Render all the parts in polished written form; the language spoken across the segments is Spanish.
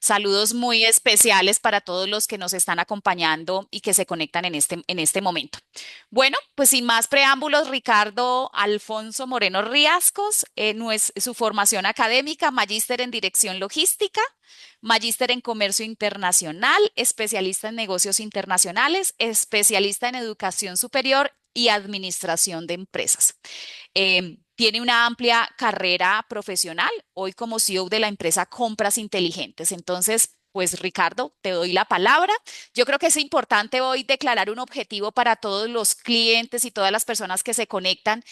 Saludos muy especiales para todos los que nos están acompañando y que se conectan en este momento. Bueno, pues sin más preámbulos, Ricardo Alfonso Moreno Riascos, su formación académica, magíster en Dirección Logística, magíster en Comercio Internacional, especialista en negocios internacionales, especialista en Educación Superior y Administración de Empresas. Tiene una amplia carrera profesional, hoy como CEO de la empresa Compras Inteligentes. Entonces, pues Ricardo, te doy la palabra. Yo creo que es importante hoy declarar un objetivo para todos los clientes y todas las personas que se conectan.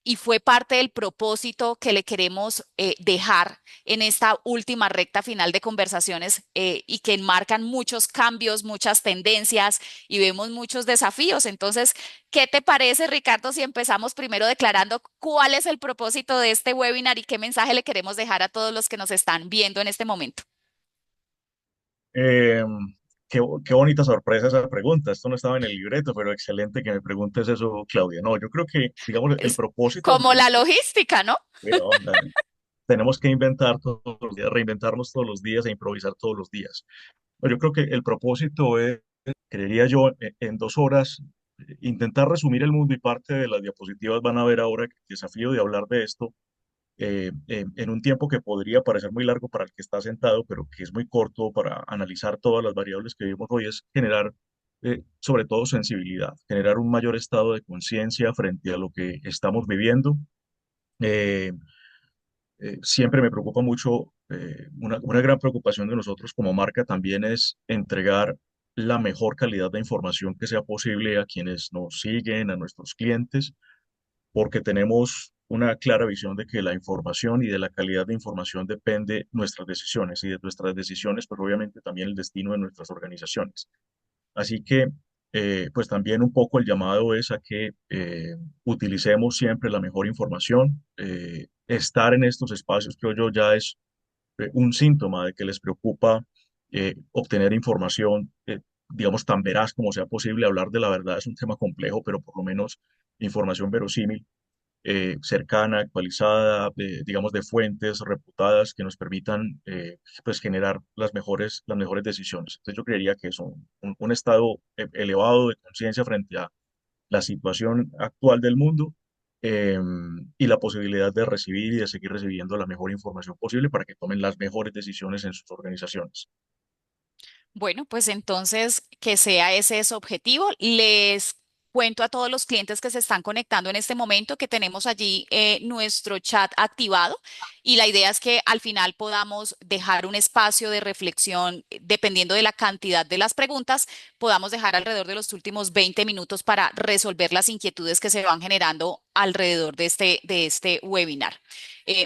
Y fue parte del propósito que le queremos dejar en esta última recta final de conversaciones y que enmarcan muchos cambios, muchas tendencias y vemos muchos desafíos. Entonces, ¿qué te parece, Ricardo, si empezamos primero declarando cuál es el propósito de este webinar y qué mensaje le queremos dejar a todos los que nos están viendo en este momento? Eh, qué bonita sorpresa esa pregunta. Esto no estaba en el libreto, pero excelente que me preguntes eso, Claudia. No, yo creo que, digamos, el Es propósito, como la logística, ¿no? onda, tenemos que inventar todos los días, reinventarnos todos los días e improvisar todos los días. No, yo creo que el propósito es, creería yo, en 2 horas, intentar resumir el mundo y parte de las diapositivas van a ver ahora el desafío de hablar de esto en un tiempo que podría parecer muy largo para el que está sentado, pero que es muy corto para analizar todas las variables que vimos hoy, es generar, sobre todo, sensibilidad, generar un mayor estado de conciencia frente a lo que estamos viviendo. Eh, Siempre me preocupa mucho, una gran preocupación de nosotros como marca también es entregar la mejor calidad de información que sea posible a quienes nos siguen, a nuestros clientes porque tenemos una clara visión de que la información y de la calidad de información depende nuestras decisiones y de nuestras decisiones, pues obviamente también el destino de nuestras organizaciones. Así que, pues también un poco el llamado es a que utilicemos siempre la mejor información. Estar en estos espacios, creo yo, ya es un síntoma de que les preocupa obtener información, digamos, tan veraz como sea posible. Hablar de la verdad es un tema complejo, pero por lo menos información verosímil cercana, actualizada, digamos, de fuentes reputadas que nos permitan pues generar las mejores decisiones. Entonces yo creería que es un estado elevado de conciencia frente a la situación actual del mundo eh, y la posibilidad de recibir y de seguir recibiendo la mejor información posible para que tomen las mejores decisiones en sus organizaciones. Bueno, pues entonces que sea ese su objetivo. Les cuento a todos los clientes que se están conectando en este momento que tenemos allí nuestro chat activado y la idea es que al final podamos dejar un espacio de reflexión dependiendo de la cantidad de las preguntas, podamos dejar alrededor de los últimos 20 minutos para resolver las inquietudes que se van generando alrededor de este webinar.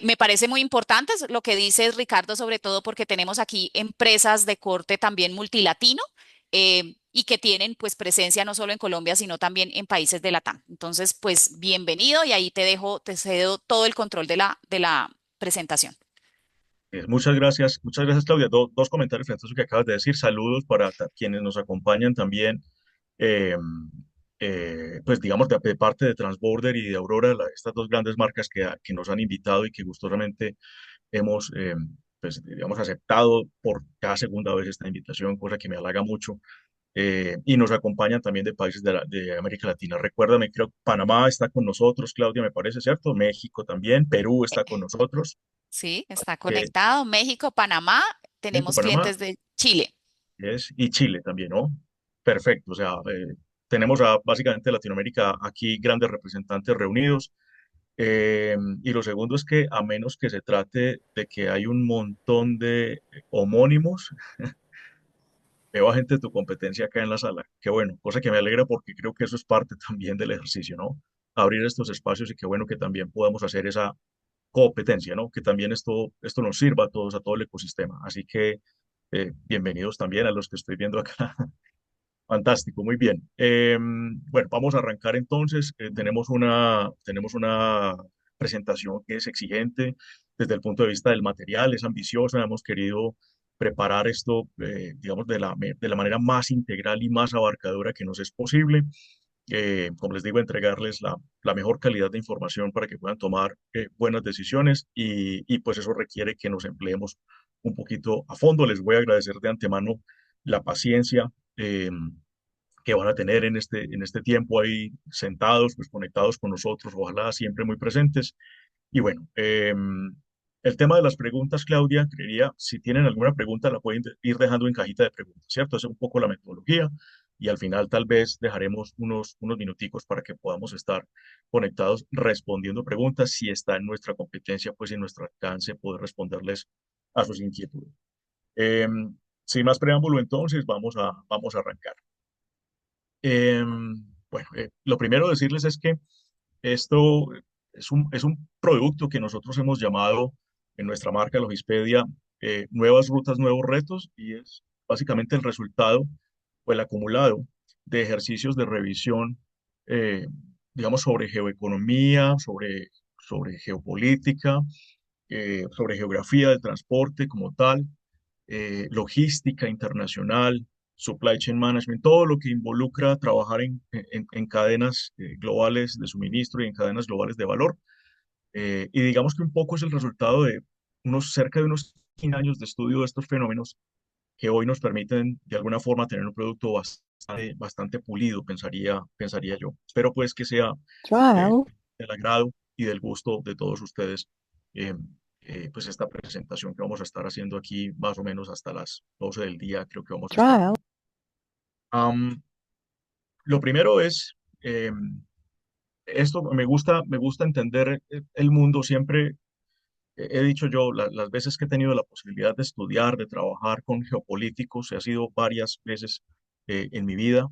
Me parece muy importante lo que dices, Ricardo, sobre todo porque tenemos aquí empresas de corte también multilatino y que tienen pues presencia no solo en Colombia, sino también en países de Latam. Entonces, pues bienvenido y ahí te dejo, te cedo todo el control de la presentación. Muchas gracias Claudia. Dos comentarios frente a eso que acabas de decir. Saludos para quienes nos acompañan también, eh, pues digamos de parte de Transborder y de Aurora, estas dos grandes marcas que nos han invitado y que gustosamente hemos, pues digamos, aceptado por cada segunda vez esta invitación, cosa que me halaga mucho. Y nos acompañan también de países de América Latina. Recuérdame, creo que Panamá está con nosotros, Claudia, me parece, ¿cierto? México también, Perú está con nosotros. Sí, está Que conectado. México, Panamá, México, tenemos Panamá clientes de Chile. y Chile también, ¿no? Perfecto, o sea, tenemos a básicamente Latinoamérica aquí grandes representantes reunidos. Y lo segundo es que a menos que se trate de que hay un montón de homónimos, veo a gente de tu competencia acá en la sala. Qué bueno, cosa que me alegra porque creo que eso es parte también del ejercicio, ¿no? Abrir estos espacios y qué bueno que también podamos hacer esa competencia, ¿no? Que también esto nos sirva a todos, a todo el ecosistema. Así que bienvenidos también a los que estoy viendo acá. Fantástico, muy bien. Bueno, vamos a arrancar entonces. Tenemos una presentación que es exigente desde el punto de vista del material, es ambiciosa. Hemos querido preparar esto, digamos, de la manera más integral y más abarcadora que nos es posible. Como les digo, entregarles la mejor calidad de información para que puedan tomar buenas decisiones y pues eso requiere que nos empleemos un poquito a fondo. Les voy a agradecer de antemano la paciencia que van a tener en este tiempo ahí sentados, pues conectados con nosotros, ojalá siempre muy presentes. Y bueno, el tema de las preguntas, Claudia, creería, si tienen alguna pregunta, la pueden ir dejando en cajita de preguntas, ¿cierto? Esa es un poco la metodología y al final tal vez dejaremos unos minuticos para que podamos estar conectados respondiendo preguntas si está en nuestra competencia, pues en nuestro alcance poder responderles a sus inquietudes. Sin más preámbulo, entonces vamos a arrancar. Bueno, lo primero decirles es que esto es un producto que nosotros hemos llamado en nuestra marca Logispedia Nuevas Rutas, Nuevos Retos y es básicamente el resultado o el acumulado de ejercicios de revisión, eh, digamos, sobre geoeconomía, sobre geopolítica, sobre geografía del transporte como tal, logística internacional, supply chain management, todo lo que involucra trabajar en cadenas globales de suministro y en cadenas globales de valor. Y digamos que un poco es el resultado de cerca de unos 15 años de estudio de estos fenómenos que hoy nos permiten de alguna forma tener un producto bastante pulido, pensaría yo. Espero pues que sea eh, 좋아요. del agrado y del gusto de todos ustedes, eh, pues esta presentación que vamos a estar haciendo aquí más o menos hasta las 12 del día, creo que vamos a estar. 좋아요. Am, lo primero es, esto me gusta entender el mundo siempre. He dicho yo, las veces que he tenido la posibilidad de estudiar, de trabajar con geopolíticos, ha sido varias veces en mi vida.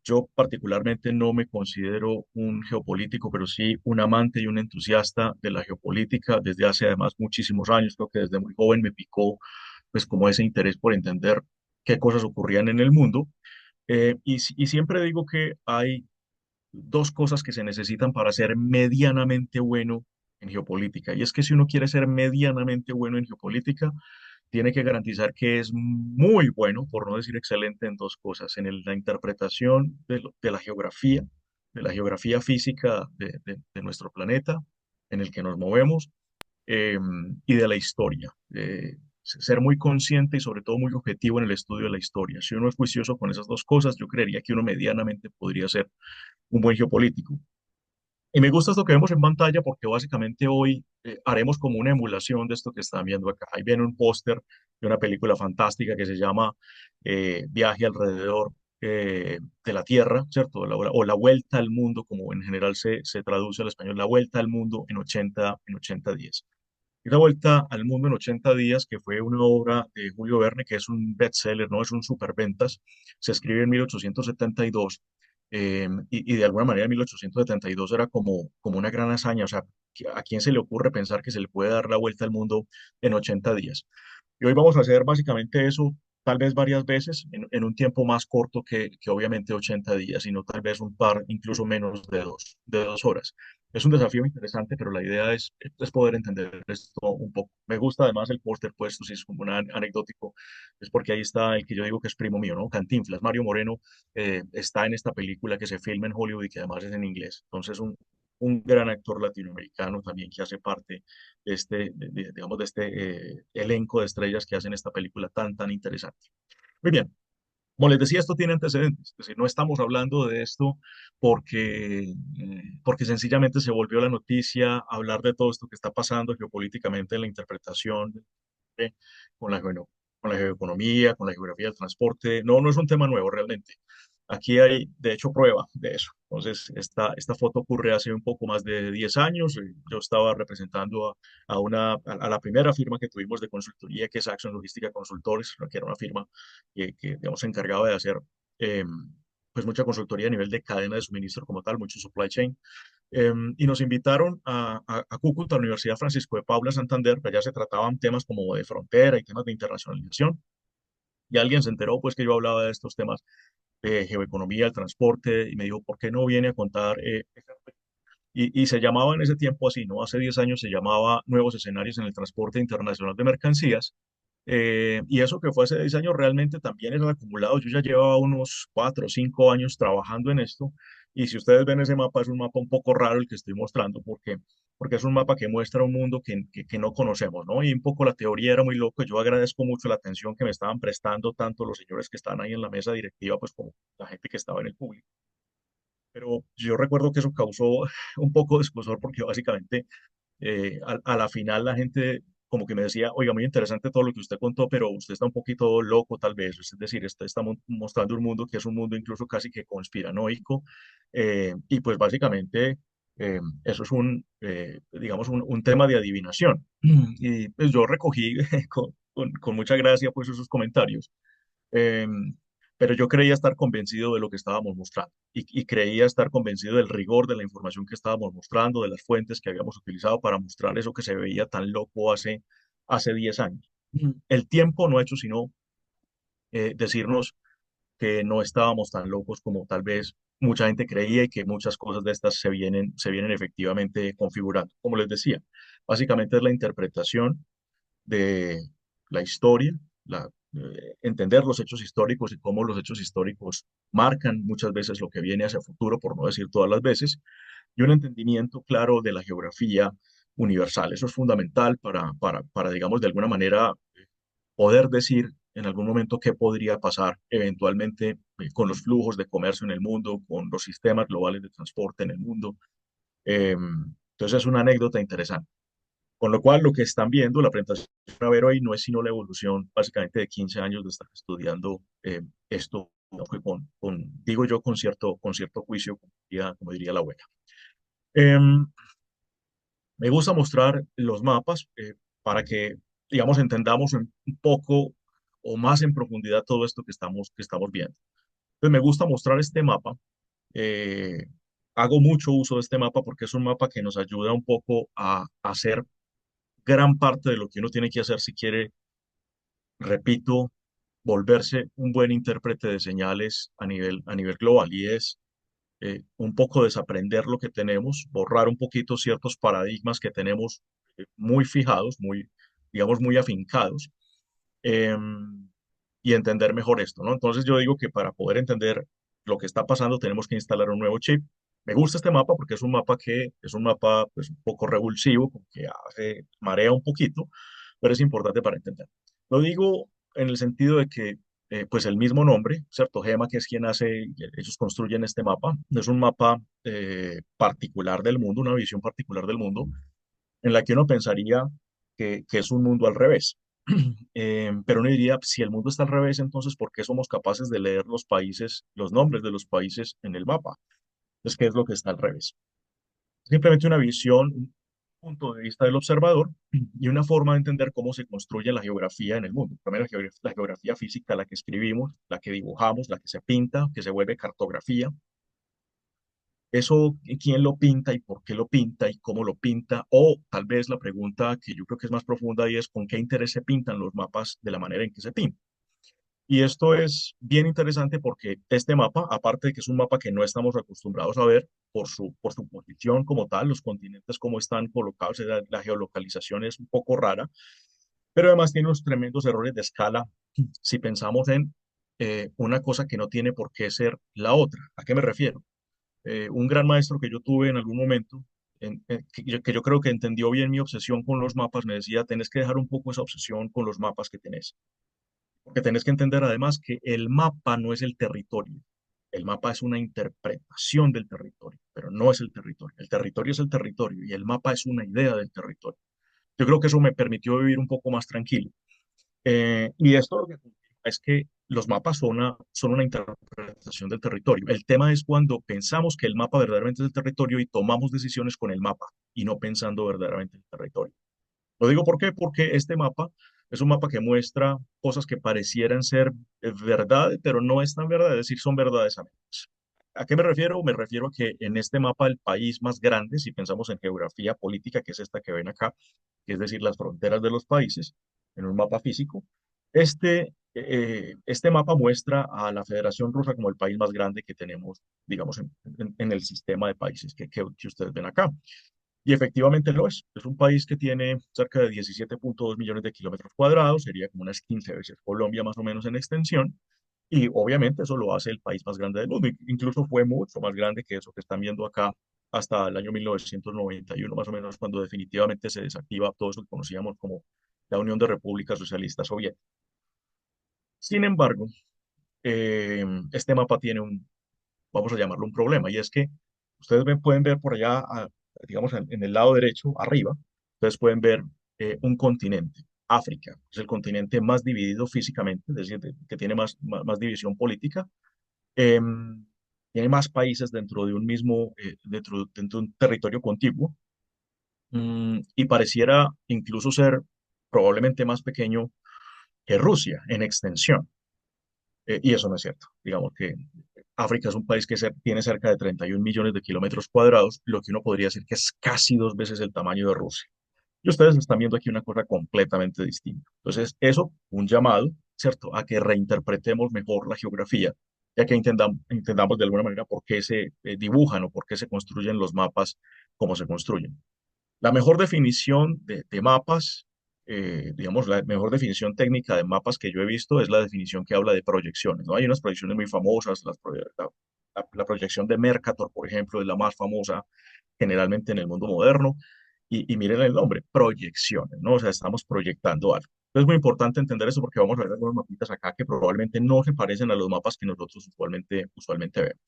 Yo particularmente no me considero un geopolítico, pero sí un amante y un entusiasta de la geopolítica desde hace además muchísimos años. Creo que desde muy joven me picó pues como ese interés por entender qué cosas ocurrían en el mundo. Y siempre digo que hay dos cosas que se necesitan para ser medianamente bueno en geopolítica. Y es que si uno quiere ser medianamente bueno en geopolítica, tiene que garantizar que es muy bueno, por no decir excelente, en dos cosas, en la interpretación de la geografía física de nuestro planeta en el que nos movemos eh, y de la historia. Ser muy consciente y sobre todo muy objetivo en el estudio de la historia. Si uno es juicioso con esas dos cosas, yo creería que uno medianamente podría ser un buen geopolítico. Y me gusta esto que vemos en pantalla porque básicamente hoy haremos como una emulación de esto que están viendo acá. Ahí viene un póster de una película fantástica que se llama Viaje alrededor de la Tierra, ¿cierto? O la Vuelta al Mundo, como en general se traduce al español, la Vuelta al Mundo en 80 días. Y la Vuelta al Mundo en 80 días, que fue una obra de Julio Verne, que es un bestseller, no es un superventas, se escribe en 1872 y de alguna manera en 1872 era como una gran hazaña, o sea, ¿a quién se le ocurre pensar que se le puede dar la vuelta al mundo en 80 días? Y hoy vamos a hacer básicamente eso, tal vez varias veces, en un tiempo más corto que obviamente 80 días, sino tal vez un par, incluso menos de 2 horas. Es un desafío interesante, pero la idea es poder entender esto un poco. Me gusta además el póster puesto, si es como un anecdótico, es porque ahí está el que yo digo que es primo mío, ¿no? Cantinflas, Mario Moreno, está en esta película que se filma en Hollywood y que además es en inglés. Entonces, un gran actor latinoamericano también que hace parte de digamos, de este elenco de estrellas que hacen esta película tan interesante. Muy bien. Como les decía, esto tiene antecedentes, es decir, no estamos hablando de esto porque sencillamente se volvió la noticia hablar de todo esto que está pasando geopolíticamente en la interpretación eh, con con la geoeconomía, con la geografía del transporte. No, no es un tema nuevo realmente. Aquí hay, de hecho, prueba de eso. Entonces, esta foto ocurre hace un poco más de 10 años. Yo estaba representando a la primera firma que tuvimos de consultoría, que es Action Logística Consultores, que era una firma digamos, se encargaba de hacer eh, pues mucha consultoría a nivel de cadena de suministro como tal, mucho supply chain. Y nos invitaron a Cúcuta, a la Universidad Francisco de Paula Santander, que allá se trataban temas como de frontera y temas de internacionalización. Y alguien se enteró pues que yo hablaba de estos temas de geoeconomía, el transporte, y me dijo, ¿por qué no viene a contar? Y se llamaba en ese tiempo así, ¿no? Hace 10 años se llamaba Nuevos Escenarios en el Transporte Internacional de Mercancías. Y eso que fue hace 10 años realmente también era acumulado. Yo ya llevaba unos 4 o 5 años trabajando en esto. Y si ustedes ven ese mapa, es un mapa un poco raro el que estoy mostrando, porque porque es un mapa que muestra un mundo que no conocemos, ¿no? Y un poco la teoría era muy loco. Yo agradezco mucho la atención que me estaban prestando tanto los señores que estaban ahí en la mesa directiva, pues como la gente que estaba en el público. Pero yo recuerdo que eso causó un poco de escozor porque básicamente a la final la gente como que me decía, oiga, muy interesante todo lo que usted contó, pero usted está un poquito loco tal vez, es decir, usted está mostrando un mundo que es un mundo incluso casi que conspiranoico, y pues básicamente eso es digamos, un tema de adivinación. Y pues yo recogí con mucha gracia pues esos comentarios. Eh, pero yo creía estar convencido de lo que estábamos mostrando y creía estar convencido del rigor de la información que estábamos mostrando, de las fuentes que habíamos utilizado para mostrar eso que se veía tan loco hace 10 años. El tiempo no ha hecho sino decirnos que no estábamos tan locos como tal vez mucha gente creía y que muchas cosas de estas se vienen efectivamente configurando. Como les decía, básicamente es la interpretación de la historia, entender los hechos históricos y cómo los hechos históricos marcan muchas veces lo que viene hacia el futuro, por no decir todas las veces, y un entendimiento claro de la geografía universal. Eso es fundamental para digamos, de alguna manera poder decir en algún momento qué podría pasar eventualmente con los flujos de comercio en el mundo, con los sistemas globales de transporte en el mundo. Entonces es una anécdota interesante. Con lo cual, lo que están viendo, la presentación a ver hoy, no es sino la evolución básicamente de 15 años de estar estudiando esto, ¿no? Que digo yo, con cierto juicio, como diría la abuela. Em, Me gusta mostrar los mapas para que, digamos, entendamos un poco o más en profundidad todo esto que estamos viendo. Entonces, me gusta mostrar este mapa. eh, Hago mucho uso de este mapa porque es un mapa que nos ayuda un poco a hacer gran parte de lo que uno tiene que hacer si quiere, repito, volverse un buen intérprete de señales a nivel global y es un poco desaprender lo que tenemos, borrar un poquito ciertos paradigmas que tenemos muy fijados, digamos, muy afincados, eh, y entender mejor esto, ¿no? Entonces yo digo que para poder entender lo que está pasando tenemos que instalar un nuevo chip. Me gusta este mapa porque es un mapa pues, un poco revulsivo, como que marea un poquito, pero es importante para entender. Lo digo en el sentido de que pues el mismo nombre, ¿cierto? Gema, que es quien ellos construyen este mapa, es un mapa particular del mundo, una visión particular del mundo, en la que uno pensaría que es un mundo al revés. Pero uno diría, si el mundo está al revés, entonces, ¿por qué somos capaces de leer los países, los nombres de los países en el mapa? Entonces, ¿qué es lo que está al revés? Simplemente una visión, un punto de vista del observador y una forma de entender cómo se construye la geografía en el mundo. Primero, la geografía física, la que escribimos, la que dibujamos, la que se pinta, que se vuelve cartografía. Eso, quién lo pinta y por qué lo pinta y cómo lo pinta, o tal vez la pregunta que yo creo que es más profunda y es con qué interés se pintan los mapas de la manera en que se pintan. Y esto es bien interesante porque este mapa, aparte de que es un mapa que no estamos acostumbrados a ver por su posición como tal, los continentes como están colocados, la geolocalización es un poco rara, pero además tiene unos tremendos errores de escala si pensamos en una cosa que no tiene por qué ser la otra. ¿A qué me refiero? Un gran maestro que yo tuve en algún momento, que yo creo que entendió bien mi obsesión con los mapas, me decía, tenés que dejar un poco esa obsesión con los mapas que tenés, porque tenés que entender además que el mapa no es el territorio, el mapa es una interpretación del territorio, pero no es el territorio es el territorio y el mapa es una idea del territorio. Yo creo que eso me permitió vivir un poco más tranquilo. Y esto lo que confirma es que los mapas son una interpretación del territorio. El tema es cuando pensamos que el mapa verdaderamente es el territorio y tomamos decisiones con el mapa y no pensando verdaderamente en el territorio. Lo digo ¿por qué? Porque este mapa es un mapa que muestra cosas que parecieran ser verdad, pero no es tan verdad, es decir, son verdades a medias. ¿A qué me refiero? Me refiero a que en este mapa el país más grande, si pensamos en geografía política, que es esta que ven acá, que es decir, las fronteras de los países, en un mapa físico, este mapa muestra a la Federación Rusa como el país más grande que tenemos, digamos, en el sistema de países que ustedes ven acá. Y efectivamente lo es. Es un país que tiene cerca de 17,2 millones de kilómetros cuadrados, sería como unas 15 veces Colombia más o menos en extensión. Y obviamente eso lo hace el país más grande del mundo. Incluso fue mucho más grande que eso que están viendo acá hasta el año 1991, más o menos, cuando definitivamente se desactiva todo eso que conocíamos como la Unión de Repúblicas Socialistas Soviéticas. Sin embargo, este mapa tiene vamos a llamarlo un problema, y es que ustedes pueden ver por allá, digamos, en el lado derecho, arriba, ustedes pueden ver un continente, África, es el continente más dividido físicamente, es decir, que tiene más división política, em, tiene más países dentro de un mismo, dentro de un territorio contiguo, y pareciera incluso ser probablemente más pequeño que Rusia en extensión. Y eso no es cierto. Digamos que África es un país que tiene cerca de 31 millones de kilómetros cuadrados, lo que uno podría decir que es casi dos veces el tamaño de Rusia. Y ustedes están viendo aquí una cosa completamente distinta. Entonces, eso, un llamado, ¿cierto?, a que reinterpretemos mejor la geografía, ya que entendamos de alguna manera por qué se dibujan o por qué se construyen los mapas como se construyen. La mejor definición de mapas, digamos, la mejor definición técnica de mapas que yo he visto es la definición que habla de proyecciones, ¿no? Hay unas proyecciones muy famosas, la proyección de Mercator, por ejemplo, es la más famosa generalmente en el mundo moderno, y miren el nombre, proyecciones, ¿no? O sea, estamos proyectando algo. Entonces es muy importante entender eso porque vamos a ver algunos mapitas acá que probablemente no se parecen a los mapas que nosotros usualmente vemos.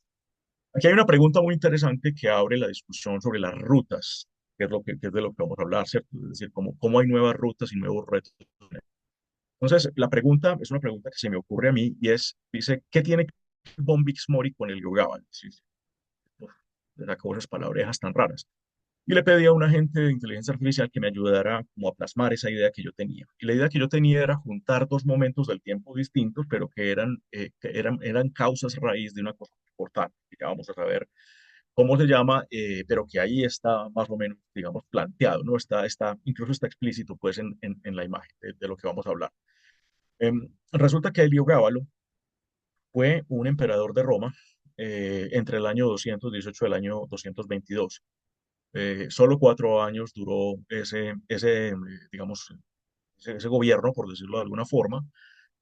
Aquí hay una pregunta muy interesante que abre la discusión sobre las rutas, que es de lo que vamos a hablar, ¿cierto? Es decir, cómo hay nuevas rutas y nuevos retos. Entonces, la pregunta es una pregunta que se me ocurre a mí y dice, ¿qué tiene que ver Von Mori con el yoga? Sí, sí, uf, sacó esas palabrejas tan raras. Y le pedí a un agente de inteligencia artificial que me ayudara como a plasmar esa idea que yo tenía. Y la idea que yo tenía era juntar dos momentos del tiempo distintos, pero que eran causas raíz de una cosa importante, que ya vamos a saber cómo se llama, pero que ahí está más o menos, digamos, planteado, ¿no? Incluso está explícito, pues, en la imagen de lo que vamos a hablar. Resulta que Heliogábalo fue un emperador de Roma entre el año 218 y el año 222. Solo 4 años duró digamos, ese gobierno, por decirlo de alguna forma.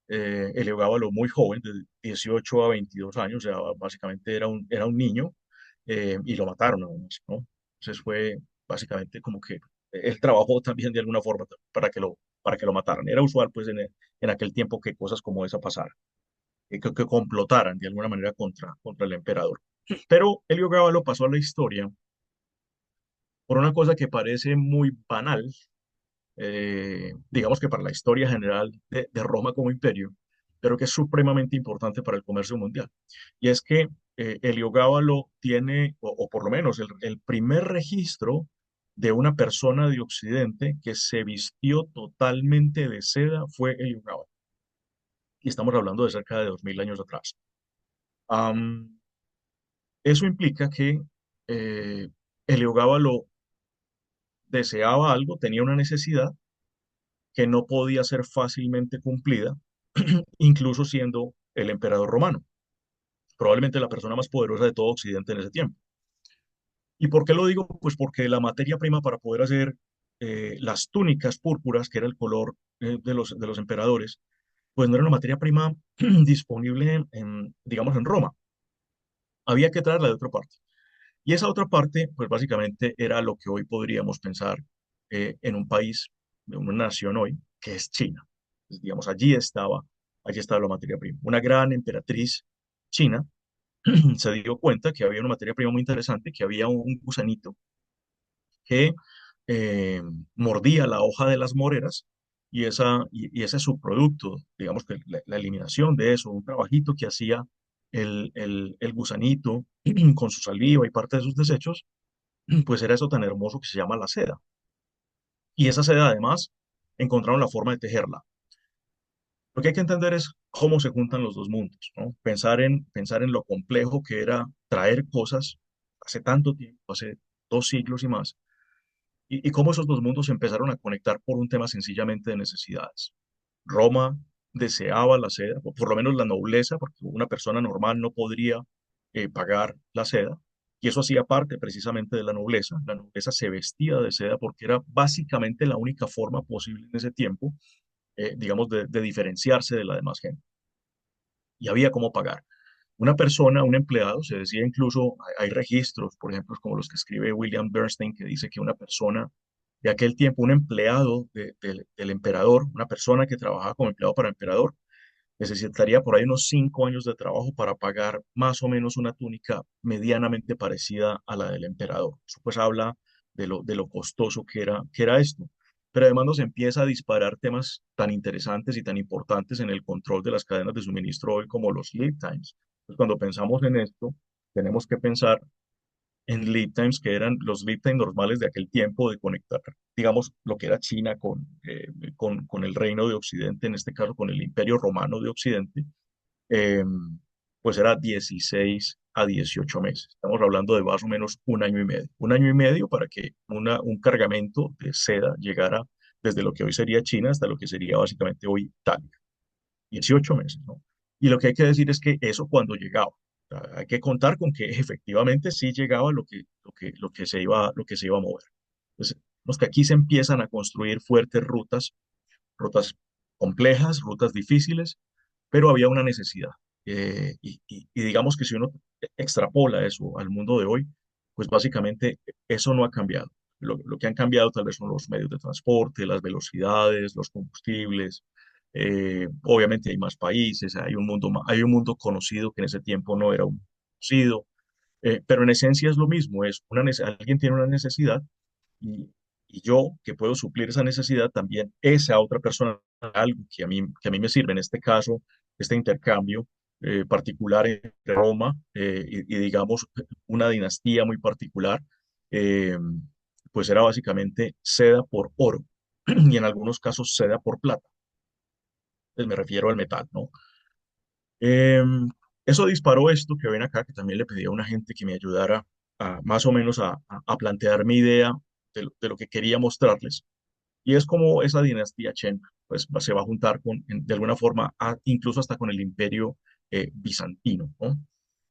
Heliogábalo muy joven, de 18 a 22 años, o sea, básicamente era un niño, y lo mataron aún más, ¿no? Entonces fue básicamente como que él trabajó también de alguna forma para que lo mataran. Era usual, pues, en aquel tiempo que cosas como esa pasaran, que complotaran de alguna manera contra el emperador. Pero Heliogábalo pasó a la historia por una cosa que parece muy banal, digamos que para la historia general de Roma como imperio, pero que es supremamente importante para el comercio mundial. Y es que Heliogábalo tiene, o por lo menos el primer registro de una persona de Occidente que se vistió totalmente de seda fue Heliogábalo. Y estamos hablando de cerca de 2000 años atrás. Am, Eso implica que eh, Heliogábalo deseaba algo, tenía una necesidad que no podía ser fácilmente cumplida, incluso siendo el emperador romano, probablemente la persona más poderosa de todo Occidente en ese tiempo. ¿Y por qué lo digo? Pues porque la materia prima para poder hacer las túnicas púrpuras, que era el color de los emperadores, pues no era una materia prima disponible digamos, en Roma. Había que traerla de otra parte. Y esa otra parte, pues básicamente era lo que hoy podríamos pensar en un país, de una nación hoy, que es China. Pues, digamos, allí estaba la materia prima. Una gran emperatriz china se dio cuenta que había una materia prima muy interesante, que había un gusanito que eh, mordía la hoja de las moreras, y ese subproducto, digamos que la eliminación de eso, un trabajito que hacía el gusanito con su saliva y parte de sus desechos, pues era eso tan hermoso que se llama la seda. Y esa seda además encontraron la forma de tejerla. Lo que hay que entender es cómo se juntan los dos mundos, ¿no? Pensar en lo complejo que era traer cosas hace tanto tiempo, hace 2 siglos y más, y cómo esos dos mundos se empezaron a conectar por un tema sencillamente de necesidades. Roma deseaba la seda, o por lo menos la nobleza, porque una persona normal no podría pagar la seda, y eso hacía parte precisamente de la nobleza. La nobleza se vestía de seda porque era básicamente la única forma posible en ese tiempo, digamos, de diferenciarse de la demás gente. Y había cómo pagar. Una persona, un empleado, se decía incluso, hay registros, por ejemplo, como los que escribe William Bernstein, que dice que una persona de aquel tiempo, un empleado del emperador, una persona que trabajaba como empleado para el emperador, necesitaría por ahí unos 5 años de trabajo para pagar más o menos una túnica medianamente parecida a la del emperador. Eso pues habla de lo costoso que era esto. Pero además nos empieza a disparar temas tan interesantes y tan importantes en el control de las cadenas de suministro hoy como los lead times. Pues cuando pensamos en esto, tenemos que pensar en lead times que eran los lead times normales de aquel tiempo de conectar, digamos, lo que era China con el reino de Occidente, en este caso con el Imperio Romano de Occidente, eh, pues era 16 a 18 meses. Estamos hablando de más o menos un año y medio. Un año y medio para que un cargamento de seda llegara desde lo que hoy sería China hasta lo que sería básicamente hoy Italia. 18 meses, ¿no? Y lo que hay que decir es que eso cuando llegaba. O sea, hay que contar con que efectivamente sí llegaba lo que se iba a mover. Entonces, los que aquí se empiezan a construir fuertes rutas complejas, rutas difíciles, pero había una necesidad. Y digamos que si uno extrapola eso al mundo de hoy, pues básicamente eso no ha cambiado. Lo que han cambiado tal vez son los medios de transporte, las velocidades, los combustibles. Obviamente hay más países, hay un mundo conocido que en ese tiempo no era un conocido, pero en esencia es lo mismo, alguien tiene una necesidad y, y yo que puedo suplir esa necesidad también, esa otra persona, algo que a mí me sirve, en este caso, este intercambio particular entre Roma y digamos una dinastía muy particular, eh, pues era básicamente seda por oro y en algunos casos seda por plata, pues me refiero al metal, ¿no? Eh, Eso disparó esto que ven acá, que también le pedí a una gente que me ayudara más o menos a plantear mi idea de lo que quería mostrarles. Y es como esa dinastía Chen, pues se va a juntar de alguna forma, incluso hasta con el imperio bizantino, ¿no?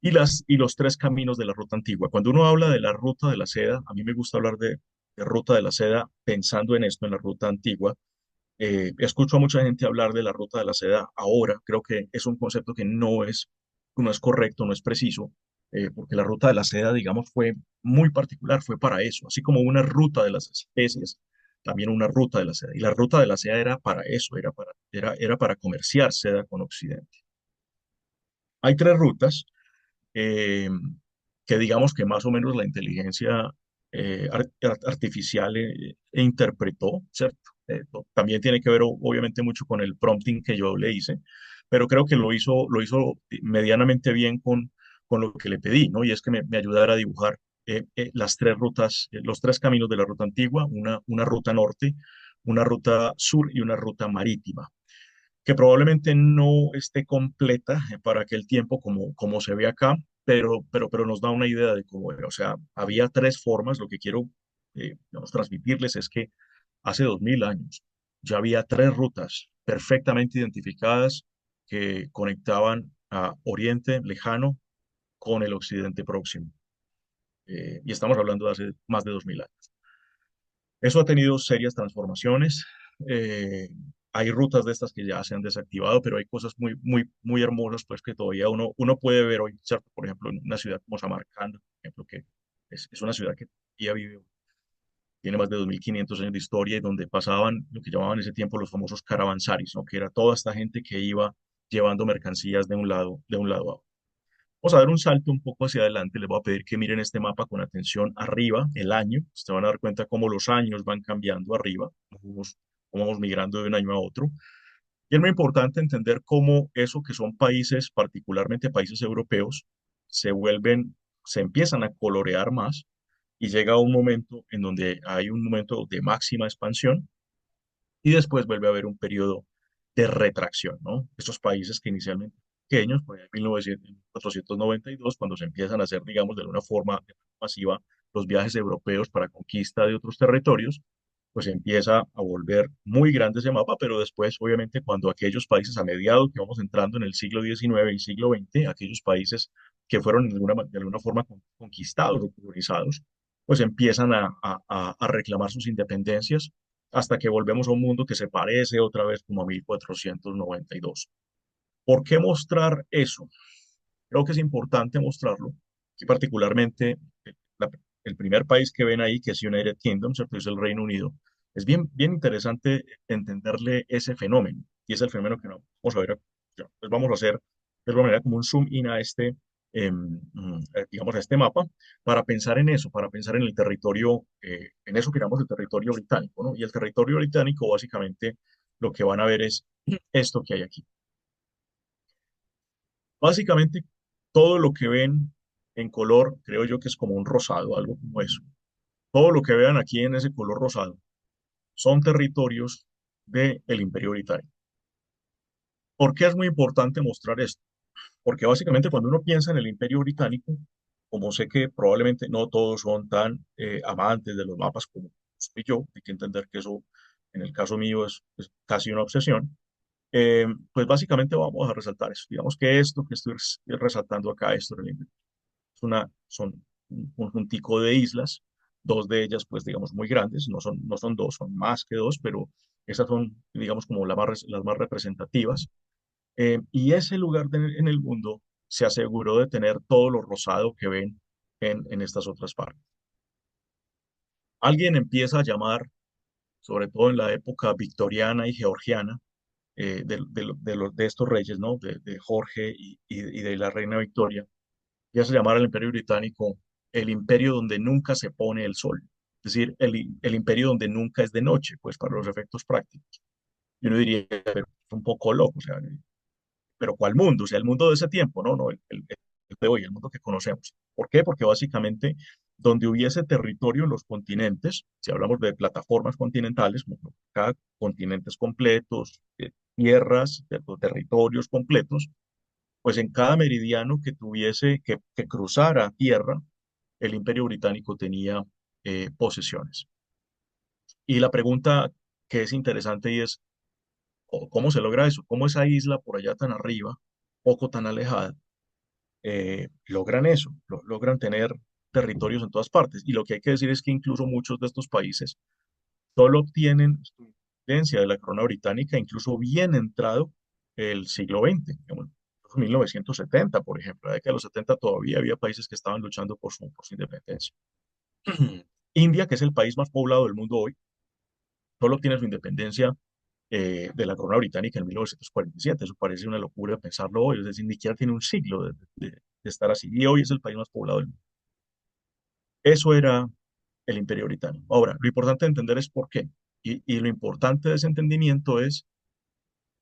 Y los tres caminos de la ruta antigua. Cuando uno habla de la ruta de la seda, a mí me gusta hablar de ruta de la seda pensando en esto, en la ruta antigua. Escucho a mucha gente hablar de la ruta de la seda ahora. Creo que es un concepto que no es correcto, no es preciso, porque la ruta de la seda, digamos, fue muy particular, fue para eso, así como una ruta de las especies, también una ruta de la seda. Y la ruta de la seda era para eso, era para comerciar seda con Occidente. Hay tres rutas eh, que digamos que más o menos la inteligencia artificial interpretó, ¿cierto? También tiene que ver obviamente mucho con el prompting que yo le hice, pero creo que lo hizo medianamente bien con lo que le pedí, ¿no? Y es que me ayudara a dibujar las tres rutas, los tres caminos de la ruta antigua, una ruta norte, una ruta sur y una ruta marítima que probablemente no esté completa para aquel tiempo como se ve acá, pero nos da una idea de cómo era. O sea, había tres formas. Lo que quiero digamos, transmitirles es que hace 2000 años ya había tres rutas perfectamente identificadas que conectaban a Oriente lejano con el Occidente próximo. Y estamos hablando de hace más de 2000 años. Eso ha tenido serias transformaciones. Eh, Hay rutas de estas que ya se han desactivado, pero hay cosas muy, muy, muy hermosas pues, que todavía uno puede ver hoy, ¿cierto? Por ejemplo, en una ciudad como Samarcanda, por ejemplo, que es una ciudad que todavía vive, tiene más de 2500 años de historia y donde pasaban lo que llamaban en ese tiempo los famosos caravansaris, ¿no? Que era toda esta gente que iba llevando mercancías de un lado a otro. Vamos a dar un salto un poco hacia adelante. Les voy a pedir que miren este mapa con atención arriba, el año. Se van a dar cuenta cómo los años van cambiando arriba, cómo vamos migrando de un año a otro. Y es muy importante entender cómo eso que son países, particularmente países europeos, se empiezan a colorear más y llega un momento en donde hay un momento de máxima expansión y después vuelve a haber un periodo de retracción, ¿no? Estos países que inicialmente pequeños, por ahí en 1492, cuando se empiezan a hacer, digamos, de alguna forma masiva los viajes europeos para conquista de otros territorios, pues empieza a volver muy grande ese mapa, pero después, obviamente, cuando aquellos países a mediados que vamos entrando en el siglo XIX y siglo XX, aquellos países que fueron de alguna forma conquistados o colonizados, pues empiezan a reclamar sus independencias hasta que volvemos a un mundo que se parece otra vez como a 1492. ¿Por qué mostrar eso? Creo que es importante mostrarlo, y particularmente la- el primer país que ven ahí, que es United Kingdom, ¿cierto? Es el Reino Unido. Es bien, bien interesante entenderle ese fenómeno, y es el fenómeno que no, vamos a ver, ya, pues vamos a hacer de alguna manera como un zoom in a este, digamos, a este mapa, para pensar en eso, para pensar en el territorio, en eso que llamamos el territorio británico, ¿no? Y el territorio británico, básicamente, lo que van a ver es esto que hay aquí. Básicamente, todo lo que ven en color, creo yo que es como un rosado, algo como eso. Todo lo que vean aquí en ese color rosado son territorios del Imperio Británico. ¿Por qué es muy importante mostrar esto? Porque básicamente cuando uno piensa en el Imperio Británico, como sé que probablemente no todos son tan amantes de los mapas como soy yo, hay que entender que eso en el caso mío es casi una obsesión. Pues básicamente vamos a resaltar eso. Digamos que esto que estoy resaltando acá, esto del Imperio, son un conjuntico de islas, dos de ellas pues digamos muy grandes, no son dos, son más que dos, pero esas son digamos como las más representativas. Y ese lugar en el mundo se aseguró de tener todo lo rosado que ven en estas otras partes. Alguien empieza a llamar, sobre todo en la época victoriana y georgiana, de estos reyes, ¿no? De Jorge y de la reina Victoria, ya se llamara el Imperio Británico el imperio donde nunca se pone el sol, es decir, el imperio donde nunca es de noche, pues para los efectos prácticos. Y uno diría, pero es un poco loco, o sea, pero ¿cuál mundo? O sea, el mundo de ese tiempo, no, no, el de hoy, el mundo que conocemos. ¿Por qué? Porque básicamente donde hubiese territorio en los continentes, si hablamos de plataformas continentales, como cada continentes completos, tierras, territorios completos, pues en cada meridiano que tuviese que cruzara tierra, el Imperio Británico tenía posesiones. Y la pregunta que es interesante y es, ¿cómo se logra eso? ¿Cómo esa isla por allá tan arriba, poco tan alejada, logran eso? Logran tener territorios en todas partes. Y lo que hay que decir es que incluso muchos de estos países solo obtienen su independencia de la corona británica, incluso bien entrado el siglo XX, digamos, 1970, por ejemplo. En la década de los 70 todavía había países que estaban luchando por su independencia. India, que es el país más poblado del mundo hoy, solo obtiene su independencia de la corona británica en 1947. Eso parece una locura pensarlo hoy, es decir, ni siquiera tiene un siglo de estar así. Y hoy es el país más poblado del mundo. Eso era el Imperio Británico. Ahora, lo importante de entender es por qué. Y lo importante de ese entendimiento es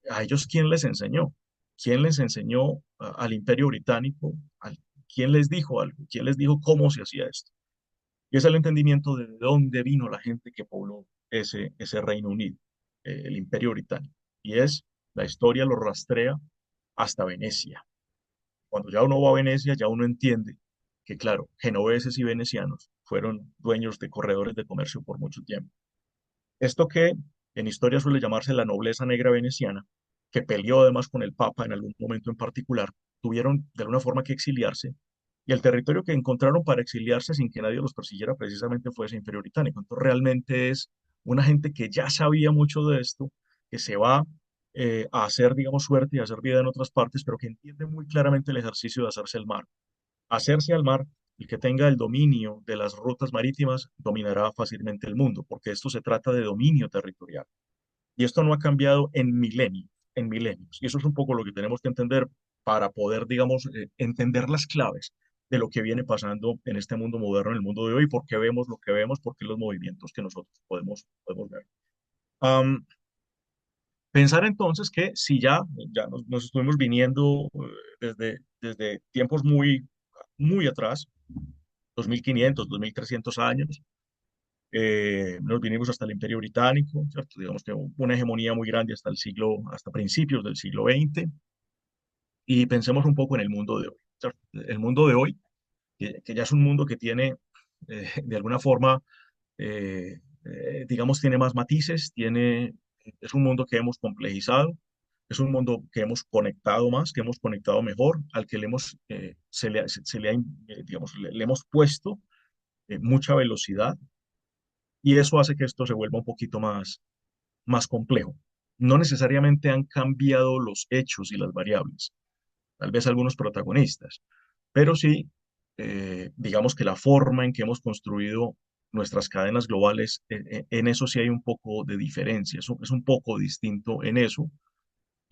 a ellos quién les enseñó. ¿Quién les enseñó al Imperio Británico? ¿Quién les dijo algo? ¿Quién les dijo cómo se hacía esto? Y es el entendimiento de dónde vino la gente que pobló ese Reino Unido, el Imperio Británico. Y es, la historia lo rastrea hasta Venecia. Cuando ya uno va a Venecia, ya uno entiende que, claro, genoveses y venecianos fueron dueños de corredores de comercio por mucho tiempo. Esto que en historia suele llamarse la nobleza negra veneciana, que peleó además con el Papa en algún momento en particular, tuvieron de alguna forma que exiliarse, y el territorio que encontraron para exiliarse sin que nadie los persiguiera precisamente fue ese Imperio Británico. Entonces realmente es una gente que ya sabía mucho de esto, que se va a hacer, digamos, suerte y a hacer vida en otras partes, pero que entiende muy claramente el ejercicio de hacerse el mar. Hacerse al mar, el que tenga el dominio de las rutas marítimas dominará fácilmente el mundo, porque esto se trata de dominio territorial. Y esto no ha cambiado en milenios, en milenios. Y eso es un poco lo que tenemos que entender para poder, digamos, entender las claves de lo que viene pasando en este mundo moderno, en el mundo de hoy, por qué vemos lo que vemos, por qué los movimientos que nosotros podemos ver. Am, Pensar entonces que si ya nos estuvimos viniendo desde tiempos muy atrás, 2500, 2300 años, nos vinimos hasta el Imperio Británico, ¿cierto? Digamos que hubo una hegemonía muy grande hasta principios del siglo XX, y pensemos un poco en el mundo de hoy, ¿cierto? El mundo de hoy, que ya es un mundo que tiene, de alguna forma, digamos, tiene más matices, es un mundo que hemos complejizado, es un mundo que hemos conectado más, que hemos conectado mejor, al que se le ha, digamos, le hemos puesto mucha velocidad, y eso hace que esto se vuelva un poquito más complejo. No necesariamente han cambiado los hechos y las variables. tal vez algunos protagonistas, pero sí, digamos que la forma en que hemos construido nuestras cadenas globales, en eso sí hay un poco de diferencia, es un poco distinto en eso.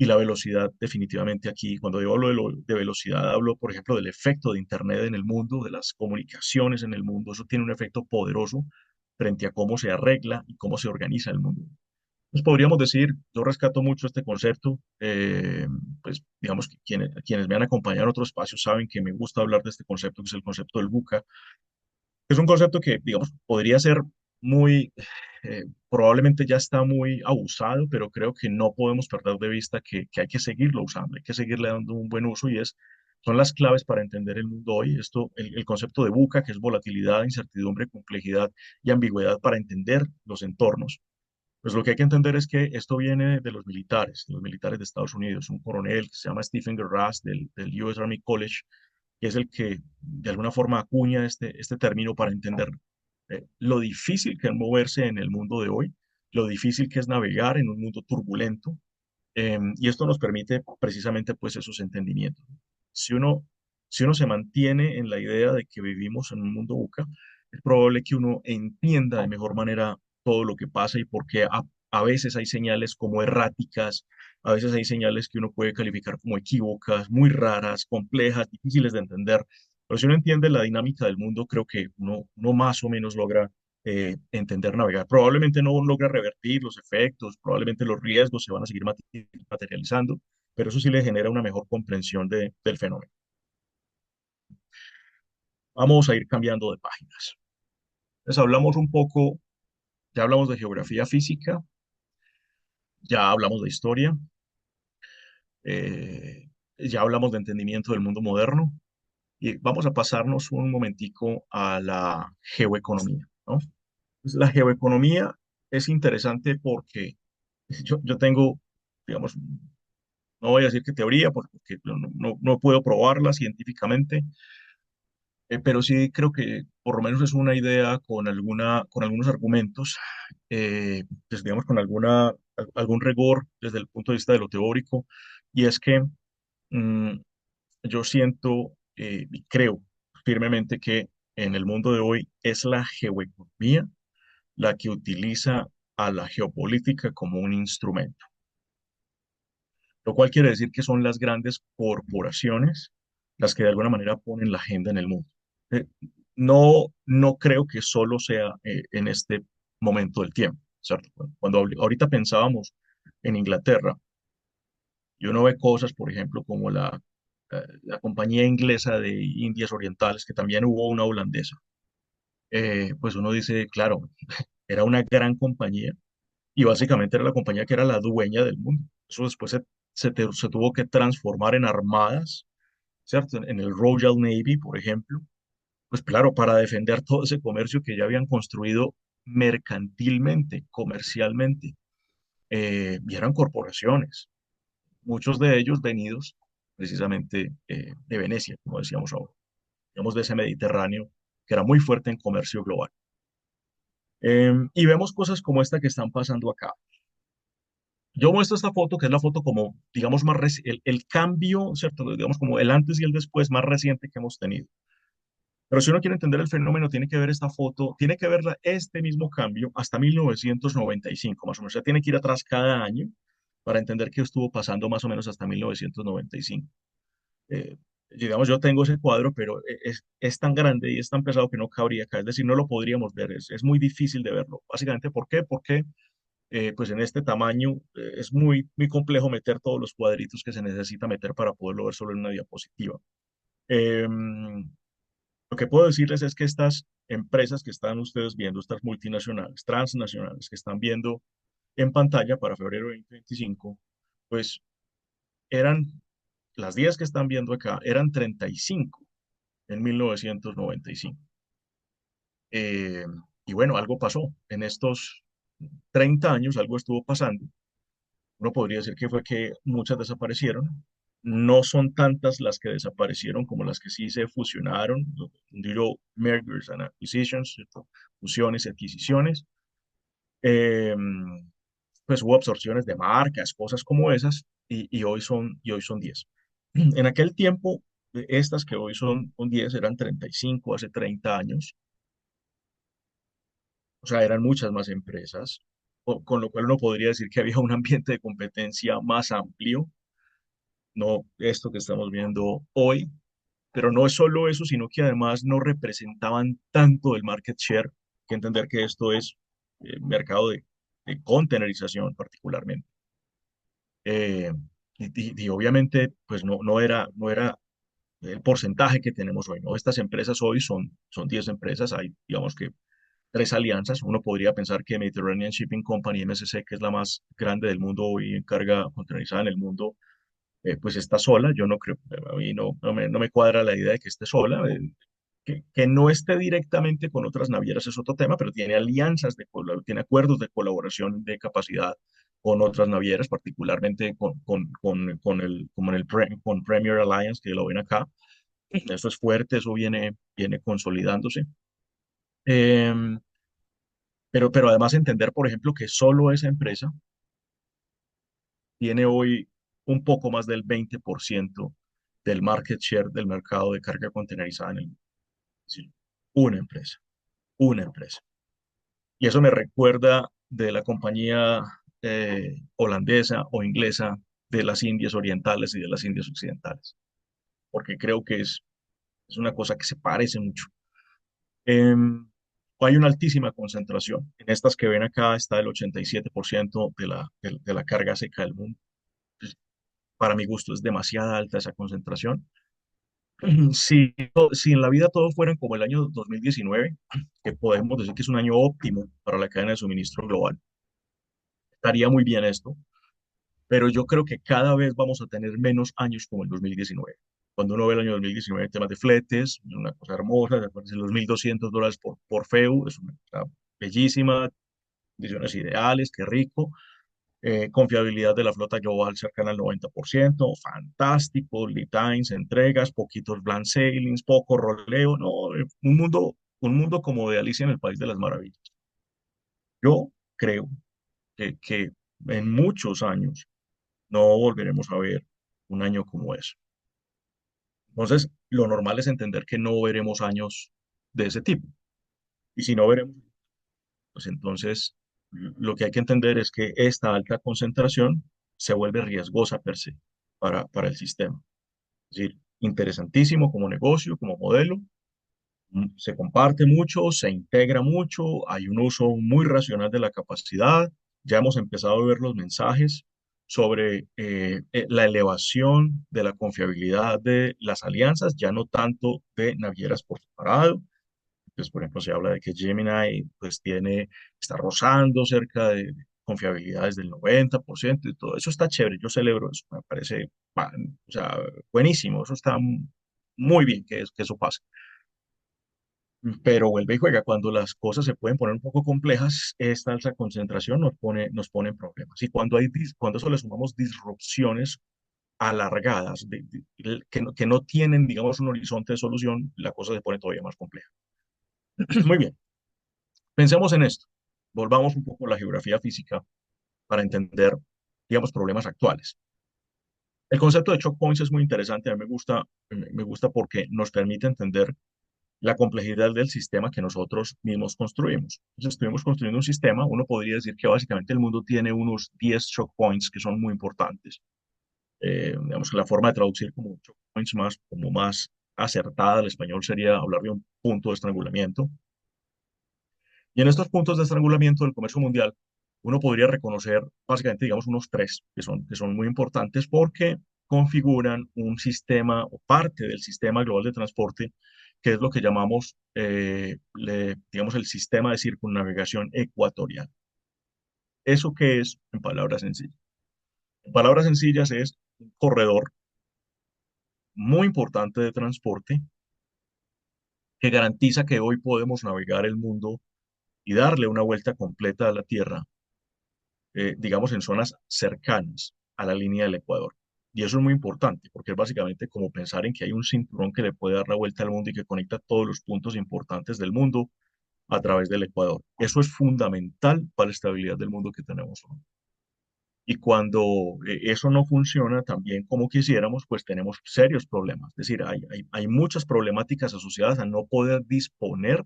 Y la velocidad, definitivamente aquí, cuando yo hablo de velocidad, hablo, por ejemplo, del efecto de Internet en el mundo, de las comunicaciones en el mundo. Eso tiene un efecto poderoso frente a cómo se arregla y cómo se organiza el mundo. Pues podríamos decir, yo rescato mucho este concepto, pues digamos que quienes me han acompañado en otros espacios saben que me gusta hablar de este concepto, que es el concepto del VUCA. Es un concepto que, digamos, podría ser muy, probablemente ya está muy abusado, pero creo que no podemos perder de vista que hay que seguirlo usando, hay que seguirle dando un buen uso y son las claves para entender el mundo hoy. El concepto de VUCA, que es volatilidad, incertidumbre, complejidad y ambigüedad para entender los entornos. Pues lo que hay que entender es que esto viene de los militares de Estados Unidos, un coronel que se llama Stephen Gerrard del US Army College, que es el que de alguna forma acuña este término para entender lo difícil que es moverse en el mundo de hoy, lo difícil que es navegar en un mundo turbulento, y esto nos permite precisamente pues esos entendimientos. Si uno, si uno se mantiene en la idea de que vivimos en un mundo buca, es probable que uno entienda de mejor manera todo lo que pasa y por qué a veces hay señales como erráticas, a veces hay señales que uno puede calificar como equívocas, muy raras, complejas, difíciles de entender. Pero si uno entiende la dinámica del mundo, creo que uno más o menos logra entender navegar. Probablemente no logra revertir los efectos, probablemente los riesgos se van a seguir materializando, pero eso sí le genera una mejor comprensión del fenómeno. Vamos a ir cambiando de páginas. Entonces hablamos un poco, ya hablamos de geografía física, ya hablamos de historia, ya hablamos de entendimiento del mundo moderno y vamos a pasarnos un momentico a la geoeconomía, ¿no? Pues la geoeconomía es interesante porque yo tengo, digamos, no voy a decir que teoría, porque no puedo probarla científicamente, pero sí creo que por lo menos es una idea con algunos argumentos, pues digamos con algún rigor desde el punto de vista de lo teórico, y es que mm, yo siento y creo firmemente que en el mundo de hoy es la geoeconomía la que utiliza a la geopolítica como un instrumento, lo cual quiere decir que son las grandes corporaciones las que de alguna manera ponen la agenda en el mundo. Eh, no creo que solo sea en este momento del tiempo, ¿cierto? Cuando ahorita pensábamos en Inglaterra, y uno ve cosas, por ejemplo, como la compañía inglesa de Indias Orientales, que también hubo una holandesa, pues uno dice, claro, era una gran compañía y básicamente era la compañía que era la dueña del mundo. Eso después se tuvo que transformar en armadas, ¿cierto? En el Royal Navy, por ejemplo, pues claro, para defender todo ese comercio que ya habían construido mercantilmente, comercialmente, y eran corporaciones, muchos de ellos venidos precisamente de Venecia, como decíamos ahora, digamos de ese Mediterráneo que era muy fuerte en comercio global. Y vemos cosas como esta que están pasando acá. Yo muestro esta foto, que es la foto como, digamos, el cambio, ¿cierto? Digamos, como el antes y el después más reciente que hemos tenido. Pero si uno quiere entender el fenómeno, tiene que ver esta foto, tiene que ver este mismo cambio hasta 1995, más o menos. O sea, tiene que ir atrás cada año para entender qué estuvo pasando más o menos hasta 1995. Eh, digamos, yo tengo ese cuadro, pero es tan grande y es tan pesado que no cabría acá. Es decir, no lo podríamos ver, es muy difícil de verlo. Básicamente, ¿por qué? Porque pues en este tamaño es muy complejo meter todos los cuadritos que se necesita meter para poderlo ver solo en una diapositiva. Lo que puedo decirles es que estas empresas que están ustedes viendo, estas multinacionales, transnacionales que están viendo en pantalla para febrero de 2025, pues eran, las 10 que están viendo acá, eran 35 en 1995. Eh, y bueno, algo pasó. En estos 30 años algo estuvo pasando. Uno podría decir que fue que muchas desaparecieron. No son tantas las que desaparecieron como las que sí se fusionaron, digo, mergers and acquisitions, ¿cierto? Fusiones y adquisiciones. Eh, pues hubo absorciones de marcas, cosas como esas, y hoy son 10. En aquel tiempo, estas que hoy son 10 eran 35 hace 30 años, o sea, eran muchas más empresas, con lo cual uno podría decir que había un ambiente de competencia más amplio, no esto que estamos viendo hoy, pero no es solo eso, sino que además no representaban tanto el market share, que entender que esto es mercado de containerización particularmente. Eh, y obviamente, pues no era el porcentaje que tenemos hoy, ¿no? Estas empresas hoy son 10 empresas, hay, digamos que, tres alianzas. Uno podría pensar que Mediterranean Shipping Company, MSC, que es la más grande del mundo hoy en carga containerizada en el mundo, pues está sola. Yo no creo, a mí no me cuadra la idea de que esté sola. Que no esté directamente con otras navieras es otro tema, pero tiene alianzas tiene acuerdos de colaboración de capacidad con otras navieras, particularmente con Premier Alliance, que lo ven acá. Eso es fuerte, eso viene consolidándose. Em, pero además entender, por ejemplo, que solo esa empresa tiene hoy un poco más del 20% del market share del mercado de carga contenerizada en el mundo. Es decir, una empresa, una empresa. Y eso me recuerda de la compañía holandesa o inglesa de las Indias Orientales y de las Indias Occidentales, porque creo que es una cosa que se parece mucho. Em, Hay una altísima concentración. En estas que ven acá está el 87% de la carga seca del mundo. Pues, para mi gusto es demasiada alta esa concentración. Si en la vida todo fuera como el año 2019, que podemos decir que es un año óptimo para la cadena de suministro global, estaría muy bien esto, pero yo creo que cada vez vamos a tener menos años como el 2019. Cuando uno ve el año 2019 en temas de fletes, es una cosa hermosa, de acuerdo, los $1.200 por FEU, es una cosa bellísima, condiciones ideales, qué rico. Confiabilidad de la flota global cercana al 90%, fantástico, lead times, entregas, poquitos blank sailings, poco roleo, no, un mundo como de Alicia en el País de las Maravillas. Yo creo que en muchos años no volveremos a ver un año como eso. Entonces, lo normal es entender que no veremos años de ese tipo. Y si no veremos, pues entonces lo que hay que entender es que esta alta concentración se vuelve riesgosa per se para el sistema. Es decir, interesantísimo como negocio, como modelo, se comparte mucho, se integra mucho, hay un uso muy racional de la capacidad. Ya hemos empezado a ver los mensajes sobre la elevación de la confiabilidad de las alianzas, ya no tanto de navieras por separado. Pues, por ejemplo, se habla de que Gemini pues está rozando cerca de confiabilidades del 90% y todo eso está chévere, yo celebro eso, me parece, o sea, buenísimo, eso está muy bien que eso pase. Pero vuelve y juega, cuando las cosas se pueden poner un poco complejas, esta alta concentración nos pone en problemas. Y cuando eso le sumamos disrupciones alargadas, que no tienen, digamos, un horizonte de solución, la cosa se pone todavía más compleja. Muy bien. Pensemos en esto. Volvamos un poco a la geografía física para entender, digamos, problemas actuales. El concepto de choke points es muy interesante. A mí me gusta porque nos permite entender la complejidad del sistema que nosotros mismos construimos. Entonces, estuvimos construyendo un sistema. Uno podría decir que básicamente el mundo tiene unos 10 choke points que son muy importantes. Digamos que la forma de traducir como choke points como más acertada al español sería hablar de un punto de estrangulamiento. Y en estos puntos de estrangulamiento del comercio mundial, uno podría reconocer básicamente, digamos, unos tres que son muy importantes porque configuran un sistema o parte del sistema global de transporte, que es lo que llamamos, digamos, el sistema de circunnavegación ecuatorial. ¿Eso qué es en palabras sencillas? En palabras sencillas es un corredor muy importante de transporte que garantiza que hoy podemos navegar el mundo y darle una vuelta completa a la Tierra, digamos, en zonas cercanas a la línea del Ecuador. Y eso es muy importante, porque es básicamente como pensar en que hay un cinturón que le puede dar la vuelta al mundo y que conecta todos los puntos importantes del mundo a través del Ecuador. Eso es fundamental para la estabilidad del mundo que tenemos hoy. Y cuando eso no funciona tan bien como quisiéramos, pues tenemos serios problemas. Es decir, hay muchas problemáticas asociadas a no poder disponer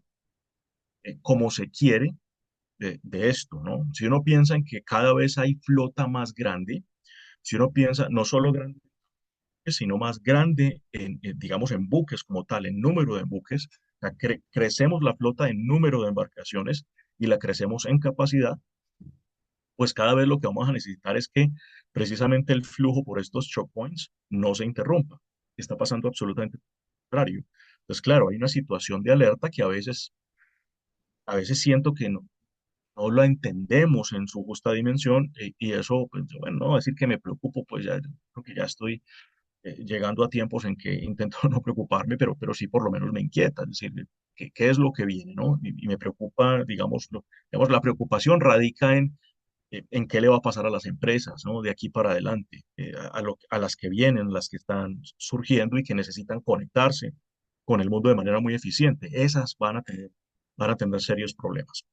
como se quiere de esto, ¿no? Si uno piensa en que cada vez hay flota más grande, si uno piensa no solo grande, sino más grande digamos, en buques como tal, en número de buques, o sea, crecemos la flota en número de embarcaciones y la crecemos en capacidad, pues cada vez lo que vamos a necesitar es que precisamente el flujo por estos choke points no se interrumpa. Está pasando absolutamente lo contrario. Entonces, claro, hay una situación de alerta que a veces siento que no la entendemos en su justa dimensión y eso, pues, bueno, no voy a decir que me preocupo, pues ya creo que ya estoy llegando a tiempos en que intento no preocuparme, pero sí por lo menos me inquieta, es decir, qué es lo que viene, ¿no? Y me preocupa, digamos, digamos, la preocupación radica en qué le va a pasar a las empresas, ¿no? De aquí para adelante, a las que vienen, las que están surgiendo y que necesitan conectarse con el mundo de manera muy eficiente. Esas van a tener serios problemas.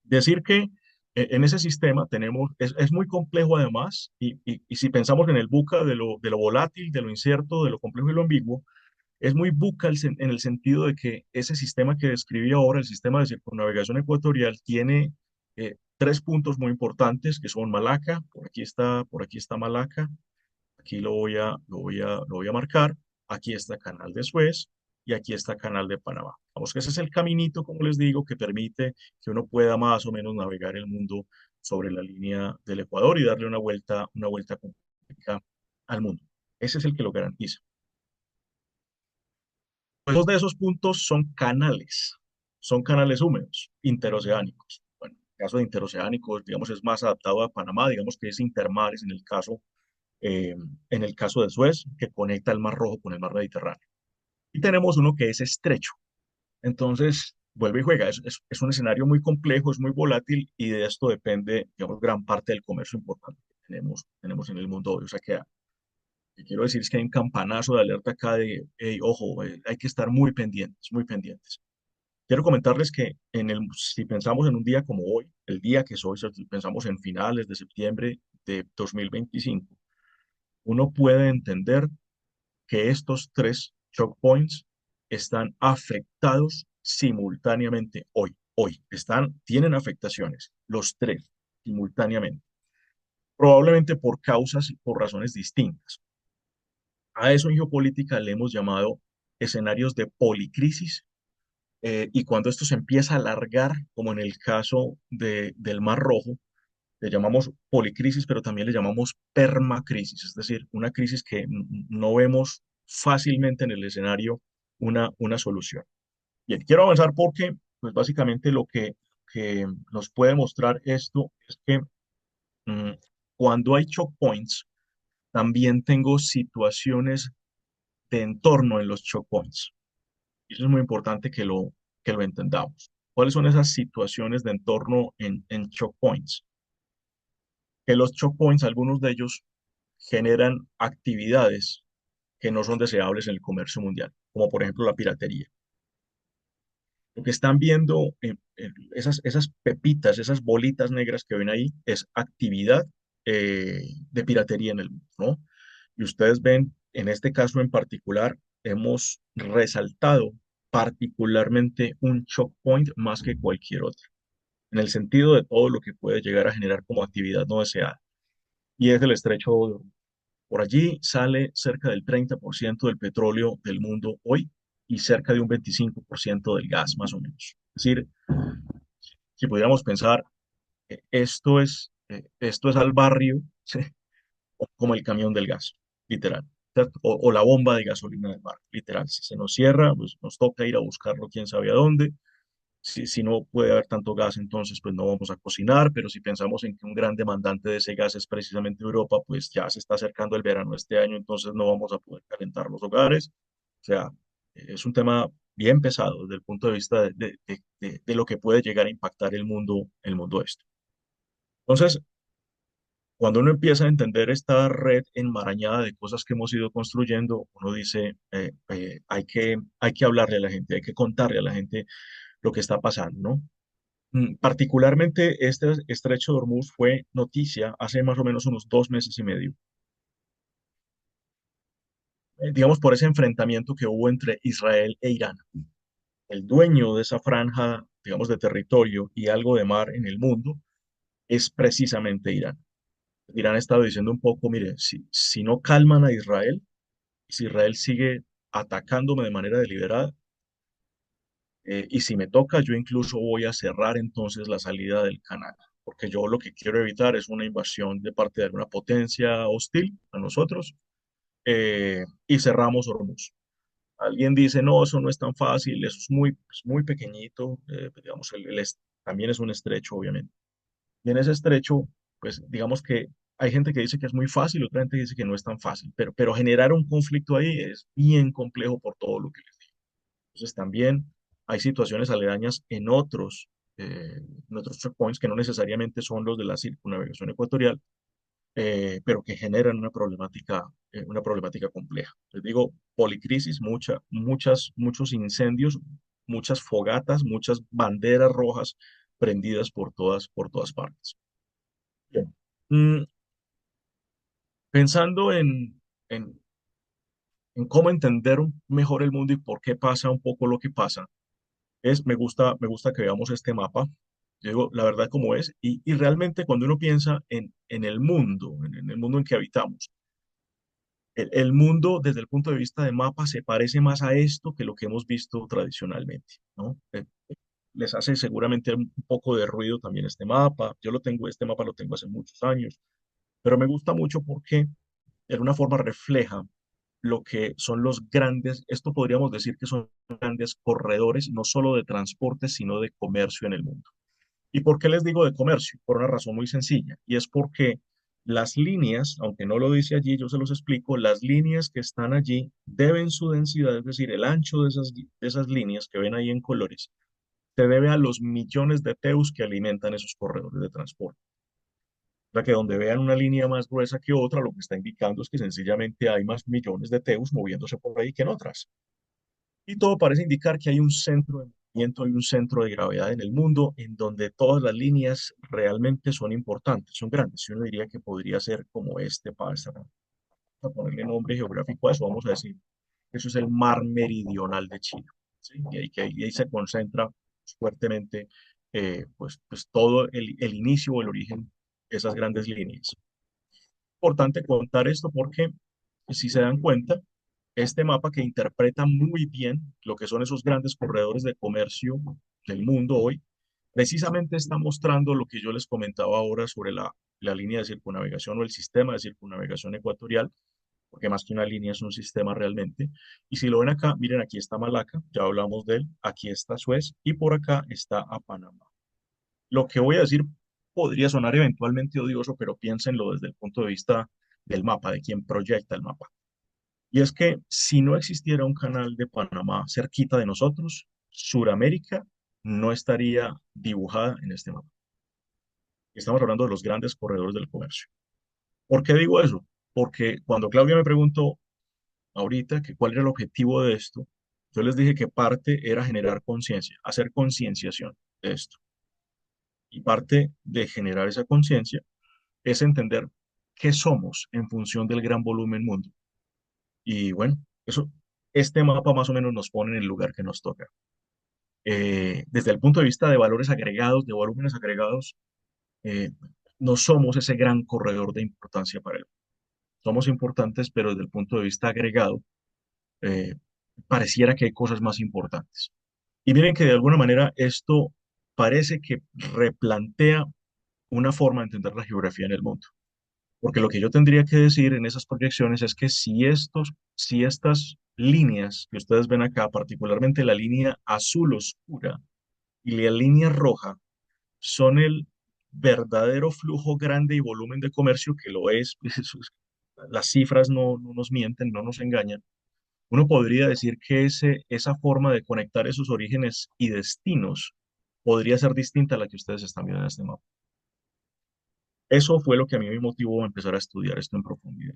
Decir que en ese sistema tenemos, es muy complejo además, y si pensamos en el buca de lo volátil, de lo incierto, de lo complejo y lo ambiguo, es muy buca en el sentido de que ese sistema que describí ahora, el sistema de circunnavegación ecuatorial, tiene tres puntos muy importantes que son Malaca, por aquí está Malaca, aquí lo voy a marcar, aquí está Canal de Suez y aquí está Canal de Panamá. Vamos que ese es el caminito, como les digo, que permite que uno pueda más o menos navegar el mundo sobre la línea del Ecuador y darle una vuelta completa al mundo. Ese es el que lo garantiza. Dos de esos puntos son canales húmedos, interoceánicos. Bueno, en el caso de interoceánicos, digamos, es más adaptado a Panamá, digamos que es intermares eh, en el caso de Suez, que conecta el Mar Rojo con el Mar Mediterráneo. Y tenemos uno que es estrecho. Entonces, vuelve y juega. Es un escenario muy complejo, es muy volátil y de esto depende, digamos, gran parte del comercio importante que tenemos en el mundo hoy. O sea que quiero decir es que hay un campanazo de alerta acá de, hey, ojo, hay que estar muy pendientes, muy pendientes. Quiero comentarles que si pensamos en un día como hoy, el día que es hoy, si pensamos en finales de septiembre de 2025, uno puede entender que estos tres choke points están afectados simultáneamente hoy, tienen afectaciones, los tres simultáneamente, probablemente por causas y por razones distintas. A eso en geopolítica le hemos llamado escenarios de policrisis y cuando esto se empieza a alargar, como en el caso del Mar Rojo, le llamamos policrisis, pero también le llamamos permacrisis, es decir, una crisis que no vemos fácilmente en el escenario una solución. Bien, quiero avanzar porque, pues básicamente que nos puede mostrar esto es que mm, cuando hay choke points, también tengo situaciones de entorno en los choke points. Y eso es muy importante que lo entendamos. ¿Cuáles son esas situaciones de entorno en choke points? Que los choke points, algunos de ellos generan actividades que no son deseables en el comercio mundial, como por ejemplo la piratería. Lo que están viendo, esas pepitas, esas bolitas negras que ven ahí, es actividad de piratería en el mundo, ¿no? Y ustedes ven, en este caso en particular, hemos resaltado particularmente un choke point más que cualquier otro, en el sentido de todo lo que puede llegar a generar como actividad no deseada. Y es el estrecho de Hormuz. Por allí sale cerca del 30% del petróleo del mundo hoy y cerca de un 25% del gas, más o menos. Es decir, si pudiéramos pensar, esto es al barrio ¿sí? Como el camión del gas, literal. ¿Cierto? O la bomba de gasolina del barrio, literal. Si se nos cierra, pues nos toca ir a buscarlo quién sabe a dónde. Si no puede haber tanto gas, entonces pues no vamos a cocinar, pero si pensamos en que un gran demandante de ese gas es precisamente Europa, pues ya se está acercando el verano este año, entonces no vamos a poder calentar los hogares. O sea, es un tema bien pesado desde el punto de vista de lo que puede llegar a impactar el mundo este. Entonces, cuando uno empieza a entender esta red enmarañada de cosas que hemos ido construyendo, uno dice, hay que hablarle a la gente, hay que contarle a la gente lo que está pasando, ¿no? Particularmente este estrecho de Hormuz fue noticia hace más o menos unos 2 meses y medio, digamos por ese enfrentamiento que hubo entre Israel e Irán. El dueño de esa franja, digamos, de territorio y algo de mar en el mundo es precisamente Irán. Irán ha estado diciendo un poco, mire, si no calman a Israel, si Israel sigue atacándome de manera deliberada, y si me toca, yo incluso voy a cerrar entonces la salida del canal, porque yo lo que quiero evitar es una invasión de parte de alguna potencia hostil a nosotros, y cerramos Hormuz. Alguien dice, no, eso no es tan fácil, eso es muy pequeñito, digamos, también es un estrecho, obviamente. Y en ese estrecho, pues digamos que hay gente que dice que es muy fácil, otra gente dice que no es tan fácil, pero generar un conflicto ahí es bien complejo por todo lo que les digo. Entonces también hay situaciones aledañas en otros checkpoints que no necesariamente son los de la circunnavegación ecuatorial, pero que generan una problemática compleja. Les digo, policrisis, muchos incendios, muchas fogatas, muchas banderas rojas prendidas por todas partes. Bien. Mm, Pensando en cómo entender mejor el mundo y por qué pasa un poco lo que pasa, me gusta que veamos este mapa. Yo digo, la verdad como es, y realmente cuando uno piensa en el mundo, en el mundo en que habitamos, el mundo desde el punto de vista de mapa se parece más a esto que lo que hemos visto tradicionalmente, ¿no? Les hace seguramente un poco de ruido también este mapa. Este mapa lo tengo hace muchos años, pero me gusta mucho porque de alguna forma refleja lo que son esto podríamos decir que son grandes corredores, no solo de transporte, sino de comercio en el mundo. ¿Y por qué les digo de comercio? Por una razón muy sencilla, y es porque las líneas, aunque no lo dice allí, yo se los explico, las líneas que están allí deben su densidad, es decir, el ancho de esas líneas que ven ahí en colores, se debe a los millones de teus que alimentan esos corredores de transporte. O sea que donde vean una línea más gruesa que otra, lo que está indicando es que sencillamente hay más millones de teus moviéndose por ahí que en otras. Y todo parece indicar que hay un centro de movimiento y un centro de gravedad en el mundo en donde todas las líneas realmente son importantes, son grandes. Y uno diría que podría ser como para ponerle nombre geográfico a eso, vamos a decir, eso es el mar meridional de China. ¿Sí? Y ahí se concentra fuertemente, pues todo el inicio o el origen de esas grandes líneas. Importante contar esto porque, si se dan cuenta, este mapa que interpreta muy bien lo que son esos grandes corredores de comercio del mundo hoy, precisamente está mostrando lo que yo les comentaba ahora sobre la línea de circunnavegación o el sistema de circunnavegación ecuatorial, porque más que una línea es un sistema realmente. Y si lo ven acá, miren, aquí está Malaca, ya hablamos de él, aquí está Suez y por acá está a Panamá. Lo que voy a decir podría sonar eventualmente odioso, pero piénsenlo desde el punto de vista del mapa, de quien proyecta el mapa. Y es que si no existiera un canal de Panamá cerquita de nosotros, Suramérica no estaría dibujada en este mapa. Estamos hablando de los grandes corredores del comercio. ¿Por qué digo eso? Porque cuando Claudia me preguntó ahorita que cuál era el objetivo de esto, yo les dije que parte era generar conciencia, hacer concienciación de esto. Y parte de generar esa conciencia es entender qué somos en función del gran volumen mundo. Y bueno, este mapa más o menos nos pone en el lugar que nos toca. Desde el punto de vista de valores agregados, de volúmenes agregados, eh, no somos ese gran corredor de importancia para él. Somos importantes, pero desde el punto de vista agregado, eh, pareciera que hay cosas más importantes. Y miren que de alguna manera esto parece que replantea una forma de entender la geografía en el mundo. Porque lo que yo tendría que decir en esas proyecciones es que si estas líneas que ustedes ven acá, particularmente la línea azul oscura y la línea roja, son el verdadero flujo grande y volumen de comercio, que lo es, las cifras no nos mienten, no nos engañan. Uno podría decir que esa forma de conectar esos orígenes y destinos podría ser distinta a la que ustedes están viendo en este mapa. Eso fue lo que a mí me motivó a empezar a estudiar esto en profundidad,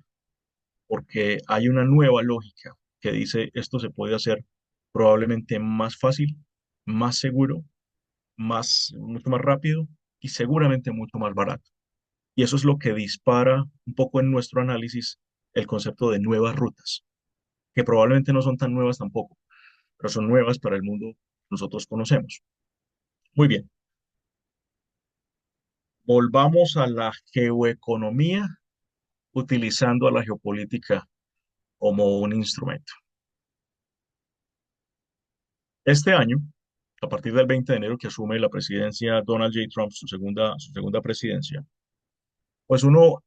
porque hay una nueva lógica que dice esto se puede hacer probablemente más fácil, más seguro mucho más rápido y seguramente mucho más barato. Y eso es lo que dispara un poco en nuestro análisis el concepto de nuevas rutas, que probablemente no son tan nuevas tampoco, pero son nuevas para el mundo que nosotros conocemos. Muy bien, volvamos a la geoeconomía utilizando a la geopolítica como un instrumento. Este año, a partir del 20 de enero que asume la presidencia Donald J. Trump, su segunda presidencia, pues uno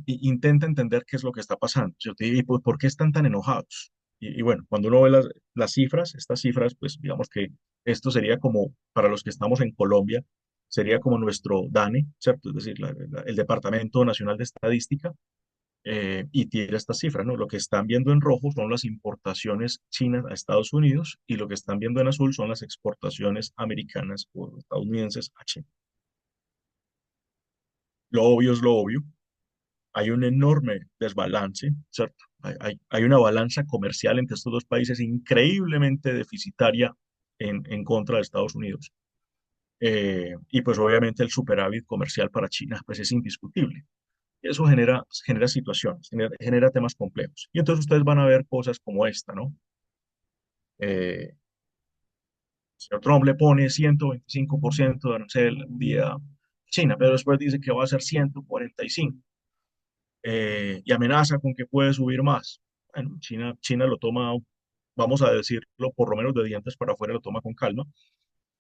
intenta entender qué es lo que está pasando, ¿cierto? Y pues, por qué están tan enojados. Y bueno, cuando uno ve las cifras, estas cifras, pues digamos que esto sería como, para los que estamos en Colombia, sería como nuestro DANE, ¿cierto? Es decir, el Departamento Nacional de Estadística, y tira estas cifras, ¿no? Lo que están viendo en rojo son las importaciones chinas a Estados Unidos y lo que están viendo en azul son las exportaciones americanas o estadounidenses a China. Lo obvio es lo obvio. Hay un enorme desbalance, ¿cierto? Hay una balanza comercial entre estos dos países increíblemente deficitaria en contra de Estados Unidos. Y pues obviamente el superávit comercial para China pues es indiscutible. Eso genera situaciones, genera temas complejos. Y entonces ustedes van a ver cosas como esta, ¿no? El señor Trump le pone 125% de arancel vía China, pero después dice que va a ser 145, y amenaza con que puede subir más. Bueno, China lo toma, vamos a decirlo, por lo menos de dientes para afuera, lo toma con calma.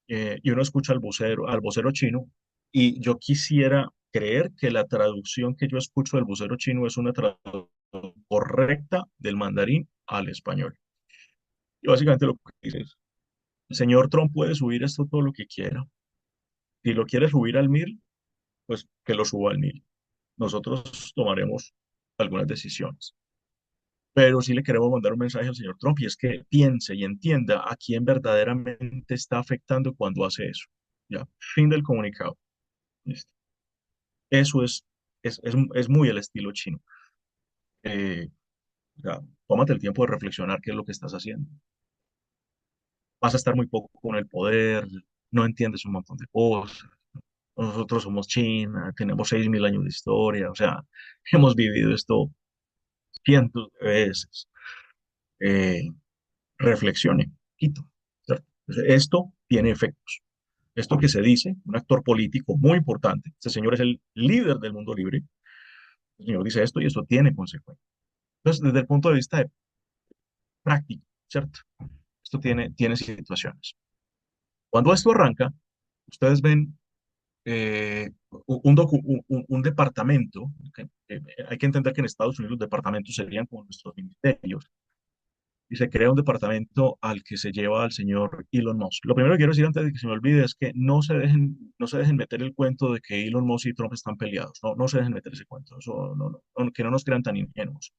Y uno escucha al vocero chino, y yo quisiera creer que la traducción que yo escucho del vocero chino es una traducción correcta del mandarín al español. Y básicamente lo que dice es, el señor Trump puede subir esto todo lo que quiera. Si lo quiere subir al 1000, pues que lo suba al 1000. Nosotros tomaremos algunas decisiones. Pero sí le queremos mandar un mensaje al señor Trump, y es que piense y entienda a quién verdaderamente está afectando cuando hace eso. Ya, fin del comunicado. Listo. Eso es muy el estilo chino. Eh, o sea, tómate el tiempo de reflexionar qué es lo que estás haciendo. Vas a estar muy poco con el poder, no entiendes un montón de cosas. Nosotros somos China, tenemos 6.000 años de historia, o sea, hemos vivido esto cientos de veces. Eh, Reflexione, poquito, ¿cierto? Entonces, esto tiene efectos. Esto que se dice, un actor político muy importante, este señor es el líder del mundo libre, el señor dice esto y esto tiene consecuencias. Entonces, desde el punto de vista práctico, ¿cierto? Esto tiene situaciones. Cuando esto arranca, ustedes ven un departamento, hay que entender que en Estados Unidos los departamentos serían como nuestros ministerios, y se crea un departamento al que se lleva al señor Elon Musk. Lo primero que quiero decir antes de que se me olvide es que no se dejen meter el cuento de que Elon Musk y Trump están peleados. No, no se dejen meter ese cuento. Eso, que no nos crean tan ingenuos.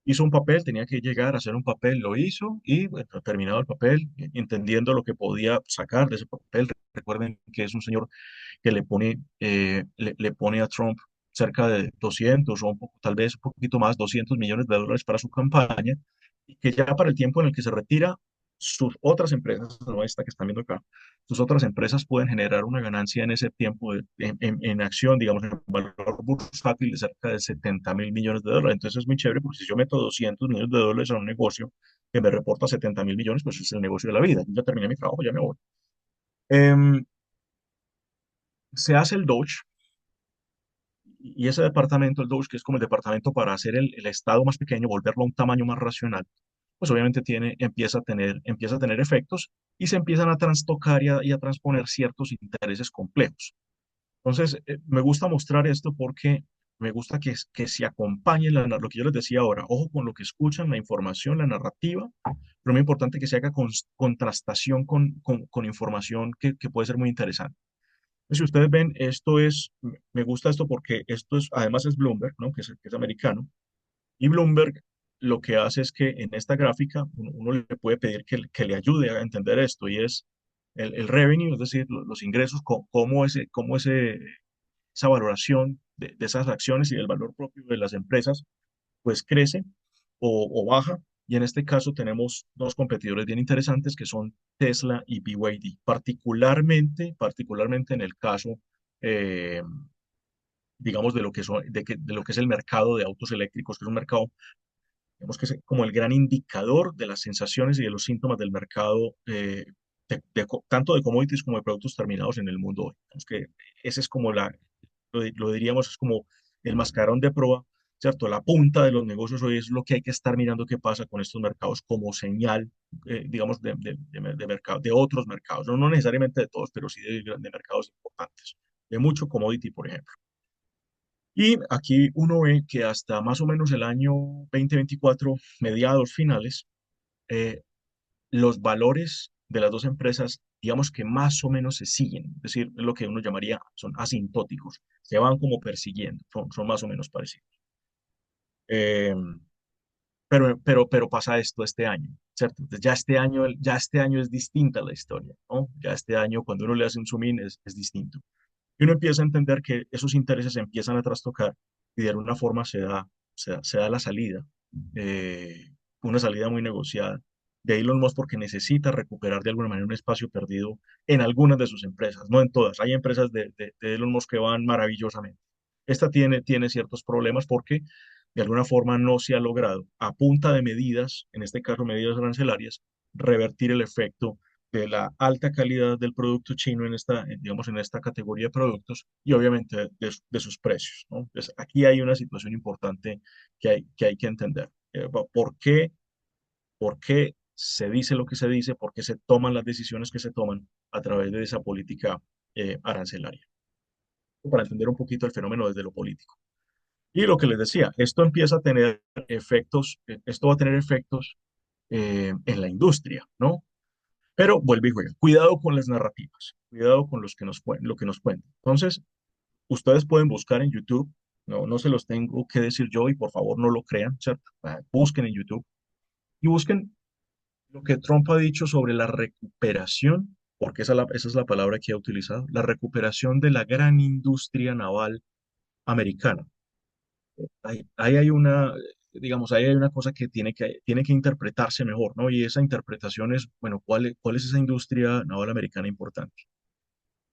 Hizo un papel, tenía que llegar a hacer un papel, lo hizo y bueno, terminado el papel, entendiendo lo que podía sacar de ese papel. Recuerden que es un señor que le pone a Trump cerca de 200 o tal vez un poquito más, 200 millones de dólares para su campaña, y que ya para el tiempo en el que se retira, sus otras empresas, no esta que están viendo acá, sus otras empresas pueden generar una ganancia en ese tiempo en acción, digamos, en valor bursátil de cerca de 70.000 millones de dólares. Entonces es muy chévere porque si yo meto 200 millones de dólares a un negocio que me reporta 70.000 millones, pues es el negocio de la vida. Yo ya terminé mi trabajo, ya me voy. Em, Se hace el Doge, y ese departamento, el Doge, que es como el departamento para hacer el estado más pequeño, volverlo a un tamaño más racional, pues obviamente empieza a tener efectos, y se empiezan a trastocar y a transponer ciertos intereses complejos. Entonces, me gusta mostrar esto porque me gusta que se acompañe lo que yo les decía ahora, ojo con lo que escuchan, la información, la narrativa, pero muy importante que se haga contrastación con información que puede ser muy interesante. Si ustedes ven, me gusta esto porque además es Bloomberg, ¿no? Que es americano, y Bloomberg lo que hace es que en esta gráfica uno le puede pedir que le ayude a entender esto, y es el revenue, es decir, los ingresos, esa valoración de esas acciones y del valor propio de las empresas, pues crece o baja Y en este caso tenemos dos competidores bien interesantes que son Tesla y BYD, particularmente en el caso, eh, digamos, de lo que es el mercado de autos eléctricos, que es un mercado, digamos, que es como el gran indicador de las sensaciones y de los síntomas del mercado, tanto de commodities como de productos terminados en el mundo hoy. Digamos que ese es como lo diríamos, es como el mascarón de proa, ¿cierto? La punta de los negocios hoy es lo que hay que estar mirando qué pasa con estos mercados como señal, digamos, de mercado, de otros mercados, no, no necesariamente de todos, pero sí de mercados importantes, de mucho commodity, por ejemplo. Y aquí uno ve que hasta más o menos el año 2024, mediados finales, eh, los valores de las dos empresas, digamos que más o menos se siguen, es decir, es lo que uno llamaría, son asintóticos, se van como persiguiendo, son más o menos parecidos. Eh, pero pasa esto este año, ¿cierto? Entonces ya este año es distinta la historia, ¿no? Ya este año, cuando uno le hace un zoom in, es distinto. Y uno empieza a entender que esos intereses se empiezan a trastocar y de alguna forma se da la salida, eh, una salida muy negociada de Elon Musk porque necesita recuperar de alguna manera un espacio perdido en algunas de sus empresas, no en todas. Hay empresas de Elon Musk que van maravillosamente. Esta tiene ciertos problemas porque de alguna forma no se ha logrado, a punta de medidas, en este caso medidas arancelarias, revertir el efecto de la alta calidad del producto chino digamos, en esta categoría de productos y obviamente de sus precios, ¿no? Entonces, aquí hay una situación importante que hay que entender. ¿Por qué se dice lo que se dice? ¿Por qué se toman las decisiones que se toman a través de esa política arancelaria? Para entender un poquito el fenómeno desde lo político. Y lo que les decía, esto empieza a tener efectos, esto va a tener efectos en la industria, ¿no? Pero vuelve y juega. Cuidado con las narrativas, cuidado con lo que nos cuentan. Entonces, ustedes pueden buscar en YouTube, no, no se los tengo que decir yo y por favor no lo crean, ¿cierto? Busquen en YouTube y busquen lo que Trump ha dicho sobre la recuperación, porque esa es la palabra que ha utilizado, la recuperación de la gran industria naval americana. Ahí hay una, digamos, ahí hay una cosa que tiene que interpretarse mejor, ¿no? Y esa interpretación es, bueno, cuál es esa industria naval americana importante?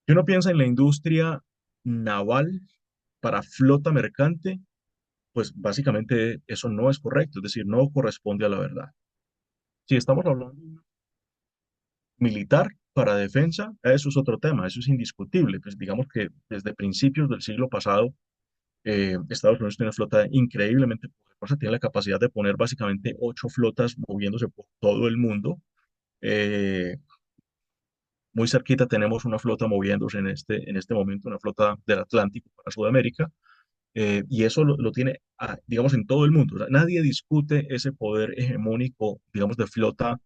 Si uno piensa en la industria naval para flota mercante, pues básicamente eso no es correcto, es decir, no corresponde a la verdad. Si estamos hablando de militar para defensa, eso es otro tema, eso es indiscutible. Pues digamos que desde principios del siglo pasado, Estados Unidos tiene una flota increíblemente poderosa, tiene la capacidad de poner básicamente 8 flotas moviéndose por todo el mundo. Eh, Muy cerquita tenemos una flota moviéndose en este momento, una flota del Atlántico para Sudamérica, y eso lo tiene, digamos, en todo el mundo. O sea, nadie discute ese poder hegemónico, digamos, de flota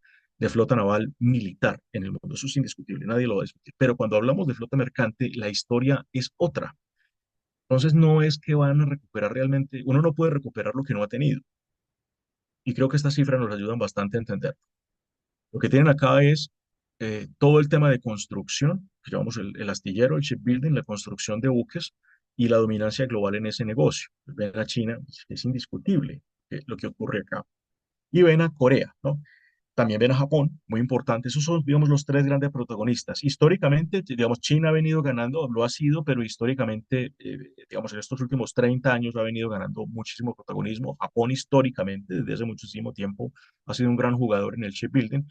naval militar en el mundo. Eso es indiscutible, nadie lo va a discutir. Pero cuando hablamos de flota mercante, la historia es otra. Entonces no es que van a recuperar realmente, uno no puede recuperar lo que no ha tenido. Y creo que estas cifras nos ayudan bastante a entender. Lo que tienen acá es todo el tema de construcción, que llamamos el astillero, el shipbuilding, la construcción de buques y la dominancia global en ese negocio. Ven a China, es indiscutible lo que ocurre acá. Y ven a Corea, ¿no? También ven a Japón, muy importante. Esos son, digamos, los tres grandes protagonistas. Históricamente, digamos, China ha venido ganando, lo ha sido, pero históricamente, digamos, en estos últimos 30 años ha venido ganando muchísimo protagonismo. Japón históricamente, desde hace muchísimo tiempo, ha sido un gran jugador en el shipbuilding.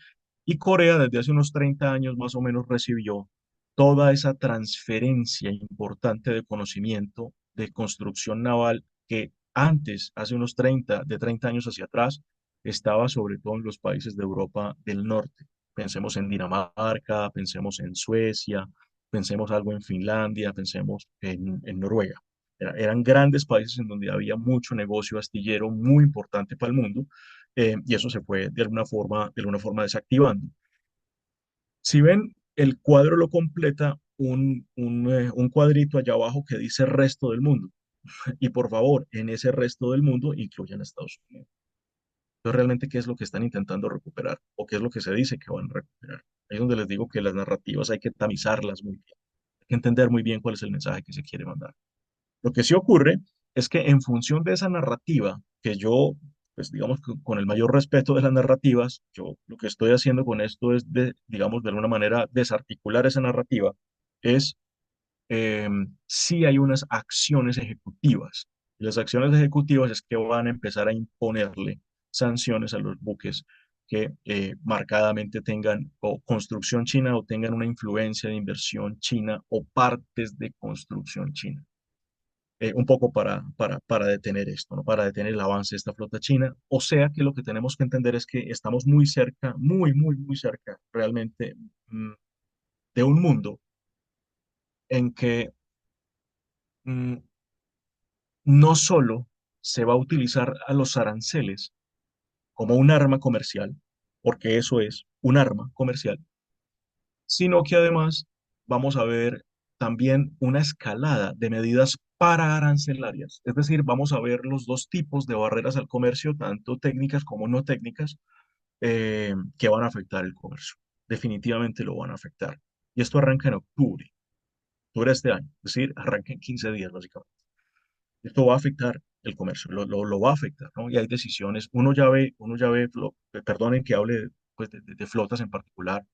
Y Corea, desde hace unos 30 años más o menos, recibió toda esa transferencia importante de conocimiento de construcción naval que antes, hace unos 30 años hacia atrás, estaba sobre todo en los países de Europa del Norte. Pensemos en Dinamarca, pensemos en Suecia, pensemos algo en Finlandia, pensemos en Noruega. Eran grandes países en donde había mucho negocio astillero muy importante para el mundo, y eso se fue de alguna forma desactivando. Si ven, el cuadro lo completa un cuadrito allá abajo que dice resto del mundo. Y por favor, en ese resto del mundo incluyan a Estados Unidos. Entonces, realmente, ¿qué es lo que están intentando recuperar? ¿O qué es lo que se dice que van a recuperar? Ahí es donde les digo que las narrativas hay que tamizarlas muy bien. Hay que entender muy bien cuál es el mensaje que se quiere mandar. Lo que sí ocurre es que en función de esa narrativa que yo pues digamos que con el mayor respeto de las narrativas, yo lo que estoy haciendo con esto es digamos, de alguna manera desarticular esa narrativa, es sí hay unas acciones ejecutivas. Y las acciones ejecutivas es que van a empezar a imponerle sanciones a los buques que marcadamente tengan o construcción china o tengan una influencia de inversión china o partes de construcción china. Un poco para detener esto, ¿no? Para detener el avance de esta flota china. O sea que lo que tenemos que entender es que estamos muy cerca, muy cerca realmente mm, de un mundo en que mm, no solo se va a utilizar a los aranceles como un arma comercial, porque eso es un arma comercial, sino que además vamos a ver también una escalada de medidas pararancelarias. Es decir, vamos a ver los dos tipos de barreras al comercio, tanto técnicas como no técnicas, que van a afectar el comercio. Definitivamente lo van a afectar. Y esto arranca en octubre de este año, es decir, arranca en 15 días, básicamente. Esto va a afectar el comercio, lo va a afectar, ¿no? Y hay decisiones, perdonen que hable pues, de flotas en particular,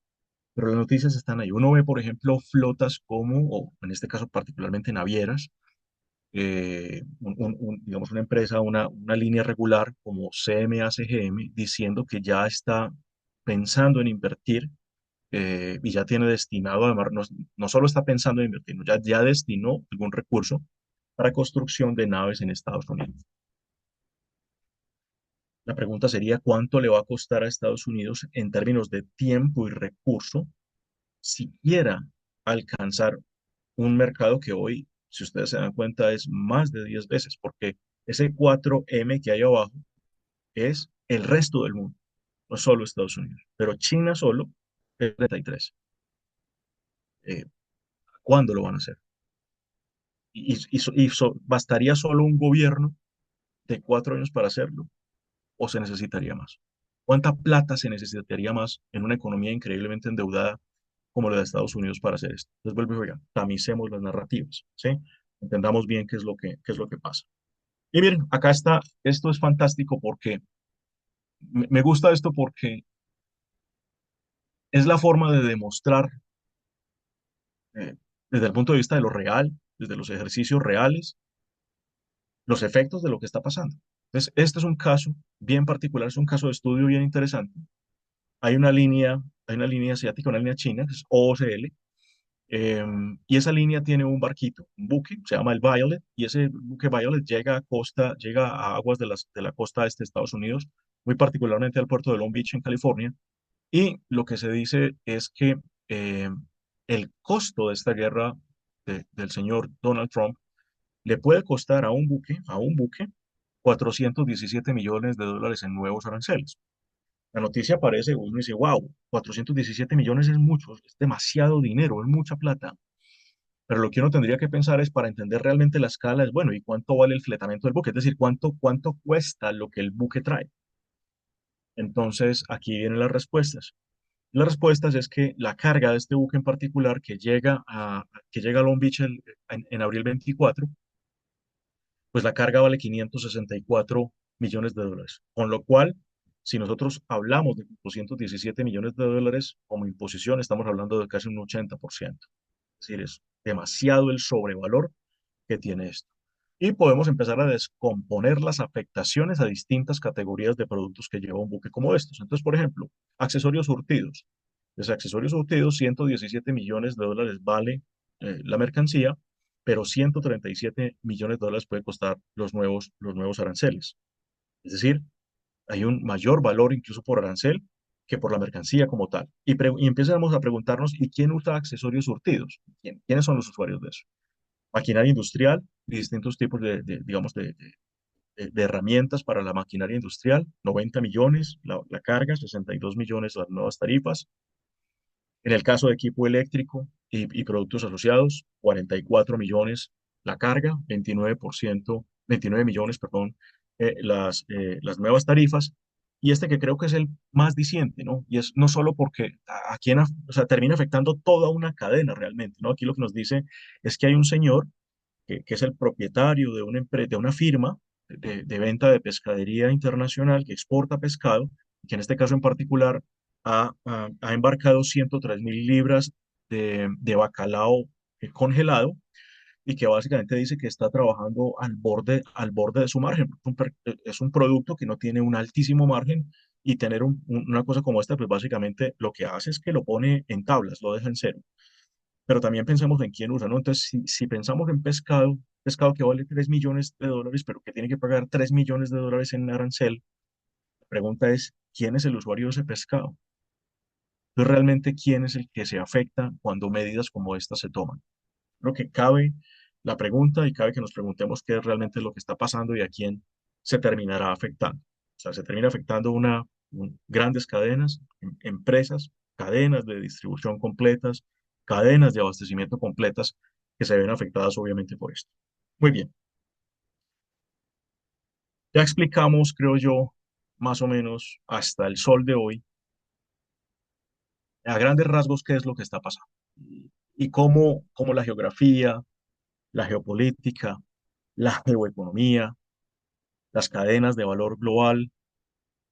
pero las noticias están ahí. Uno ve, por ejemplo, flotas como, o en este caso particularmente navieras, digamos una empresa, una línea regular como CMA CGM, diciendo que ya está pensando en invertir y ya tiene destinado, además, no solo está pensando en invertir, no, ya destinó algún recurso para construcción de naves en Estados Unidos. La pregunta sería, ¿cuánto le va a costar a Estados Unidos en términos de tiempo y recurso siquiera alcanzar un mercado que hoy, si ustedes se dan cuenta, es más de 10 veces, porque ese 4M que hay abajo es el resto del mundo, no solo Estados Unidos, pero China solo es 33. Eh, ¿Cuándo lo van a hacer? ¿Bastaría solo un gobierno de 4 años para hacerlo? ¿O se necesitaría más? ¿Cuánta plata se necesitaría más en una economía increíblemente endeudada como la de Estados Unidos para hacer esto? Entonces, vuelvo a tamicemos las narrativas, ¿sí? Entendamos bien qué es lo que pasa. Y miren, acá está, esto es fantástico porque me gusta esto porque es la forma de demostrar eh, desde el punto de vista de lo real, desde los ejercicios reales, los efectos de lo que está pasando. Entonces, este es un caso bien particular, es un caso de estudio bien interesante. Hay una línea asiática, una línea china, que es OOCL, y esa línea tiene un barquito, un buque, se llama el Violet, y ese buque Violet llega a aguas de la costa este de Estados Unidos, muy particularmente al puerto de Long Beach, en California, y lo que se dice es que el costo de esta guerra del señor Donald Trump le puede costar a un buque, 417 millones de dólares en nuevos aranceles. La noticia aparece, uno dice, wow, 417 millones es mucho, es demasiado dinero, es mucha plata. Pero lo que uno tendría que pensar es, para entender realmente la escala, es, bueno, ¿y cuánto vale el fletamento del buque? Es decir, ¿cuánto cuesta lo que el buque trae? Entonces, aquí vienen las respuestas. Las respuestas es que la carga de este buque en particular, que llega a Long Beach en abril 24, pues la carga vale 564 millones de dólares. Con lo cual, si nosotros hablamos de 217 millones de dólares como imposición, estamos hablando de casi un 80%. Es decir, es demasiado el sobrevalor que tiene esto. Y podemos empezar a descomponer las afectaciones a distintas categorías de productos que lleva un buque como estos. Entonces, por ejemplo, accesorios surtidos. Los accesorios surtidos, 117 millones de dólares vale la mercancía, pero 137 millones de dólares puede costar los nuevos aranceles. Es decir, hay un mayor valor incluso por arancel que por la mercancía como tal. Y empezamos a preguntarnos, ¿y quién usa accesorios surtidos? ¿Quiénes son los usuarios de eso? Maquinaria industrial y distintos tipos digamos, de herramientas para la maquinaria industrial, 90 millones la carga, 62 millones las nuevas tarifas. En el caso de equipo eléctrico y productos asociados, 44 millones la carga, 29 millones, perdón, las nuevas tarifas. Y este que creo que es el más diciente, ¿no? Y es no solo porque o sea, termina afectando toda una cadena realmente, ¿no? Aquí lo que nos dice es que hay un señor que es el propietario de una firma, de venta de pescadería internacional que exporta pescado, que en este caso en particular ha embarcado 103.000 libras de bacalao congelado y que básicamente dice que está trabajando al borde de su margen. Es un producto que no tiene un altísimo margen y tener una cosa como esta, pues básicamente lo que hace es que lo pone en tablas, lo deja en cero. Pero también pensemos en quién usa, ¿no? Entonces, si pensamos en pescado, pescado que vale 3 millones de dólares, pero que tiene que pagar 3 millones de dólares en arancel, la pregunta es, ¿quién es el usuario de ese pescado? Entonces, realmente, ¿quién es el que se afecta cuando medidas como estas se toman? Creo que cabe la pregunta y cabe que nos preguntemos qué es realmente lo que está pasando y a quién se terminará afectando. O sea, se termina afectando grandes cadenas, empresas, cadenas de distribución completas, cadenas de abastecimiento completas que se ven afectadas obviamente por esto. Muy bien, ya explicamos, creo yo, más o menos hasta el sol de hoy, a grandes rasgos, qué es lo que está pasando y cómo la geografía, la geopolítica, la geoeconomía, las cadenas de valor global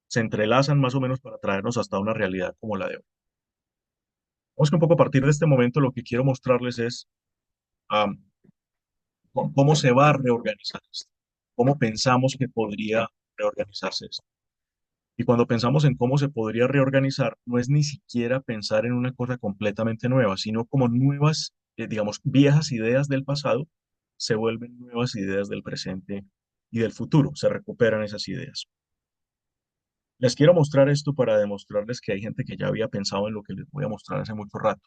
se entrelazan más o menos para traernos hasta una realidad como la de hoy. Vamos que un poco a partir de este momento lo que quiero mostrarles es am, cómo se va a reorganizar esto, cómo pensamos que podría reorganizarse esto. Y cuando pensamos en cómo se podría reorganizar, no es ni siquiera pensar en una cosa completamente nueva, sino como nuevas, digamos, viejas ideas del pasado se vuelven nuevas ideas del presente y del futuro, se recuperan esas ideas. Les quiero mostrar esto para demostrarles que hay gente que ya había pensado en lo que les voy a mostrar hace mucho rato.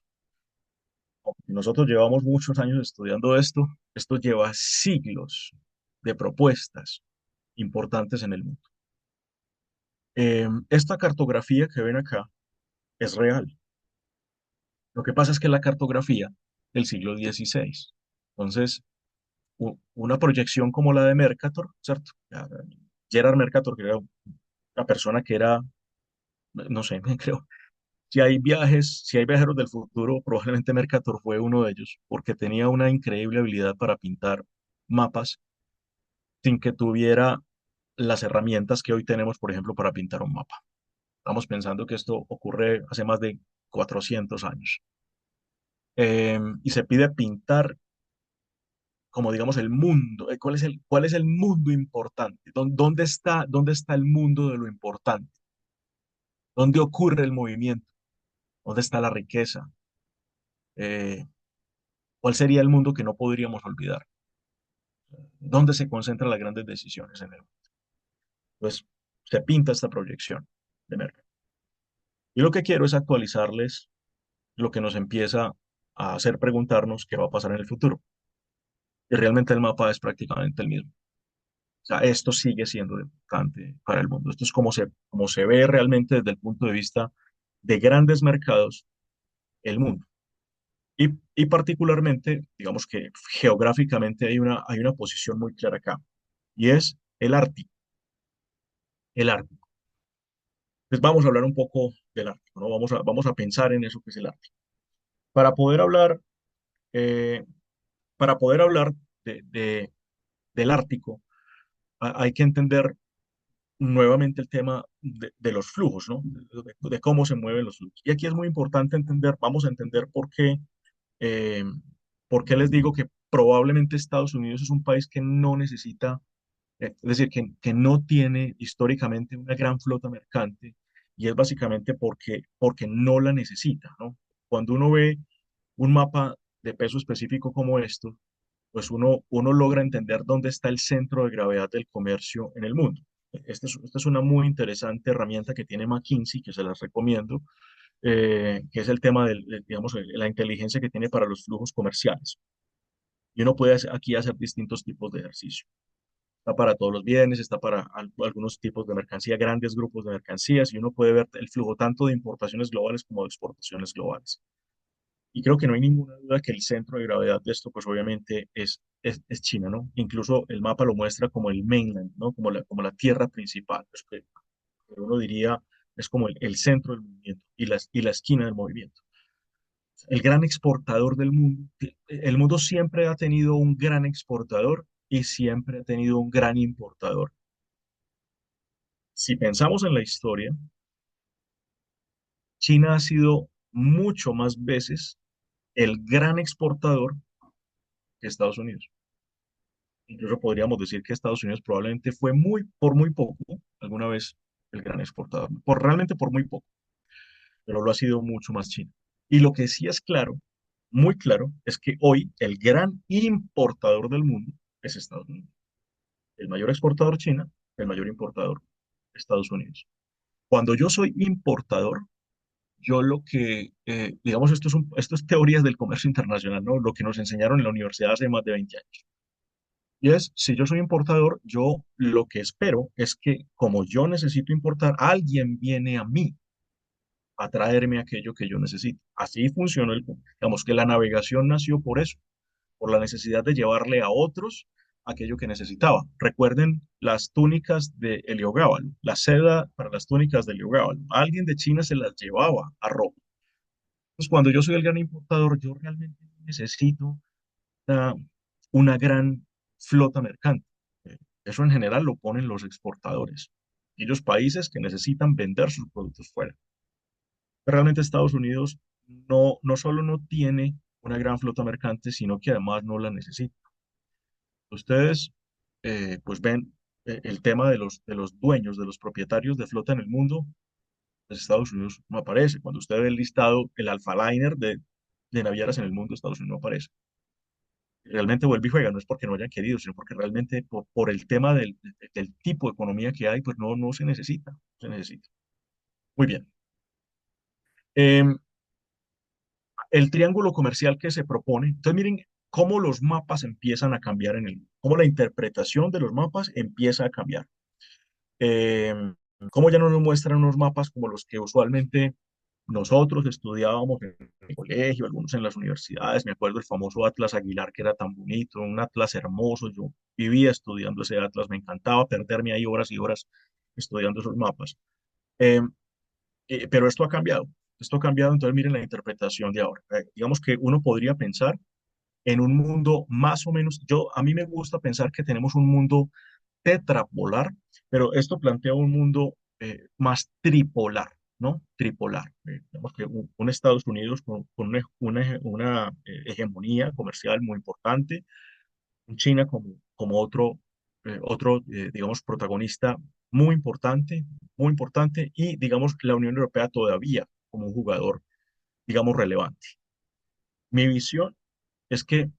Nosotros llevamos muchos años estudiando esto. Esto lleva siglos de propuestas importantes en el mundo. Esta cartografía que ven acá es real. Lo que pasa es que la cartografía del siglo XVI. Entonces, una proyección como la de Mercator, ¿cierto? Gerard Mercator, que era la persona que era, no sé, creo. Si hay viajeros del futuro, probablemente Mercator fue uno de ellos, porque tenía una increíble habilidad para pintar mapas sin que tuviera las herramientas que hoy tenemos, por ejemplo, para pintar un mapa. Estamos pensando que esto ocurre hace más de 400 años. Y se pide pintar, como digamos, el mundo. ¿Cuál es el mundo importante? ¿Dónde está el mundo de lo importante? ¿Dónde ocurre el movimiento? ¿Dónde está la riqueza? Eh, ¿Cuál sería el mundo que no podríamos olvidar? ¿Dónde se concentran las grandes decisiones en el mundo? Entonces, se pinta esta proyección de mercado. Y lo que quiero es actualizarles lo que nos empieza a hacer preguntarnos qué va a pasar en el futuro. Y realmente el mapa es prácticamente el mismo. O sea, esto sigue siendo importante para el mundo. Esto es como se ve realmente desde el punto de vista de grandes mercados, el mundo. Y particularmente, digamos que geográficamente hay una posición muy clara acá, y es el Ártico. El Ártico. Pues vamos a hablar un poco del Ártico, ¿no? Vamos a pensar en eso que es el Ártico. Para poder hablar, eh, para poder hablar del Ártico, hay que entender nuevamente el tema de los flujos, ¿no? De cómo se mueven los flujos. Y aquí es muy importante entender, vamos a entender eh, por qué les digo que probablemente Estados Unidos es un país que no necesita, es decir, que no tiene históricamente una gran flota mercante, y es básicamente porque no la necesita, ¿no? Cuando uno ve un mapa de peso específico como esto, pues uno logra entender dónde está el centro de gravedad del comercio en el mundo. Esta es una muy interesante herramienta que tiene McKinsey, que se las recomiendo, que es el tema digamos, la inteligencia que tiene para los flujos comerciales. Y uno puede aquí hacer distintos tipos de ejercicio. Está para todos los bienes, está para algunos tipos de mercancía, grandes grupos de mercancías, y uno puede ver el flujo tanto de importaciones globales como de exportaciones globales. Y creo que no hay ninguna duda que el centro de gravedad de esto, pues obviamente es China, ¿no? Incluso el mapa lo muestra como el mainland, ¿no? Como la tierra principal, pues que uno diría es como el centro del movimiento y la esquina del movimiento. El gran exportador del mundo, el mundo siempre ha tenido un gran exportador y siempre ha tenido un gran importador. Si pensamos en la historia, China ha sido mucho más veces el gran exportador que Estados Unidos. Incluso podríamos decir que Estados Unidos probablemente fue por muy poco, alguna vez el gran exportador, realmente por muy poco, pero lo ha sido mucho más China. Y lo que sí es claro, muy claro, es que hoy el gran importador del mundo es Estados Unidos. El mayor exportador China, el mayor importador Estados Unidos. Cuando yo soy importador, yo lo que, digamos, esto es teorías del comercio internacional, ¿no? Lo que nos enseñaron en la universidad hace más de 20 años. Y es, si yo soy importador, yo lo que espero es que como yo necesito importar, alguien viene a mí a traerme aquello que yo necesito. Así funcionó digamos que la navegación nació por eso, por la necesidad de llevarle a otros aquello que necesitaba. Recuerden las túnicas de Heliogábalo, la seda para las túnicas de Heliogábalo. Alguien de China se las llevaba a Roma. Entonces, cuando yo soy el gran importador, yo realmente necesito una, una gran flota mercante. Eso en general lo ponen los exportadores y los países que necesitan vender sus productos fuera. Realmente Estados Unidos no solo no tiene una gran flota mercante, sino que además no la necesita. Ustedes pues ven el tema de los dueños, de los propietarios de flota en el mundo, pues Estados Unidos no aparece. Cuando usted ve el listado, el Alphaliner de navieras en el mundo, Estados Unidos no aparece. Realmente vuelve y juega, no es porque no hayan querido, sino porque realmente por el tema del tipo de economía que hay, pues no se necesita, no se necesita. Muy bien. Em, el triángulo comercial que se propone. Entonces, miren cómo los mapas empiezan a cambiar cómo la interpretación de los mapas empieza a cambiar. Eh, Cómo ya no nos muestran unos mapas como los que usualmente nosotros estudiábamos en el colegio, algunos en las universidades. Me acuerdo el famoso Atlas Aguilar, que era tan bonito, un atlas hermoso. Yo vivía estudiando ese atlas, me encantaba perderme ahí horas y horas estudiando esos mapas. Eh, pero esto ha cambiado. Esto ha cambiado, entonces miren la interpretación de ahora. Digamos que uno podría pensar en un mundo más o menos, a mí me gusta pensar que tenemos un mundo tetrapolar, pero esto plantea un mundo más tripolar, ¿no? Tripolar. Digamos que un Estados Unidos con una hegemonía comercial muy importante, un China como digamos, protagonista muy importante, y, digamos, la Unión Europea todavía como un jugador, digamos, relevante. Mi visión es que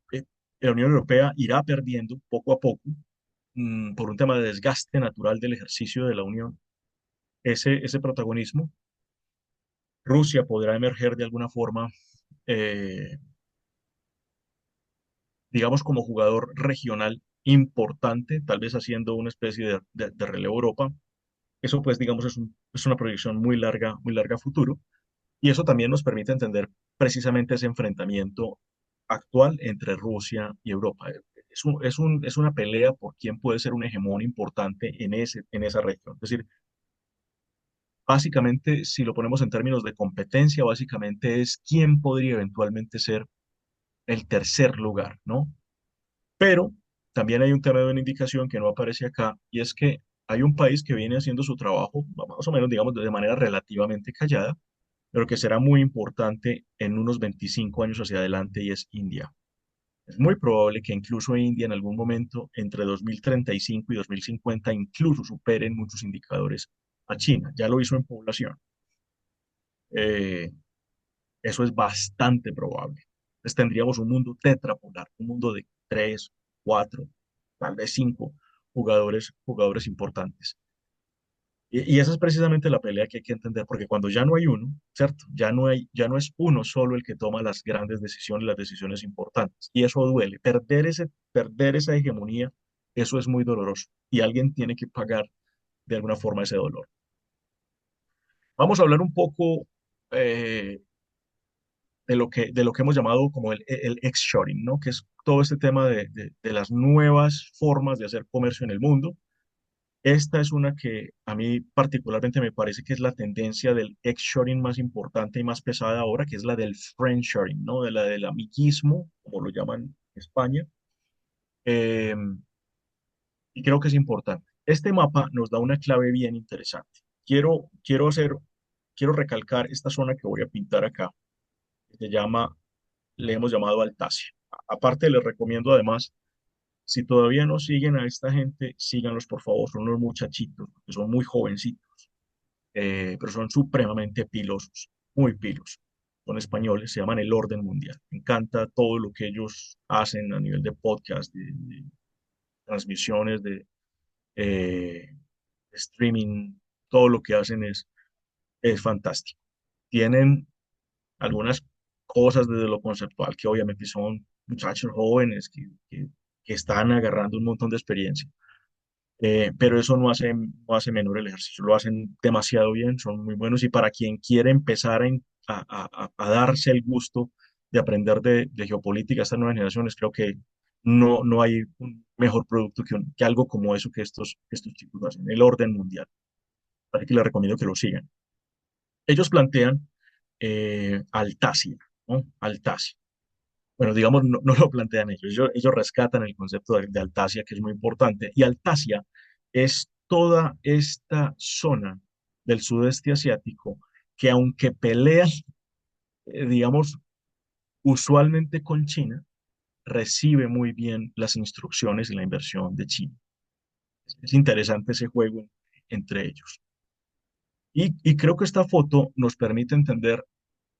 la Unión Europea irá perdiendo poco a poco por un tema de desgaste natural del ejercicio de la Unión, ese protagonismo. Rusia podrá emerger de alguna forma, eh, digamos, como jugador regional importante, tal vez haciendo una especie de relevo a Europa. Eso, pues, digamos, es una proyección muy larga a futuro. Y eso también nos permite entender precisamente ese enfrentamiento actual entre Rusia y Europa. Es una pelea por quién puede ser un hegemón importante en esa región. Es decir, básicamente, si lo ponemos en términos de competencia, básicamente es quién podría eventualmente ser el tercer lugar, ¿no? Pero también hay un tema de una indicación que no aparece acá, y es que hay un país que viene haciendo su trabajo, más o menos, digamos, de manera relativamente callada, pero que será muy importante en unos 25 años hacia adelante, y es India. Es muy probable que incluso India en algún momento entre 2035 y 2050 incluso superen muchos indicadores a China. Ya lo hizo en población. Eh, Eso es bastante probable. Entonces tendríamos un mundo tetrapolar, un mundo de tres, cuatro, tal vez cinco jugadores importantes. Y esa es precisamente la pelea que hay que entender, porque cuando ya no hay uno, ¿cierto? Ya no es uno solo el que toma las grandes decisiones, las decisiones importantes. Y eso duele. Perder esa hegemonía, eso es muy doloroso. Y alguien tiene que pagar de alguna forma ese dolor. Vamos a hablar un poco eh, de lo que hemos llamado como el X-Shoring, ¿no? Que es todo este tema de las nuevas formas de hacer comercio en el mundo. Esta es una que a mí particularmente me parece que es la tendencia del X-Shoring más importante y más pesada ahora, que es la del Friendshoring, ¿no? De la del amiguismo, como lo llaman en España. y creo que es importante. Este mapa nos da una clave bien interesante. Quiero recalcar esta zona que voy a pintar acá, que le hemos llamado Altasia. Aparte, les recomiendo además, si todavía no siguen a esta gente, síganlos por favor, son unos muchachitos, que son muy jovencitos, pero son supremamente pilosos, muy pilos. Son españoles, se llaman El Orden Mundial. Me encanta todo lo que ellos hacen a nivel de podcast, de transmisiones, de eh, streaming, todo lo que hacen es fantástico. Tienen algunas cosas desde lo conceptual que obviamente son muchachos jóvenes que están agarrando un montón de experiencia. Pero eso no hace menor el ejercicio, lo hacen demasiado bien, son muy buenos y para quien quiere empezar a darse el gusto de aprender de geopolítica a estas nuevas generaciones, creo que no hay un mejor producto que algo como eso que estos chicos hacen, el orden mundial. Así que les recomiendo que lo sigan. Ellos plantean Altasia, ¿no? Altasia. Bueno, digamos, no lo plantean ellos rescatan el concepto de Altasia, que es muy importante. Y Altasia es toda esta zona del sudeste asiático que aunque pelea, digamos, usualmente con China, recibe muy bien las instrucciones y la inversión de China. Es interesante ese juego entre ellos. Y creo que esta foto nos permite entender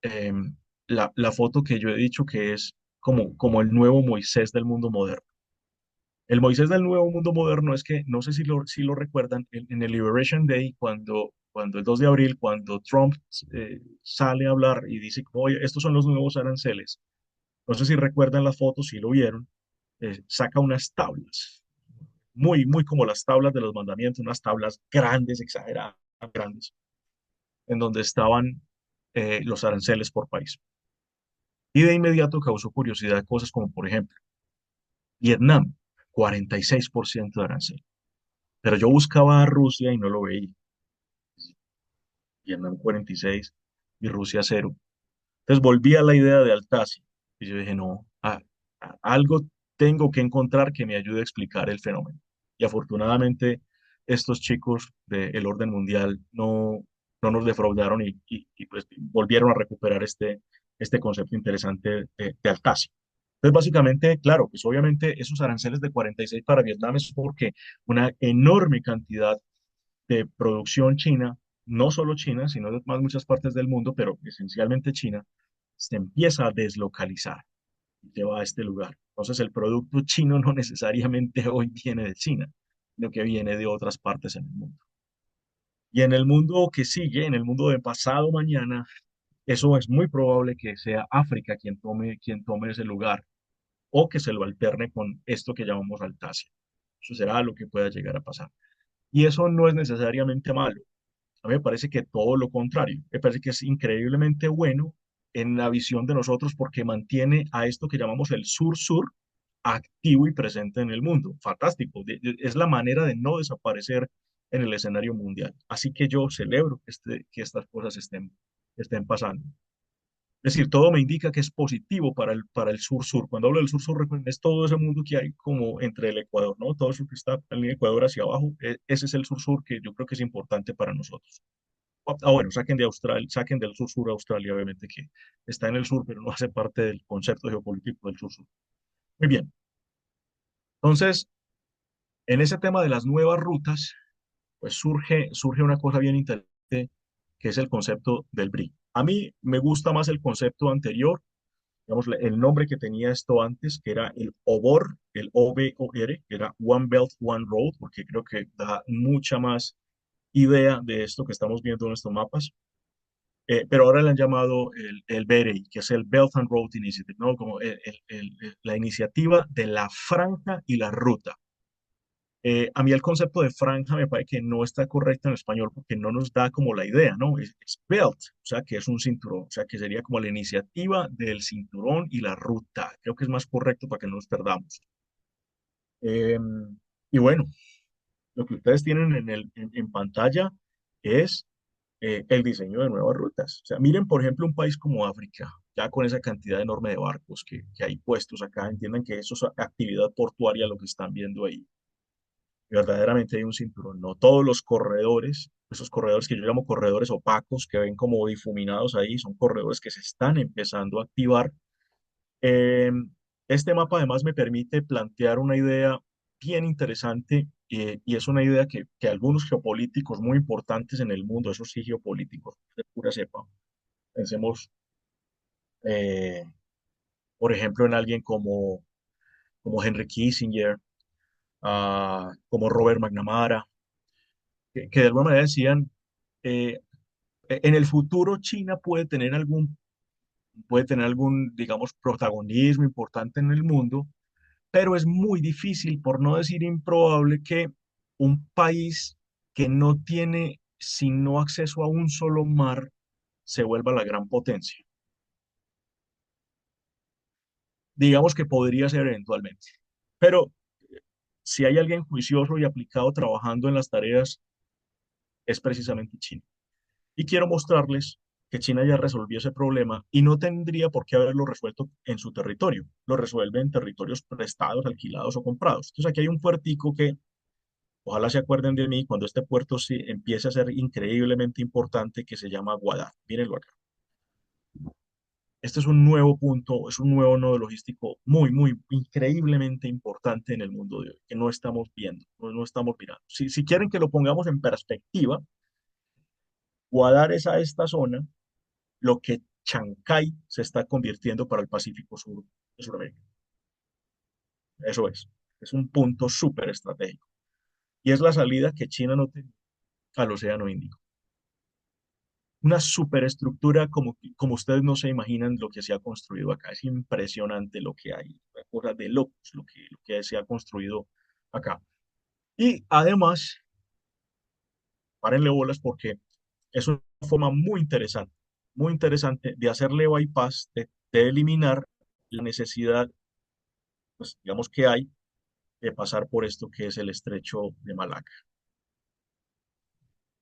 eh, la foto que yo he dicho que es como el nuevo Moisés del mundo moderno. El Moisés del nuevo mundo moderno es que, no sé si lo recuerdan, en el Liberation Day, cuando el 2 de abril, cuando Trump sale a hablar y dice, oye, estos son los nuevos aranceles, no sé si recuerdan la foto, si lo vieron, saca unas tablas, muy, muy como las tablas de los mandamientos, unas tablas grandes, exageradas, grandes, en donde estaban los aranceles por país. Y de inmediato causó curiosidad cosas como, por ejemplo, Vietnam, 46% de arancel. Pero yo buscaba a Rusia y no lo veía. Vietnam 46 y Rusia 0. Entonces volví a la idea de Altasia. Y yo dije, no, algo tengo que encontrar que me ayude a explicar el fenómeno. Y afortunadamente estos chicos del orden mundial no nos defraudaron pues volvieron a recuperar este concepto interesante de Altasia. Entonces, básicamente, claro, pues obviamente esos aranceles de 46 para Vietnam es porque una enorme cantidad de producción china, no solo China, sino de más muchas partes del mundo, pero esencialmente China, se empieza a deslocalizar y se va a este lugar. Entonces el producto chino no necesariamente hoy viene de China, sino que viene de otras partes en el mundo. Y en el mundo que sigue, en el mundo de pasado mañana, eso es muy probable que sea África quien tome ese lugar o que se lo alterne con esto que llamamos Altasia. Eso será lo que pueda llegar a pasar. Y eso no es necesariamente malo. A mí me parece que todo lo contrario, me parece que es increíblemente bueno en la visión de nosotros porque mantiene a esto que llamamos el sur-sur activo y presente en el mundo. Fantástico, es la manera de no desaparecer en el escenario mundial. Así que yo celebro que estas cosas estén pasando. Es decir, todo me indica que es positivo para el sur-sur. Cuando hablo del sur-sur, recuerden, es todo ese mundo que hay como entre el Ecuador, ¿no? Todo eso que está en el Ecuador hacia abajo, ese es el sur-sur que yo creo que es importante para nosotros. Bueno, saquen del sur-sur Australia, obviamente que está en el sur, pero no hace parte del concepto geopolítico del sur-sur. Muy bien. Entonces, en ese tema de las nuevas rutas, pues surge una cosa bien interesante, que es el concepto del BRI. A mí me gusta más el concepto anterior, digamos, el nombre que tenía esto antes, que era el OBOR, el OBOR, que era One Belt, One Road, porque creo que da mucha más idea de esto que estamos viendo en estos mapas. Pero ahora le han llamado el BRI, que es el Belt and Road Initiative, ¿no? Como la iniciativa de la franja y la ruta. A mí el concepto de franja me parece que no está correcto en español porque no nos da como la idea, ¿no? Es belt, o sea, que es un cinturón, o sea, que sería como la iniciativa del cinturón y la ruta. Creo que es más correcto para que no nos perdamos. Eh, y bueno, lo que ustedes tienen en pantalla es el diseño de nuevas rutas. O sea, miren, por ejemplo, un país como África, ya con esa cantidad enorme de barcos que hay puestos acá, entiendan que eso es actividad portuaria lo que están viendo ahí. verdaderamente hay un cinturón. No todos los corredores, esos corredores que yo llamo corredores opacos, que ven como difuminados ahí, son corredores que se están empezando a activar. Eh, este mapa además me permite plantear una idea bien interesante y es una idea que algunos geopolíticos muy importantes en el mundo, esos sí geopolíticos de pura cepa, pensemos, eh, por ejemplo, en alguien como Henry Kissinger, como Robert McNamara, que de alguna manera decían, eh, en el futuro China puede tener algún, digamos, protagonismo importante en el mundo, pero es muy difícil, por no decir improbable, que un país que no tiene sino acceso a un solo mar se vuelva la gran potencia. Digamos que podría ser eventualmente, pero si hay alguien juicioso y aplicado trabajando en las tareas, es precisamente China. Y quiero mostrarles que China ya resolvió ese problema y no tendría por qué haberlo resuelto en su territorio. Lo resuelve en territorios prestados, alquilados o comprados. Entonces aquí hay un puertico que ojalá se acuerden de mí cuando este puerto sí empiece a ser increíblemente importante que se llama Guadar. Mírenlo acá. Este es un nuevo punto, es un nuevo nodo logístico muy, muy increíblemente importante en el mundo de hoy, que no estamos viendo, no estamos mirando. Si quieren que lo pongamos en perspectiva, Guadar es a esta zona lo que Chancay se está convirtiendo para el Pacífico Sur de Sudamérica. Eso es un punto súper estratégico. Y es la salida que China no tiene al Océano Índico. Una superestructura como ustedes no se imaginan lo que se ha construido acá. Es impresionante lo que hay, una cosa de locos lo que se ha construido acá. Y además, párenle bolas porque es una forma muy interesante de hacerle bypass, de eliminar la necesidad, pues digamos que hay, de pasar por esto que es el estrecho de Malaca.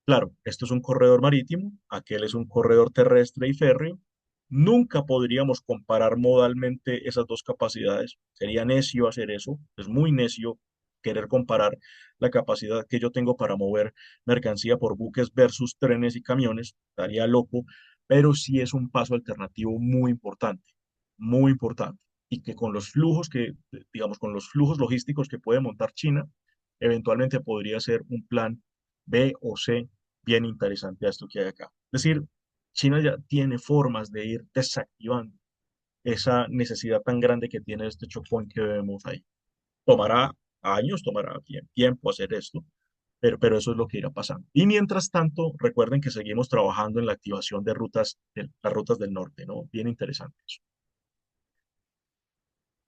Claro, esto es un corredor marítimo, aquel es un corredor terrestre y férreo. Nunca podríamos comparar modalmente esas dos capacidades. Sería necio hacer eso. Es muy necio querer comparar la capacidad que yo tengo para mover mercancía por buques versus trenes y camiones. Estaría loco, pero sí es un paso alternativo muy importante. Y que con los flujos digamos, con los flujos logísticos que puede montar China, eventualmente podría ser un plan B o C bien interesante a esto que hay acá. Es decir, China ya tiene formas de ir desactivando esa necesidad tan grande que tiene este chocón que vemos ahí. Tomará años, tomará tiempo hacer esto, pero eso es lo que irá pasando. Y mientras tanto, recuerden que seguimos trabajando en la activación de las rutas del norte, ¿no? Bien interesante eso.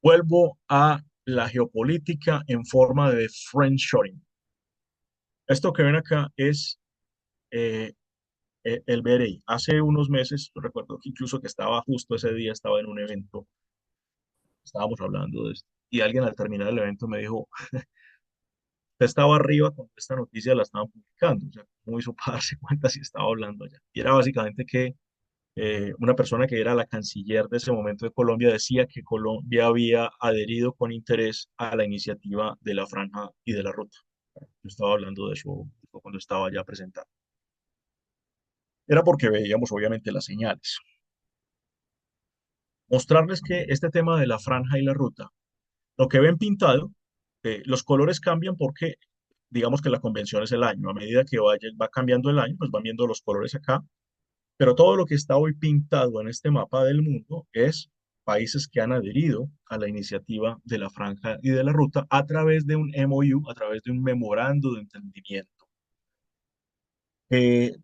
Vuelvo a la geopolítica en forma de friendshoring. Esto que ven acá es eh, el BRI. Hace unos meses, yo recuerdo que incluso que estaba justo ese día, estaba en un evento, estábamos hablando de esto, y alguien al terminar el evento me dijo, usted estaba arriba cuando esta noticia la estaban publicando, o sea, ¿cómo hizo para darse cuenta si estaba hablando allá? Y era básicamente que una persona que era la canciller de ese momento de Colombia decía que Colombia había adherido con interés a la iniciativa de la franja y de la ruta. Yo estaba hablando de eso cuando estaba ya presentado. Era porque veíamos obviamente las señales. Mostrarles que este tema de la franja y la ruta, lo que ven pintado, los colores cambian porque digamos que la convención es el año. A medida que va cambiando el año, pues van viendo los colores acá. Pero todo lo que está hoy pintado en este mapa del mundo es países que han adherido a la iniciativa de la franja y de la ruta a través de un MOU, a través de un memorando de entendimiento. Eh,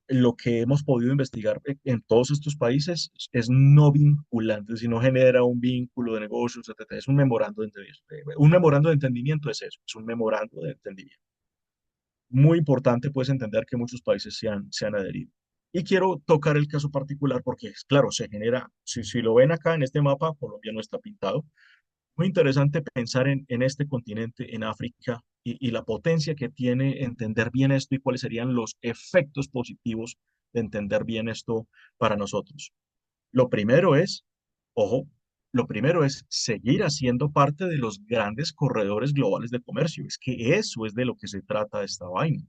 lo que hemos podido investigar en todos estos países es no vinculante, si no genera un vínculo de negocios, etc. Es un memorando de entendimiento. Un memorando de entendimiento es eso, es un memorando de entendimiento. Muy importante pues entender que muchos países se han adherido. Y quiero tocar el caso particular porque, claro, se genera, si lo ven acá en este mapa, Colombia no está pintado. Muy interesante pensar en este continente, en África, y la potencia que tiene entender bien esto y cuáles serían los efectos positivos de entender bien esto para nosotros. Lo primero es, ojo, lo primero es seguir haciendo parte de los grandes corredores globales de comercio. Es que eso es de lo que se trata esta vaina.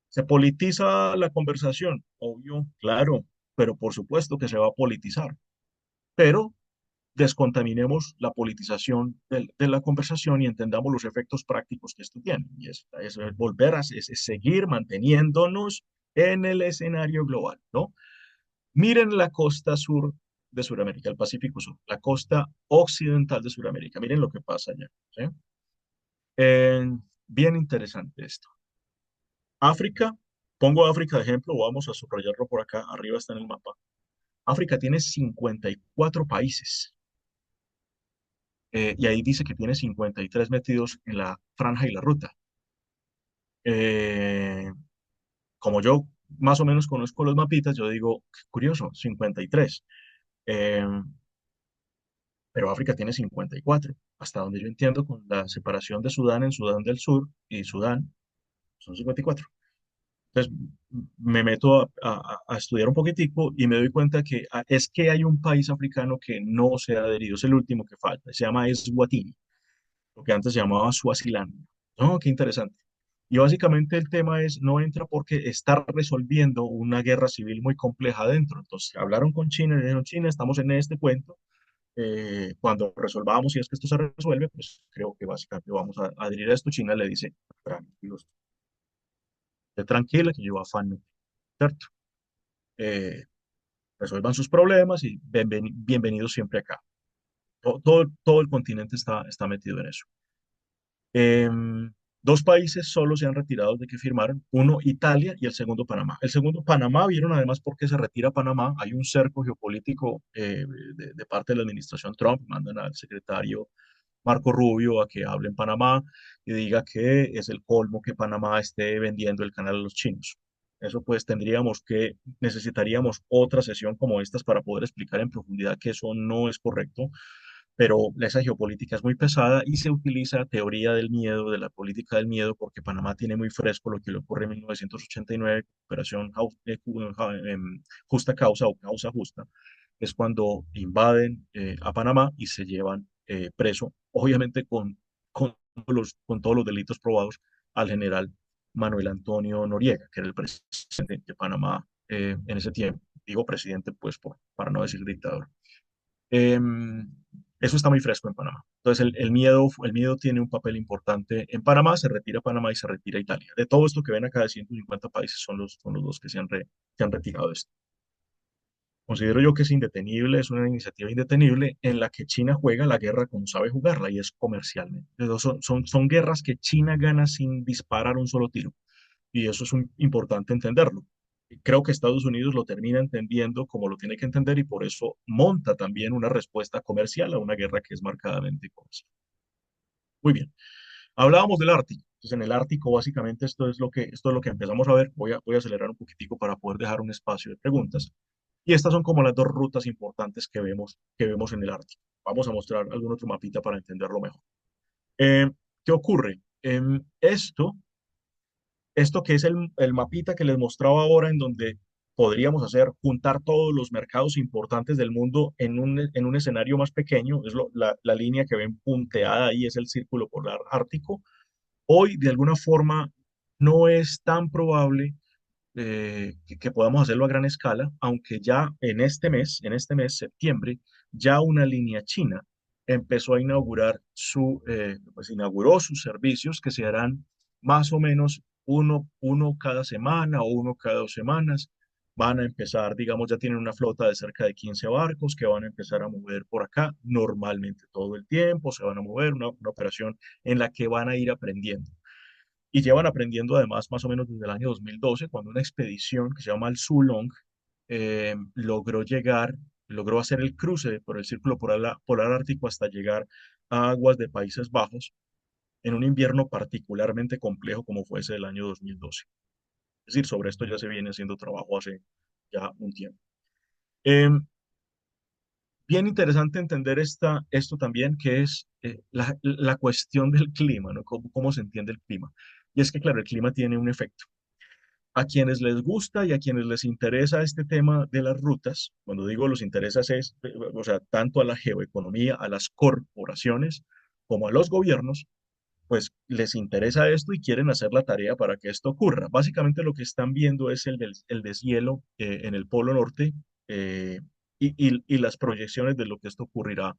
¿Se politiza la conversación? Obvio, claro, pero por supuesto que se va a politizar. Pero descontaminemos la politización de la conversación y entendamos los efectos prácticos que esto tiene. Y es volver a es seguir manteniéndonos en el escenario global, ¿no? Miren la costa sur de Sudamérica, el Pacífico Sur, la costa occidental de Sudamérica. Miren lo que pasa allá, ¿sí? Bien interesante esto. África, pongo África de ejemplo, vamos a subrayarlo por acá, arriba está en el mapa. África tiene 54 países y ahí dice que tiene 53 metidos en la franja y la ruta. Eh, Como yo más o menos conozco los mapitas, yo digo, qué curioso, 53. Eh, pero África tiene 54. Hasta donde yo entiendo, con la separación de Sudán en Sudán del Sur y Sudán, son 54. Entonces me meto a estudiar un poquitico y me doy cuenta que es que hay un país africano que no se ha adherido, es el último que falta, se llama Eswatini, lo que antes se llamaba Suazilandia. No, qué interesante. Y básicamente el tema es, no entra porque está resolviendo una guerra civil muy compleja adentro. Entonces hablaron con China y dijeron, China, estamos en este cuento. Cuando resolvamos, si es que esto se resuelve, pues creo que básicamente vamos a adherir a esto. China le dice, tranquilos, esté tranquila, que yo afán, no, ¿cierto? Eh, Resuelvan sus problemas y bienvenidos siempre acá. Todo el continente está metido en eso. Dos países solo se han retirado de que firmaron, uno Italia y el segundo Panamá. El segundo Panamá, vieron además por qué se retira Panamá, hay un cerco geopolítico de parte de la administración Trump, mandan al secretario Marco Rubio a que hable en Panamá y diga que es el colmo que Panamá esté vendiendo el canal a los chinos. Eso pues necesitaríamos otra sesión como estas para poder explicar en profundidad que eso no es correcto, pero esa geopolítica es muy pesada y se utiliza teoría del miedo, de la política del miedo, porque Panamá tiene muy fresco lo que le ocurre en 1989, Operación Justa Causa o Causa Justa, es cuando invaden a Panamá y se llevan preso, obviamente con todos los delitos probados, al general Manuel Antonio Noriega, que era el presidente de Panamá en ese tiempo. Digo presidente, pues, para no decir dictador. Em, Eso está muy fresco en Panamá. Entonces, el miedo tiene un papel importante en Panamá, se retira Panamá y se retira Italia. De todo esto que ven acá de 150 países, son los dos que se han retirado de esto. Considero yo que es indetenible, es una iniciativa indetenible en la que China juega la guerra como sabe jugarla y es comercialmente. Entonces, son guerras que China gana sin disparar un solo tiro. Y eso es importante entenderlo. Creo que Estados Unidos lo termina entendiendo como lo tiene que entender y por eso monta también una respuesta comercial a una guerra que es marcadamente comercial. Muy bien. Hablábamos del Ártico. Entonces, en el Ártico, básicamente, esto es lo que empezamos a ver. Voy a acelerar un poquitico para poder dejar un espacio de preguntas. Y estas son como las dos rutas importantes que vemos en el Ártico. Vamos a mostrar algún otro mapita para entenderlo mejor. ¿Qué ocurre? Esto que es el mapita que les mostraba ahora, en donde podríamos juntar todos los mercados importantes del mundo en un escenario más pequeño, la línea que ven punteada ahí es el círculo polar ártico. Hoy, de alguna forma, no es tan probable que podamos hacerlo a gran escala, aunque ya en este mes, septiembre, ya una línea china empezó a pues inauguró sus servicios que se harán más o menos uno cada semana o uno cada 2 semanas. Van a empezar, digamos, ya tienen una flota de cerca de 15 barcos que van a empezar a mover por acá normalmente todo el tiempo, se van a mover, una operación en la que van a ir aprendiendo. Y llevan aprendiendo además más o menos desde el año 2012, cuando una expedición que se llama el Sulong logró hacer el cruce por el círculo polar ártico hasta llegar a aguas de Países Bajos en un invierno particularmente complejo como fue ese del año 2012. Es decir, sobre esto ya se viene haciendo trabajo hace ya un tiempo. Em, Bien interesante entender esto también, que es la cuestión del clima, ¿no? Cómo se entiende el clima. Y es que, claro, el clima tiene un efecto. a quienes les gusta y a quienes les interesa este tema de las rutas, cuando digo los intereses es, o sea, tanto a la geoeconomía, a las corporaciones, como a los gobiernos, pues les interesa esto y quieren hacer la tarea para que esto ocurra. Básicamente lo que están viendo es el deshielo en el Polo Norte eh, y las proyecciones de lo que esto ocurrirá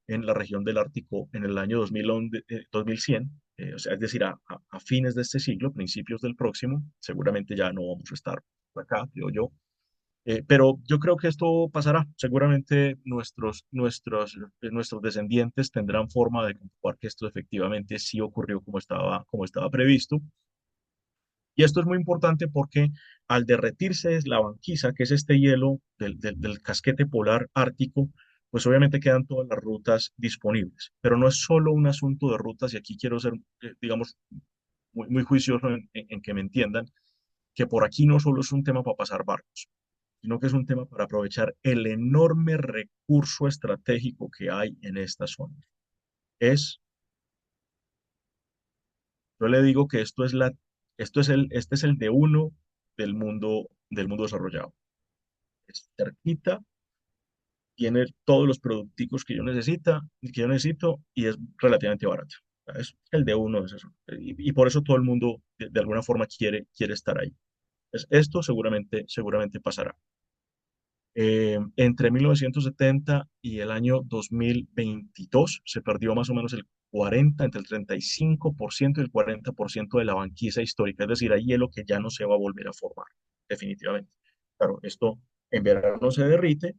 en la región del Ártico en el año 2011, 2100, o sea, es decir, a fines de este siglo, principios del próximo, seguramente ya no vamos a estar acá, creo yo. Pero yo creo que esto pasará. Seguramente nuestros descendientes tendrán forma de comprobar que esto efectivamente sí ocurrió como estaba previsto. Y esto es muy importante porque al derretirse la banquisa, que es este hielo del casquete polar ártico, pues obviamente quedan todas las rutas disponibles. Pero no es solo un asunto de rutas, y aquí quiero ser, digamos, muy juicioso en que me entiendan, que por aquí no solo es un tema para pasar barcos, sino que es un tema para aprovechar el enorme recurso estratégico que hay en esta zona. Es, yo le digo que este es el de uno del mundo desarrollado. Es cerquita, tiene todos los producticos que yo necesito y es relativamente barato. Es el de uno, es eso. Y por eso todo el mundo de alguna forma quiere estar ahí. Esto seguramente pasará. Entre 1970 y el año 2022 se perdió más o menos entre el 35% y el 40% de la banquisa histórica, es decir, hay hielo que ya no se va a volver a formar, definitivamente. Claro, esto en verano se derrite,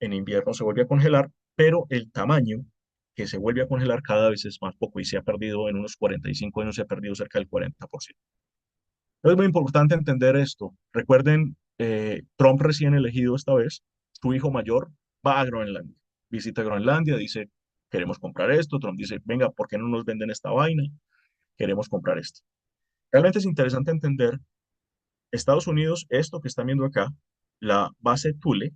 en invierno se vuelve a congelar, pero el tamaño que se vuelve a congelar cada vez es más poco y se ha perdido en unos 45 años, se ha perdido cerca del 40%. Es muy importante entender esto. Recuerden, Trump recién elegido esta vez, su hijo mayor va a Groenlandia, visita Groenlandia, dice, queremos comprar esto. Trump dice, venga, ¿por qué no nos venden esta vaina? Queremos comprar esto. Realmente es interesante entender, Estados Unidos, esto que están viendo acá, la base Thule,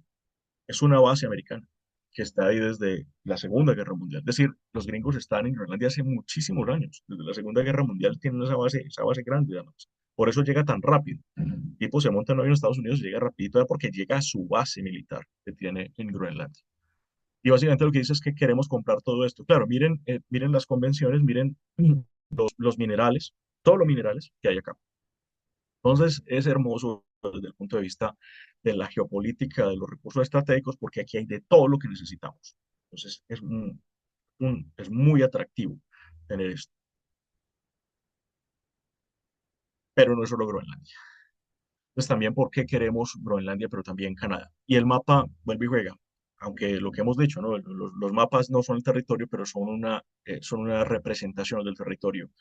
es una base americana que está ahí desde la Segunda Guerra Mundial. Es decir, los gringos están en Groenlandia hace muchísimos años. Desde la Segunda Guerra Mundial tienen esa base grande, además. Por eso llega tan rápido. El tipo se monta en un avión en Estados Unidos y llega rapidito porque llega a su base militar que tiene en Groenlandia. Y básicamente lo que dice es que queremos comprar todo esto. Claro, miren las convenciones, miren los minerales, todos los minerales que hay acá. Entonces, es hermoso desde el punto de vista de la geopolítica, de los recursos estratégicos, porque aquí hay de todo lo que necesitamos. Entonces, es muy atractivo tener esto, pero no es solo Groenlandia. Entonces, también porque queremos Groenlandia, pero también Canadá. Y el mapa vuelve y juega, aunque lo que hemos dicho, ¿no? Los mapas no son el territorio, pero son una representación del territorio.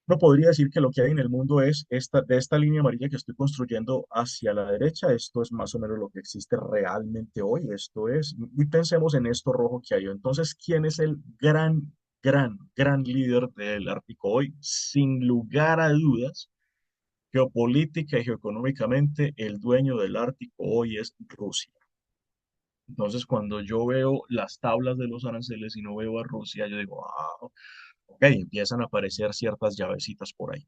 No podría decir que lo que hay en el mundo es de esta línea amarilla que estoy construyendo hacia la derecha. Esto es más o menos lo que existe realmente hoy. Y pensemos en esto rojo que hay. Entonces, ¿quién es el gran líder del Ártico hoy? Sin lugar a dudas, geopolítica y geoeconómicamente, el dueño del Ártico hoy es Rusia. Entonces, cuando yo veo las tablas de los aranceles y no veo a Rusia, yo digo, ah, ok, empiezan a aparecer ciertas llavecitas por ahí.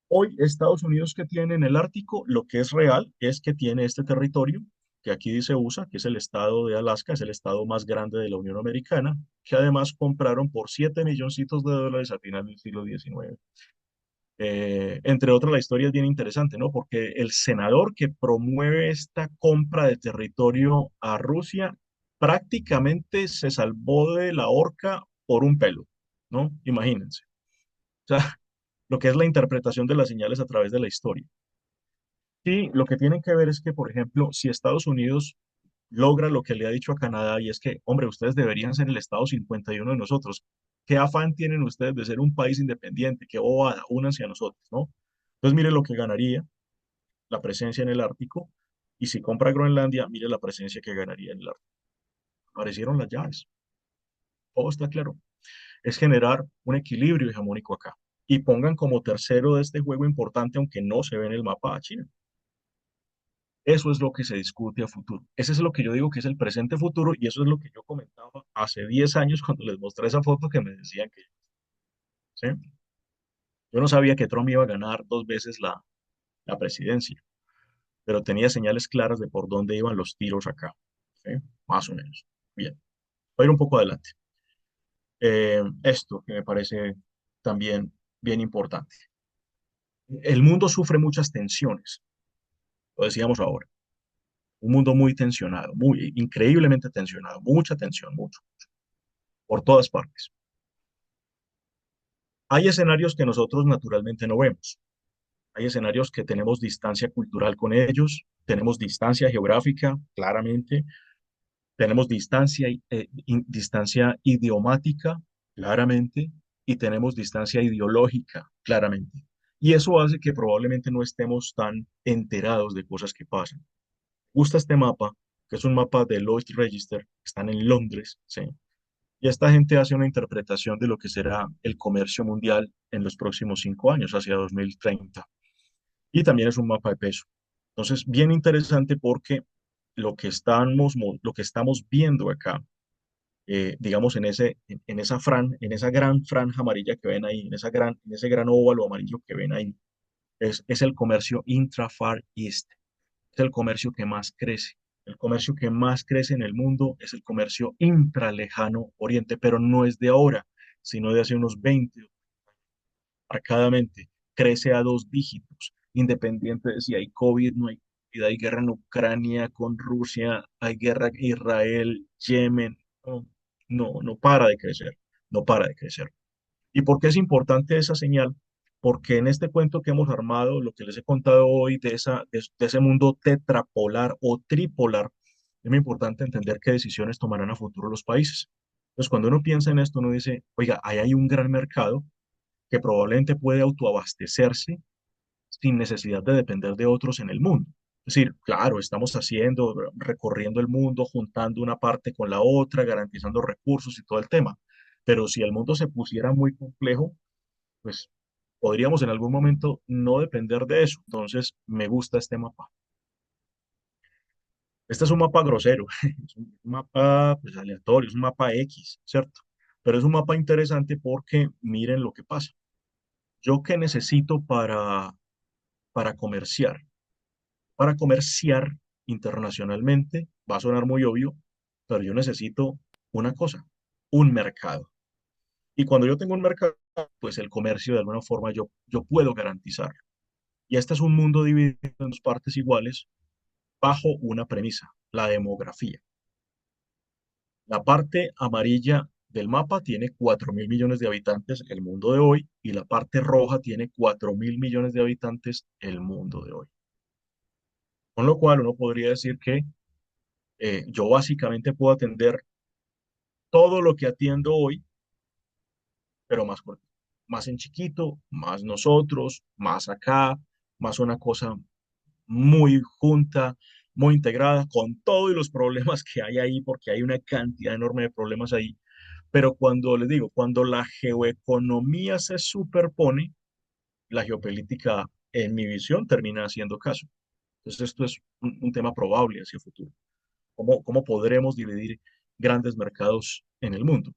Hoy Estados Unidos que tiene en el Ártico, lo que es real es que tiene este territorio, que aquí dice USA, que es el estado de Alaska, es el estado más grande de la Unión Americana, que además compraron por 7 milloncitos de dólares a final del siglo XIX. Entre otras, la historia es bien interesante, ¿no? Porque el senador que promueve esta compra de territorio a Rusia prácticamente se salvó de la horca por un pelo, ¿no? Imagínense. O sea, lo que es la interpretación de las señales a través de la historia. Sí, lo que tienen que ver es que, por ejemplo, si Estados Unidos logra lo que le ha dicho a Canadá y es que, hombre, ustedes deberían ser el Estado 51 de nosotros. ¿Qué afán tienen ustedes de ser un país independiente? ¿Qué bobada? Únanse a nosotros, ¿no? Entonces, mire lo que ganaría la presencia en el Ártico y si compra Groenlandia, mire la presencia que ganaría en el Ártico. Aparecieron las llaves. Todo está claro. Es generar un equilibrio hegemónico acá. Y pongan como tercero de este juego importante, aunque no se ve en el mapa, a China. Eso es lo que se discute a futuro. Ese es lo que yo digo que es el presente futuro y eso es lo que yo comentaba hace 10 años cuando les mostré esa foto que me decían ¿sí? Yo no sabía que Trump iba a ganar 2 veces la presidencia, pero tenía señales claras de por dónde iban los tiros acá, ¿sí? Más o menos. Bien, voy a ir un poco adelante. Esto que me parece también bien importante. El mundo sufre muchas tensiones, lo decíamos ahora, un mundo muy tensionado, muy increíblemente tensionado, mucha tensión, mucho, por todas partes. Hay escenarios que nosotros naturalmente no vemos. Hay escenarios que tenemos distancia cultural con ellos, tenemos distancia geográfica, claramente, tenemos distancia idiomática, claramente, y tenemos distancia ideológica, claramente. Y eso hace que probablemente no estemos tan enterados de cosas que pasan. Me gusta este mapa, que es un mapa de Lloyd's Register, que están en Londres, ¿sí? Y esta gente hace una interpretación de lo que será el comercio mundial en los próximos 5 años, hacia 2030. Y también es un mapa de peso. Entonces, bien interesante porque lo que estamos viendo acá, digamos, en esa gran franja amarilla que ven ahí, en ese gran óvalo amarillo que ven ahí, es el comercio intra-Far East, es el comercio que más crece. El comercio que más crece en el mundo es el comercio intra-lejano oriente, pero no es de ahora, sino de hace unos 20 marcadamente, crece a 2 dígitos, independiente de si hay COVID, no hay COVID, hay guerra en Ucrania con Rusia, hay guerra en Israel, Yemen, no, no para de crecer, no para de crecer. ¿Y por qué es importante esa señal? Porque en este cuento que hemos armado, lo que les he contado hoy de ese mundo tetrapolar o tripolar, es muy importante entender qué decisiones tomarán a futuro los países. Entonces, cuando uno piensa en esto, uno dice, oiga, ahí hay un gran mercado que probablemente puede autoabastecerse sin necesidad de depender de otros en el mundo. Es decir, claro, estamos haciendo, recorriendo el mundo, juntando una parte con la otra, garantizando recursos y todo el tema. Pero si el mundo se pusiera muy complejo, pues podríamos en algún momento no depender de eso. Entonces, me gusta este mapa. Este es un mapa grosero, es un mapa pues, aleatorio, es un mapa X, ¿cierto? Pero es un mapa interesante porque miren lo que pasa. ¿Yo qué necesito para comerciar? Para comerciar internacionalmente, va a sonar muy obvio, pero yo necesito una cosa, un mercado. Y cuando yo tengo un mercado, pues el comercio de alguna forma yo puedo garantizar. Y este es un mundo dividido en dos partes iguales bajo una premisa, la demografía. La parte amarilla del mapa tiene 4.000 millones de habitantes el mundo de hoy y la parte roja tiene 4.000 millones de habitantes el mundo de hoy. Con lo cual uno podría decir que yo básicamente puedo atender todo lo que atiendo hoy, pero más corto, más en chiquito, más nosotros, más acá, más una cosa muy junta, muy integrada, con todos los problemas que hay ahí, porque hay una cantidad enorme de problemas ahí. Pero cuando les digo, cuando la geoeconomía se superpone, la geopolítica, en mi visión, termina haciendo caso. Entonces, esto es un tema probable hacia el futuro. ¿Cómo podremos dividir grandes mercados en el mundo?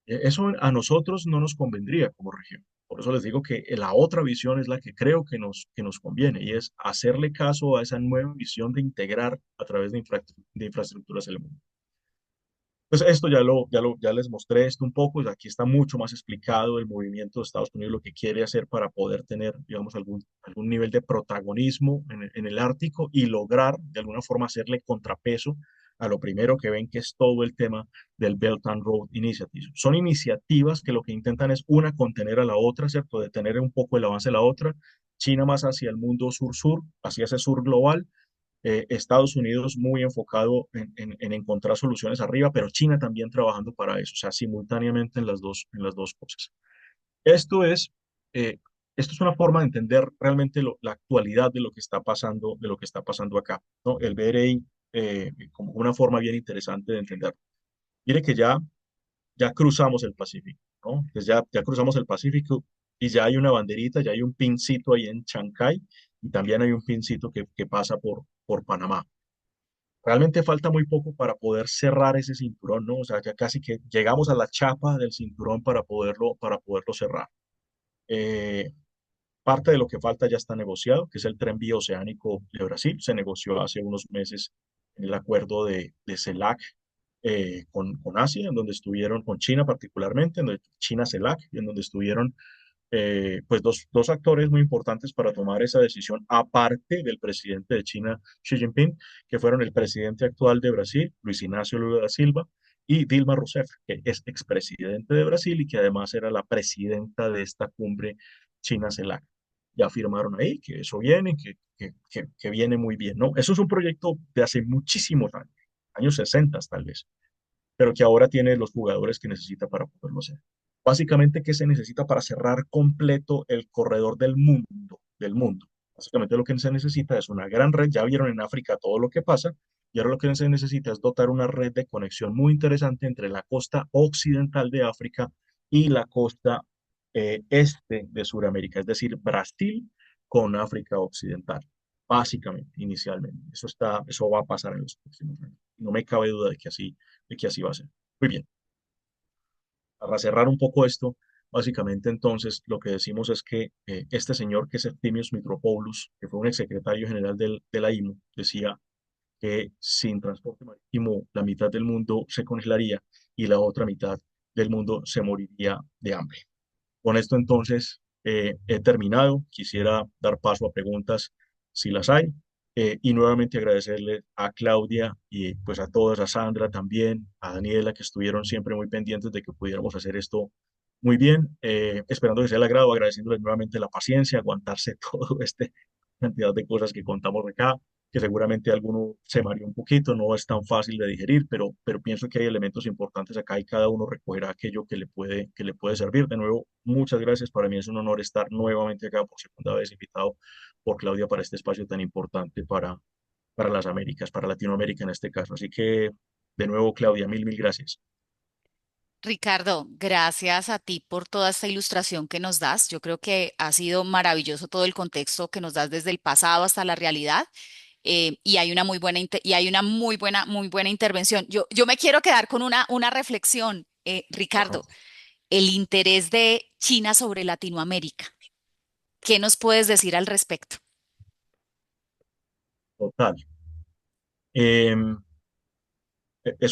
Eso a nosotros no nos convendría como región. Por eso les digo que la otra visión es la que creo que nos conviene y es hacerle caso a esa nueva visión de integrar a través de infraestructuras el mundo. Pues esto ya les mostré esto un poco, y aquí está mucho más explicado el movimiento de Estados Unidos, lo que quiere hacer para poder tener, digamos, algún nivel de protagonismo en el Ártico y lograr de alguna forma hacerle contrapeso a lo primero que ven que es todo el tema del Belt and Road Initiative. Son iniciativas que lo que intentan es una contener a la otra, ¿cierto? Detener un poco el avance de la otra. China más hacia el mundo sur-sur, hacia ese sur global, Estados Unidos muy enfocado en encontrar soluciones arriba, pero China también trabajando para eso, o sea, simultáneamente en las dos cosas. Esto es, eh, esto es una forma de entender realmente la actualidad de lo que está pasando, de lo que está pasando acá, ¿no? El BRI como una forma bien interesante de entender. Mire que ya cruzamos el Pacífico, ¿no? Pues ya cruzamos el Pacífico y ya hay una banderita, ya hay un pincito ahí en Chancay y también hay un pincito que pasa por Panamá. Realmente falta muy poco para poder cerrar ese cinturón, ¿no? O sea, ya casi que llegamos a la chapa del cinturón para poderlo cerrar. Eh, Parte de lo que falta ya está negociado, que es el tren bioceánico de Brasil. Se negoció hace unos meses en el acuerdo de CELAC con Asia, en donde estuvieron, con China particularmente, en donde, China-CELAC, en donde estuvieron pues dos actores muy importantes para tomar esa decisión, aparte del presidente de China, Xi Jinping, que fueron el presidente actual de Brasil, Luis Ignacio Lula da Silva, y Dilma Rousseff, que es expresidente de Brasil y que además era la presidenta de esta cumbre China-CELAC. Ya firmaron ahí que eso viene, que viene muy bien, ¿no? Eso es un proyecto de hace muchísimos años, años 60 tal vez, pero que ahora tiene los jugadores que necesita para poderlo hacer. Básicamente, ¿qué se necesita para cerrar completo el corredor del mundo? Del mundo. Básicamente lo que se necesita es una gran red. Ya vieron en África todo lo que pasa. Y ahora lo que se necesita es dotar una red de conexión muy interesante entre la costa occidental de África y la costa este de Sudamérica, es decir, Brasil con África Occidental, básicamente, inicialmente. Eso va a pasar en los próximos años. No me cabe duda de que así va a ser. Muy bien. Para cerrar un poco esto, básicamente entonces lo que decimos es que este señor que es Eftimios Mitropoulos, que fue un exsecretario general de la IMO, decía que sin transporte marítimo la mitad del mundo se congelaría y la otra mitad del mundo se moriría de hambre. Con esto entonces he terminado. Quisiera dar paso a preguntas si las hay. Y nuevamente agradecerle a Claudia y pues a todas, a Sandra también, a Daniela, que estuvieron siempre muy pendientes de que pudiéramos hacer esto muy bien, esperando que sea el agrado, agradeciéndoles nuevamente la paciencia, aguantarse todo este cantidad de cosas que contamos acá, que seguramente alguno se mareó un poquito, no es tan fácil de digerir, pero pienso que hay elementos importantes acá y cada uno recogerá aquello que le puede servir. De nuevo, muchas gracias. Para mí es un honor estar nuevamente acá por segunda vez invitado por Claudia para este espacio tan importante para las Américas, para Latinoamérica en este caso. Así que, de nuevo, Claudia, mil gracias. Ricardo, gracias a ti por toda esta ilustración que nos das. Yo creo que ha sido maravilloso todo el contexto que nos das desde el pasado hasta la realidad. Y hay una y hay una muy buena intervención. Yo me quiero quedar con una reflexión, Ajá, Ricardo, el interés de China sobre Latinoamérica. ¿Qué nos puedes decir al respecto? total. Es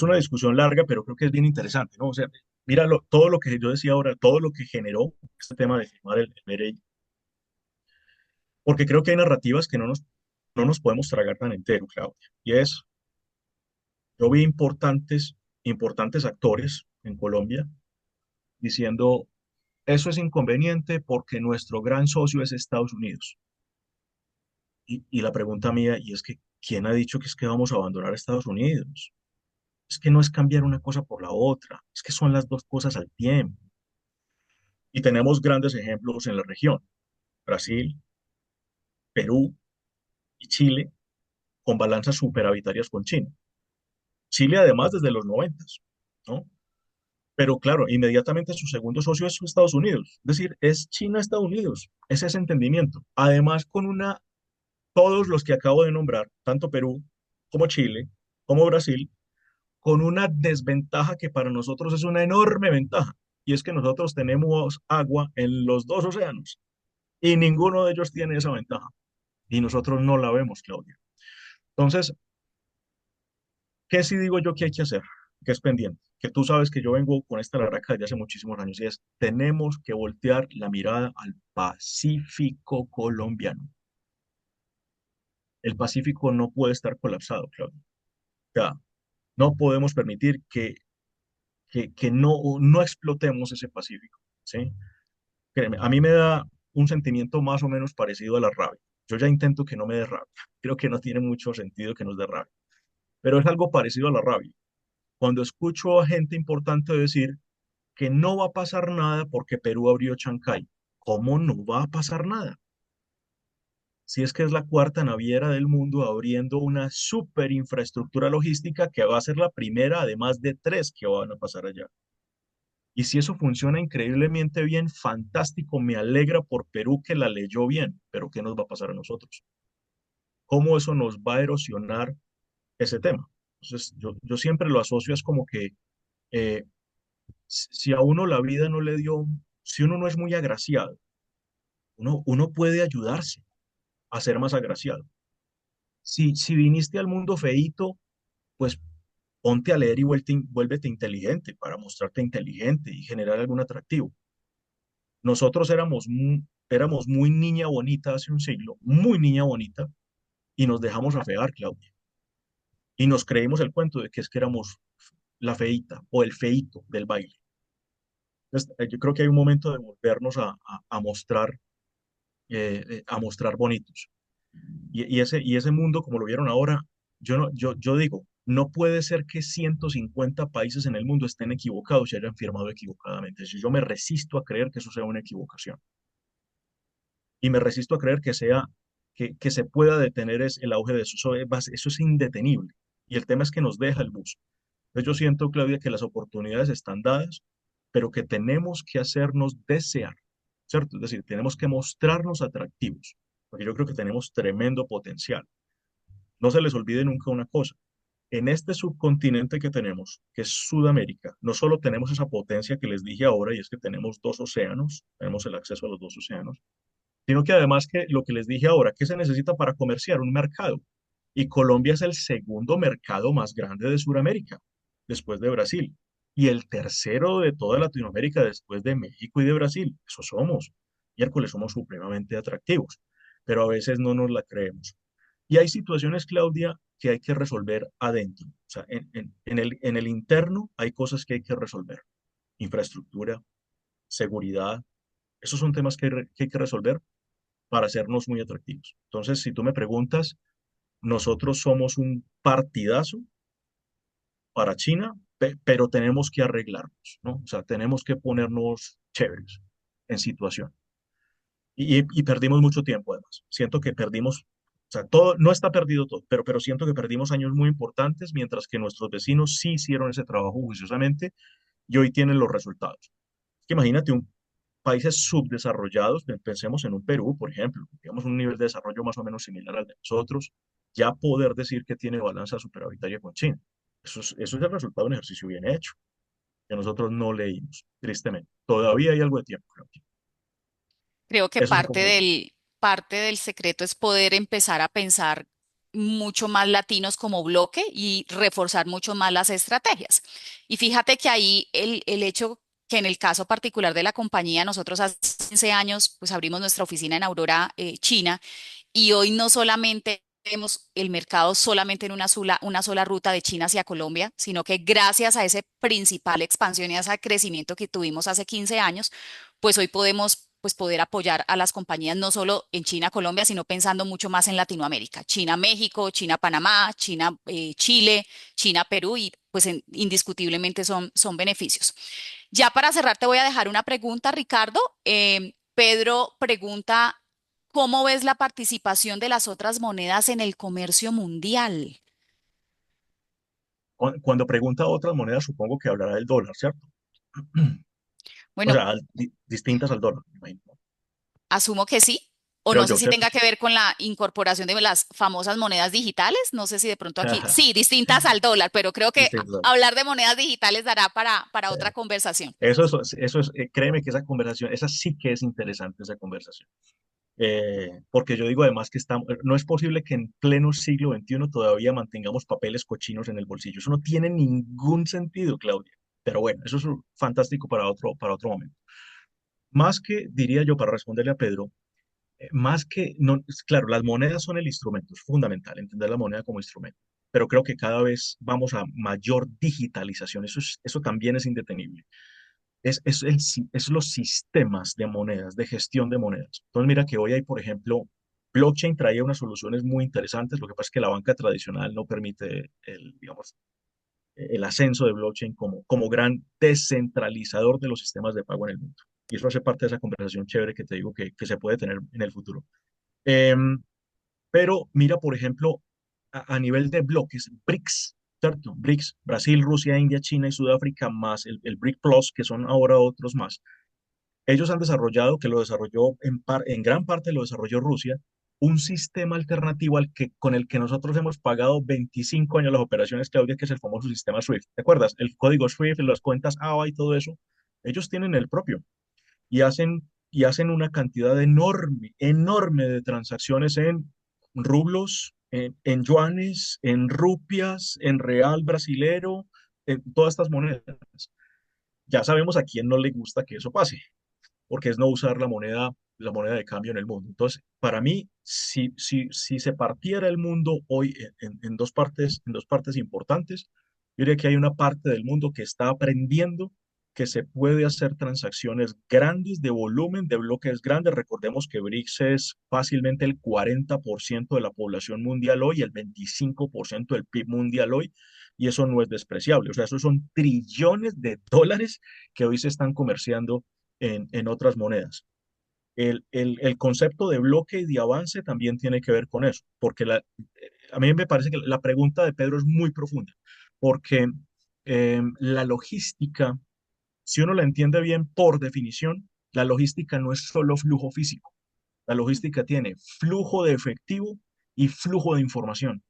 una discusión larga, pero creo que es bien interesante, ¿no? O sea, mira todo lo que yo decía ahora, todo lo que generó este tema de firmar el BRI, porque creo que hay narrativas que no nos podemos tragar tan entero, Claudia. Y es, yo vi importantes actores en Colombia diciendo, eso es inconveniente porque nuestro gran socio es Estados Unidos. Y la pregunta mía, y es que, ¿quién ha dicho que es que vamos a abandonar a Estados Unidos? Es que no es cambiar una cosa por la otra, es que son las dos cosas al tiempo. Y tenemos grandes ejemplos en la región, Brasil, Perú y Chile, con balanzas superavitarias con China. Chile además desde los 90, ¿no? Pero claro, inmediatamente su segundo socio es Estados Unidos, es decir, es China-Estados Unidos, es ese entendimiento. Además, todos los que acabo de nombrar, tanto Perú como Chile, como Brasil, con una desventaja que para nosotros es una enorme ventaja, y es que nosotros tenemos agua en los dos océanos, y ninguno de ellos tiene esa ventaja. Y nosotros no la vemos, Claudia. Entonces, ¿qué sí digo yo que hay que hacer? Que es pendiente, que tú sabes que yo vengo con esta laraca desde hace muchísimos años y es, tenemos que voltear la mirada al Pacífico colombiano. El Pacífico no puede estar colapsado, Claudia. O sea, no podemos permitir que no explotemos ese Pacífico, ¿sí? Créeme, a mí me da un sentimiento más o menos parecido a la rabia. Yo ya intento que no me dé rabia. Creo que no tiene mucho sentido que nos dé rabia, pero es algo parecido a la rabia. Cuando escucho a gente importante decir que no va a pasar nada porque Perú abrió Chancay, ¿cómo no va a pasar nada? Si es que es la cuarta naviera del mundo abriendo una super infraestructura logística que va a ser la primera, además de tres que van a pasar allá. Y si eso funciona increíblemente bien, fantástico, me alegra por Perú que la leyó bien, pero ¿qué nos va a pasar a nosotros? ¿Cómo eso nos va a erosionar ese tema? Entonces, yo siempre lo asocio, es como que eh, si a uno la vida no le dio, si uno no es muy agraciado, uno puede ayudarse a ser más agraciado. Si viniste al mundo feíto, pues ponte a leer y vuélvete inteligente para mostrarte inteligente y generar algún atractivo. Nosotros éramos muy niña bonita hace un siglo, muy niña bonita, y nos dejamos afear, Claudia. Y nos creímos el cuento de que es que éramos la feíta o el feíto del baile. Entonces, yo creo que hay un momento de volvernos a mostrar bonitos. Y ese mundo, como lo vieron ahora, yo digo, no puede ser que 150 países en el mundo estén equivocados y hayan firmado equivocadamente. Yo me resisto a creer que eso sea una equivocación. Y me resisto a creer que se pueda detener el auge de eso. Eso es indetenible. Y el tema es que nos deja el bus. Entonces yo siento, Claudia, que las oportunidades están dadas, pero que tenemos que hacernos desear, ¿cierto? Es decir, tenemos que mostrarnos atractivos, porque yo creo que tenemos tremendo potencial. No se les olvide nunca una cosa. En este subcontinente que tenemos, que es Sudamérica, no solo tenemos esa potencia que les dije ahora, y es que tenemos dos océanos, tenemos el acceso a los dos océanos, sino que además que lo que les dije ahora, ¿qué se necesita para comerciar? Un mercado. Y Colombia es el segundo mercado más grande de Sudamérica, después de Brasil. Y el tercero de toda Latinoamérica, después de México y de Brasil. Eso somos. Miércoles somos supremamente atractivos, pero a veces no nos la creemos. Y hay situaciones, Claudia, que hay que resolver adentro. O sea, en el interno hay cosas que hay que resolver. Infraestructura, seguridad, esos son temas que hay que resolver para hacernos muy atractivos. Entonces, si tú me preguntas, nosotros somos un partidazo para China, pero tenemos que arreglarnos, ¿no? O sea, tenemos que ponernos chéveres en situación. Y perdimos mucho tiempo, además. Siento que perdimos, o sea, todo, no está perdido todo, pero siento que perdimos años muy importantes, mientras que nuestros vecinos sí hicieron ese trabajo juiciosamente y hoy tienen los resultados. Es que imagínate países subdesarrollados, pensemos en un Perú, por ejemplo, digamos un nivel de desarrollo más o menos similar al de nosotros, ya poder decir que tiene balanza superavitaria con China. Eso es el resultado de un ejercicio bien hecho, que nosotros no leímos, tristemente. Todavía hay algo de tiempo, creo. Creo que Eso es como... parte del secreto es poder empezar a pensar mucho más latinos como bloque y reforzar mucho más las estrategias. Y fíjate que ahí el hecho que en el caso particular de la compañía, nosotros hace 15 años pues abrimos nuestra oficina en Aurora, China, y hoy no solamente vemos el mercado solamente en una sola ruta de China hacia Colombia, sino que gracias a esa principal expansión y a ese crecimiento que tuvimos hace 15 años, pues hoy podemos pues poder apoyar a las compañías no solo en China, Colombia, sino pensando mucho más en Latinoamérica, China, México, China, Panamá, China, Chile, China, Perú y pues indiscutiblemente son beneficios. Ya para cerrar te voy a dejar una pregunta, Ricardo. Pedro pregunta, ¿cómo ves la participación de las otras monedas en el comercio mundial? Cuando pregunta otras monedas, supongo que hablará del dólar, ¿cierto? O Bueno, sea, distintas al dólar, me imagino. asumo que sí, o Creo no sé yo, si ¿cierto? tenga que ver con la incorporación de las famosas monedas digitales, no sé si de pronto aquí, sí, distintas al dólar, pero creo que Distintas. hablar de monedas digitales dará para otra conversación. Créeme que esa conversación, esa sí que es interesante, esa conversación. Porque yo digo además que no es posible que en pleno siglo XXI todavía mantengamos papeles cochinos en el bolsillo. Eso no tiene ningún sentido, Claudia. Pero bueno, eso es fantástico para otro momento. Más que, diría yo, para responderle a Pedro, más que, no, claro, las monedas son el instrumento, es fundamental entender la moneda como instrumento, pero creo que cada vez vamos a mayor digitalización, eso también es indetenible. Es los sistemas de monedas, de gestión de monedas. Entonces, mira que hoy hay, por ejemplo, blockchain traía unas soluciones muy interesantes, lo que pasa es que la banca tradicional no permite digamos, el ascenso de blockchain como gran descentralizador de los sistemas de pago en el mundo. Y eso hace parte de esa conversación chévere que te digo que se puede tener en el futuro. Em, pero mira, por ejemplo, a nivel de bloques, BRICS, ¿cierto? BRICS, Brasil, Rusia, India, China y Sudáfrica, más el BRIC Plus, que son ahora otros más. Ellos han desarrollado, que lo desarrolló en gran parte lo desarrolló Rusia, un sistema alternativo con el que nosotros hemos pagado 25 años las operaciones, Claudia, que es el famoso sistema SWIFT. ¿Te acuerdas? El código SWIFT, las cuentas ABA y todo eso. Ellos tienen el propio y hacen y hacen una cantidad enorme, enorme de transacciones en rublos, en yuanes, en rupias, en real brasilero, en todas estas monedas. Ya sabemos a quién no le gusta que eso pase, porque es no usar la moneda de cambio en el mundo. Entonces, para mí, si se partiera el mundo hoy en dos partes importantes, yo diría que hay una parte del mundo que está aprendiendo que se puede hacer transacciones grandes de volumen, de bloques grandes. Recordemos que BRICS es fácilmente el 40% de la población mundial hoy, el 25% del PIB mundial hoy, y eso no es despreciable. O sea, esos son trillones de dólares que hoy se están comerciando en otras monedas. El concepto de bloque y de avance también tiene que ver con eso, porque a mí me parece que la pregunta de Pedro es muy profunda, porque la logística, si uno la entiende bien por definición, la logística no es solo flujo físico, la logística tiene flujo de efectivo y flujo de información.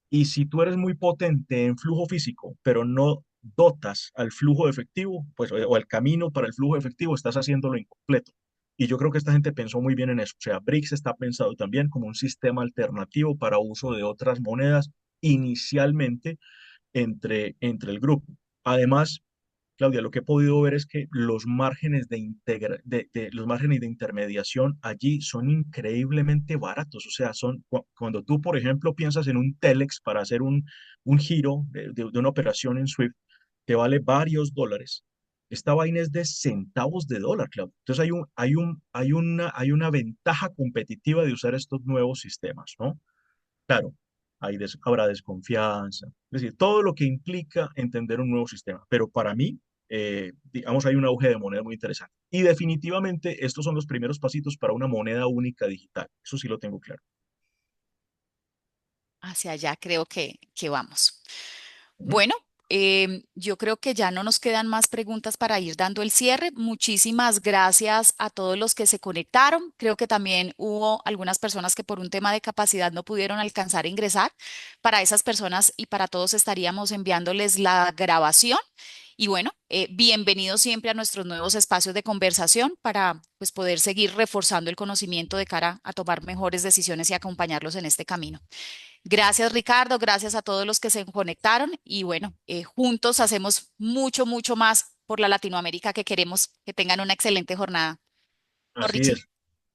Y si tú eres muy potente en flujo físico, pero no dotas al flujo de efectivo, pues, o el camino para el flujo de efectivo, estás haciéndolo incompleto. Y yo creo que esta gente pensó muy bien en eso. O sea, BRICS está pensado también como un sistema alternativo para uso de otras monedas inicialmente entre el grupo. Además, Claudia, lo que he podido ver es que los márgenes los márgenes de intermediación allí son increíblemente baratos. O sea, cuando tú, por ejemplo, piensas en un Telex para hacer un giro de una operación en SWIFT, que vale varios dólares. Esta vaina es de centavos de dólar, Claudia. Entonces hay una ventaja competitiva de usar estos nuevos sistemas, ¿no? Claro, habrá desconfianza, es decir, todo lo que implica entender un nuevo sistema. Pero para mí, digamos, hay un auge de moneda muy interesante. Y definitivamente estos son los primeros pasitos para una moneda única digital. Eso sí lo tengo claro. Hacia allá creo que vamos. Ujú. Bueno, yo creo que ya no nos quedan más preguntas para ir dando el cierre. Muchísimas gracias a todos los que se conectaron. Creo que también hubo algunas personas que por un tema de capacidad no pudieron alcanzar a ingresar. Para esas personas y para todos estaríamos enviándoles la grabación. Y bueno, bienvenidos siempre a nuestros nuevos espacios de conversación para pues, poder seguir reforzando el conocimiento de cara a tomar mejores decisiones y acompañarlos en este camino. Gracias, Ricardo. Gracias a todos los que se conectaron. Y bueno, juntos hacemos mucho, mucho más por la Latinoamérica que queremos. Que tengan una excelente jornada. Así Richie. es.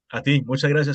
A ti, muchas gracias.